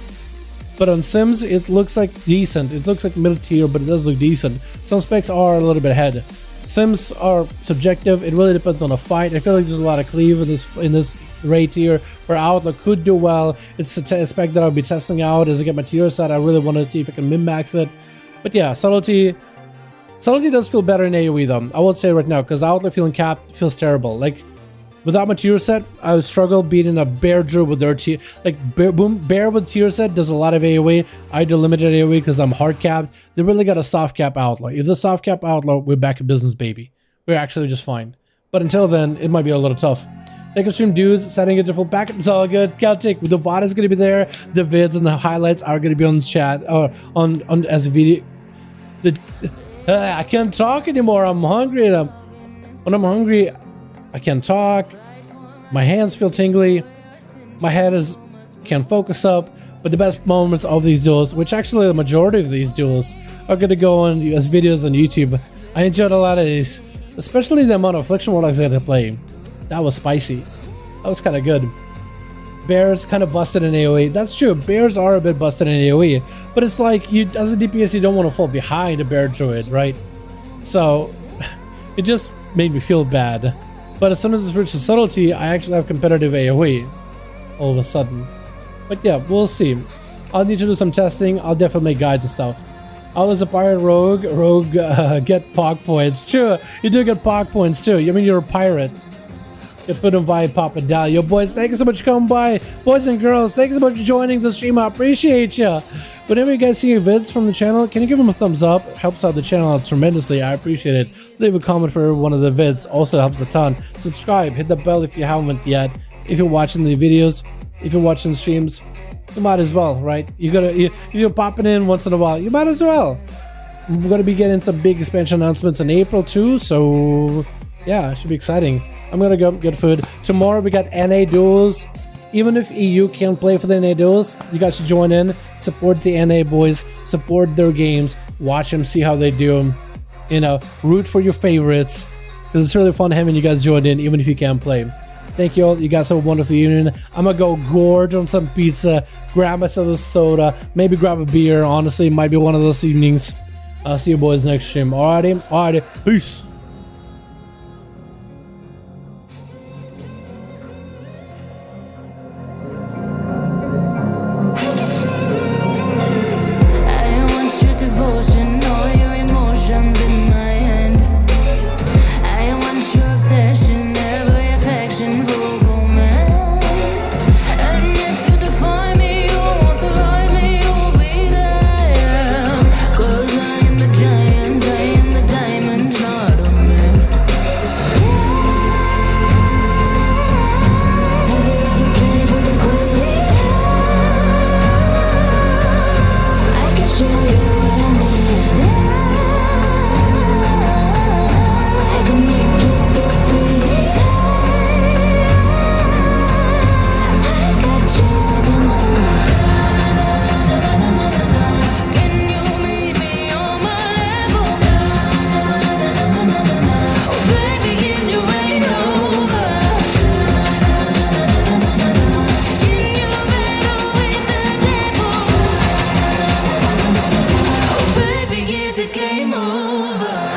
But on Sims, it looks like decent. It looks like middle tier, but it does look decent. Some specs are a little bit ahead. Sims are subjective. It really depends on a fight. I feel like there's a lot of cleave in this rate tier where Outlaw could do well. It's a spec that I'll be testing out as I get my tier set. I really want to see if I can min-max it. But yeah, Subtlety does feel better in AoE though. I would say right now, because Outlaw feeling capped feels terrible. Like without my tier set, I would struggle beating a bear druid with their tier. Like bear with tier set does a lot of AoE. I do limited AoE because I'm hard capped. They really got a soft cap Outlaw. If the soft cap Outlaw, we're back in business, baby. We're actually just fine. But until then, it might be a little tough. Thank you, stream dudes. Setting a different packet. It's all good. Celtic. The VOD is gonna be there. The vids and the highlights are gonna be on the chat or on as a video. I can't talk anymore. I'm hungry. When I'm hungry, I can't talk. My hands feel tingly. My head can't focus up. But the best moments of these duels, which actually the majority of these duels, are gonna go on as videos on YouTube. I enjoyed a lot of these, especially the amount of Affliction Warlocks I had to play. That was spicy. That was kind of good. Bears kind of busted in AoE. That's true. Bears are a bit busted in AoE, but it's like you, as a DPS, you don't want to fall behind a bear druid, right? So it just made me feel bad. But as soon as it's reached Subtlety, I actually have competitive AoE all of a sudden. But yeah, we'll see. I'll need to do some testing. I'll definitely make guides and stuff. Oh, there's a pirate rogue. Get POG points. True, you do get POG points too. I mean, you're a pirate. Get food and vibe, Papa Dal. Yo, boys, thank you so much for coming by. Boys and girls, thank you so much for joining the stream. I appreciate you. Whenever you guys see your vids from the channel, can you give them a thumbs up? It helps out the channel out tremendously. I appreciate it. Leave a comment for one of the vids. Also helps a ton. Subscribe. Hit the bell if you haven't yet. If you're watching the videos, if you're watching the streams, you might as well, right? If you're popping in once in a while, you might as well. We're going to be getting some big expansion announcements in April too, so yeah, it should be exciting. I'm gonna go get food. Tomorrow we got NA duels. Even if EU can't play for the NA duels, you guys should join in. Support the NA boys. Support their games. Watch them, see how they do. You know, root for your favorites. Because it's really fun having you guys join in, even if you can't play. Thank you all. You guys have a wonderful evening. I'm gonna go gorge on some pizza. Grab myself a soda. Maybe grab a beer. Honestly, it might be one of those evenings. I'll see you boys next stream. Alrighty. Peace. Cause I am the giant, I am the diamond, not a game over.